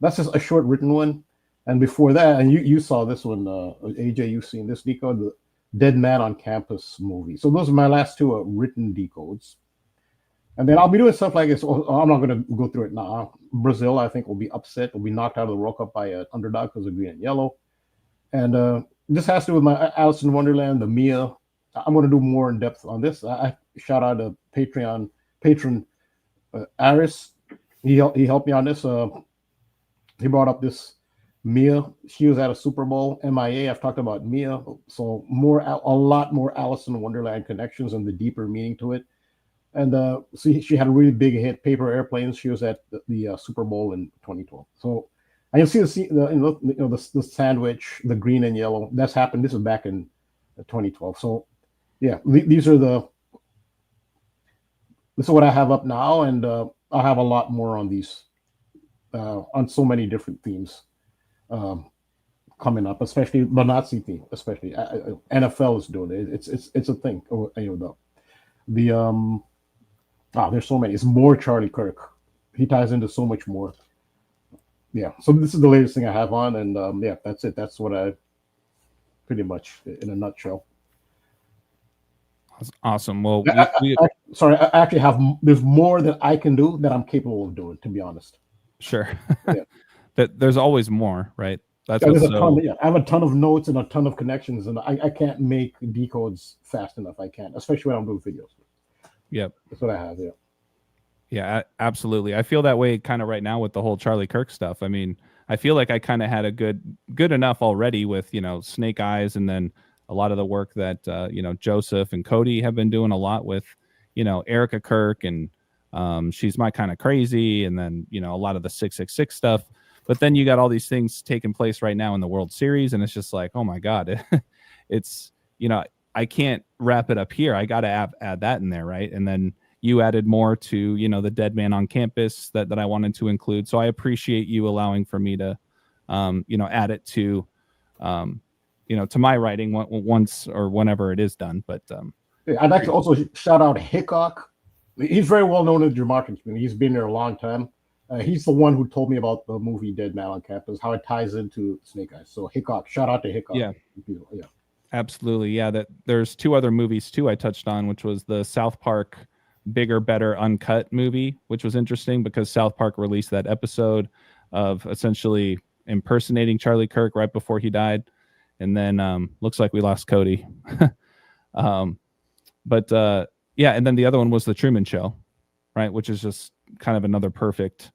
[SPEAKER 3] That's just a short written one. And before that, and you saw this one, AJ, you've seen this decode, the Dead Man on Campus movie. So those are my last two written decodes. And then I'll be doing stuff like this. I'm not going to go through it now. Brazil, I think, will be upset. Will be knocked out of the World Cup by an underdog because of green and yellow. And this has to do with my Alice in Wonderland, the Mia. I'm going to do more in depth on this. I shout out a patron, Aris. He helped me on this. He brought up this Mia. She was at a Super Bowl, MIA. I've talked about Mia. So a lot more Alice in Wonderland connections and the deeper meaning to it. And so she had a really big hit, Paper Airplanes. She was at the Super Bowl in 2012. So and you'll see the sandwich, the green and yellow. That's happened. This is back in 2012. So yeah, this is what I have up now, and I'll have a lot more on these on so many different themes coming up, especially the Nazi theme. Especially NFL is doing it. It's a thing. There's so many. It's more Charlie Kirk. He ties into so much more. Yeah. So this is the latest thing I have on, and yeah, that's it. That's what I pretty much in a nutshell.
[SPEAKER 2] That's awesome. Well,
[SPEAKER 3] sorry, I actually have. There's more that I can do that I'm capable of doing, to be honest.
[SPEAKER 2] Sure.
[SPEAKER 3] Yeah.
[SPEAKER 2] There's always more, right? That's
[SPEAKER 3] I have a ton of notes and a ton of connections, and I can't make decodes fast enough. I can't, especially when I'm doing videos.
[SPEAKER 2] Yep.
[SPEAKER 3] That's what I have. Yeah.
[SPEAKER 2] Yeah, absolutely. I feel that way kind of right now with the whole Charlie Kirk stuff. I mean, I feel like I kind of had a good enough already with, Snake Eyes, and then a lot of the work that, Joseph and Kodi have been doing a lot with, Erica Kirk, and She's My Kind of Crazy, and then, a lot of the 666 stuff. But then you got all these things taking place right now in the World Series, and it's just like, oh my God, it's, I can't wrap it up here. I got to add that in there, right? And then, you added more to, you know, the dead man on campus that I wanted to include. So I appreciate you allowing for me to, you know, add it to, you know, to my writing once or whenever it is done. But
[SPEAKER 3] I'd like to also shout out Hickok. He's very well known in the Martin community. He's been there a long time. He's the one who told me about the movie Dead Man on Campus, how it ties into Snake Eyes. So Hickok, shout out to Hickok.
[SPEAKER 2] Yeah.
[SPEAKER 3] Yeah.
[SPEAKER 2] Absolutely. Yeah. That there's 2 other movies too I touched on, which was the South Park Bigger, Better, Uncut movie, which was interesting because South Park released that episode of essentially impersonating Charlie Kirk right before he died. And then looks like we lost Kodi. But yeah, and then the other one was The Truman Show, right? Which is just kind of another perfect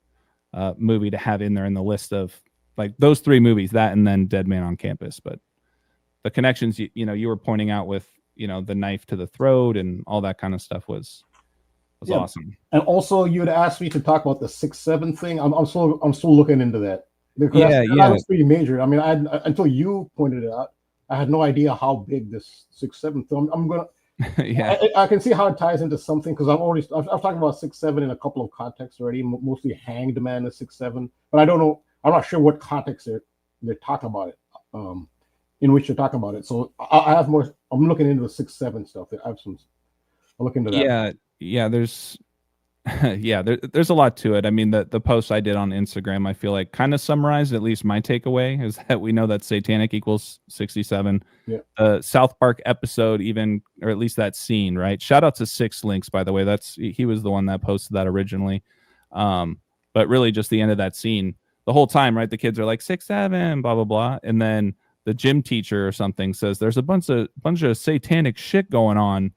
[SPEAKER 2] movie to have in there in the list of like those 3 movies, that and then Dead Man on Campus. But the connections, you know, you were pointing out with, you know, the knife to the throat and all that kind of stuff was awesome.
[SPEAKER 3] And also, you had asked me to talk about the 6'7" thing. I'm still looking into that. Because that was pretty major. I mean, until you pointed it out, I had no idea how big this 6'7". So I'm gonna.
[SPEAKER 2] Yeah,
[SPEAKER 3] I can see how it ties into something because I've talked about 6'7" in a couple of contexts already. Mostly Hanged Man is 6'7", but I don't know. I'm not sure what context they're talking about it. In which you're talking about it. So I have more. I'm looking into the 6'7" stuff. I'll look into that.
[SPEAKER 2] Yeah. There's there's a lot to it. I mean, the post I did on Instagram, I feel like kind of summarized at least my takeaway is that we know that satanic equals 67.
[SPEAKER 3] Yeah.
[SPEAKER 2] South Park episode, even, or at least that scene, right? Shout out to Six Links, by the way. He was the one that posted that originally. But really just the end of that scene, the whole time, right? The kids are like 6'7", blah blah blah, and then the gym teacher or something says there's a bunch of satanic shit going on.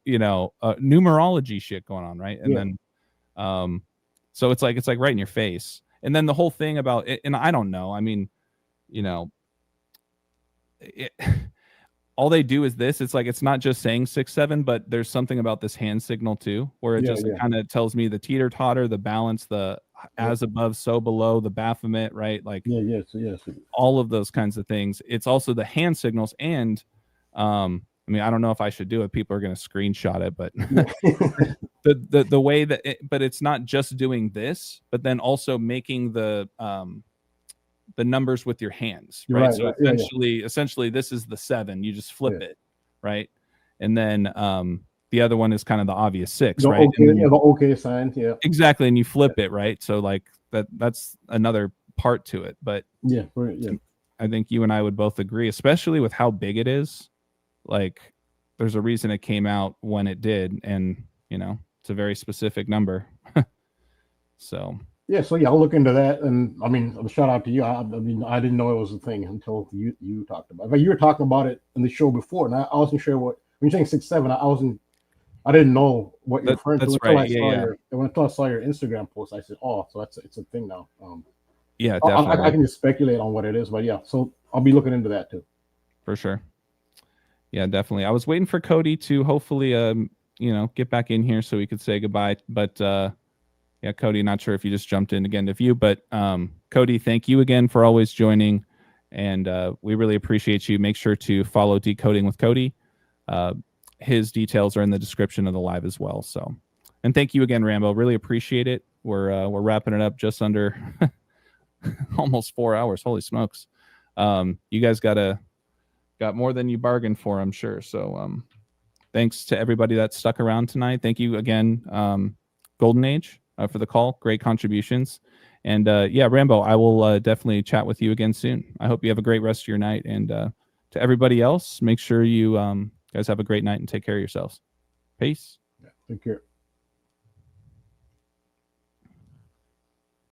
[SPEAKER 2] You know, numerology shit going on, right? And then so it's like right in your face. And then the whole thing about it, and I don't know, I mean, you know, all they do is this. It's like it's not just saying 6'7", but there's something about this hand signal too, where it kind of tells me the teeter-totter, the balance, the as above, so below, the Baphomet, right? Like
[SPEAKER 3] yes.
[SPEAKER 2] all of those kinds of things. It's also the hand signals, and I mean, I don't know if I should do it. People are going to screenshot it, but the way that but it's not just doing this, but then also making the numbers with your hands, right? So essentially this is the 7. You just flip it, right? And then the other one is kind of the obvious 6, right?
[SPEAKER 3] The okay sign,
[SPEAKER 2] exactly. And you flip it, right? So like that's another part to it. But I think you and I would both agree, especially with how big it is. Like there's a reason it came out when it did, and you know, it's a very specific number. So I'll look into that. And I mean, shout out to you. I mean, I didn't know it was a thing until you talked about it. But you were talking about it in the show before, and I wasn't sure what when you're saying 6'7", I didn't know what you're referring to until I saw your Instagram post. I said, oh, so it's a thing now. Yeah, definitely.
[SPEAKER 3] I can just speculate on what it is, but so I'll be looking into that too.
[SPEAKER 2] For sure. Yeah, definitely. I was waiting for Kodi to hopefully, get back in here so we could say goodbye. But Kodi, not sure if you just jumped in again to view, but Kodi, thank you again for always joining, and we really appreciate you. Make sure to follow Decoding with Kodi. His details are in the description of the live as well. So, and thank you again, Rambo. Really appreciate it. We're wrapping it up just under almost 4 hours. Holy smokes! You guys got more than you bargained for, I'm sure. So thanks to everybody that stuck around tonight. Thank you again, Golden Age, for the call. Great contributions. And Rambo, I will definitely chat with you again soon. I hope you have a great rest of your night. And to everybody else, make sure you guys have a great night and take care of yourselves. Peace.
[SPEAKER 3] Take care.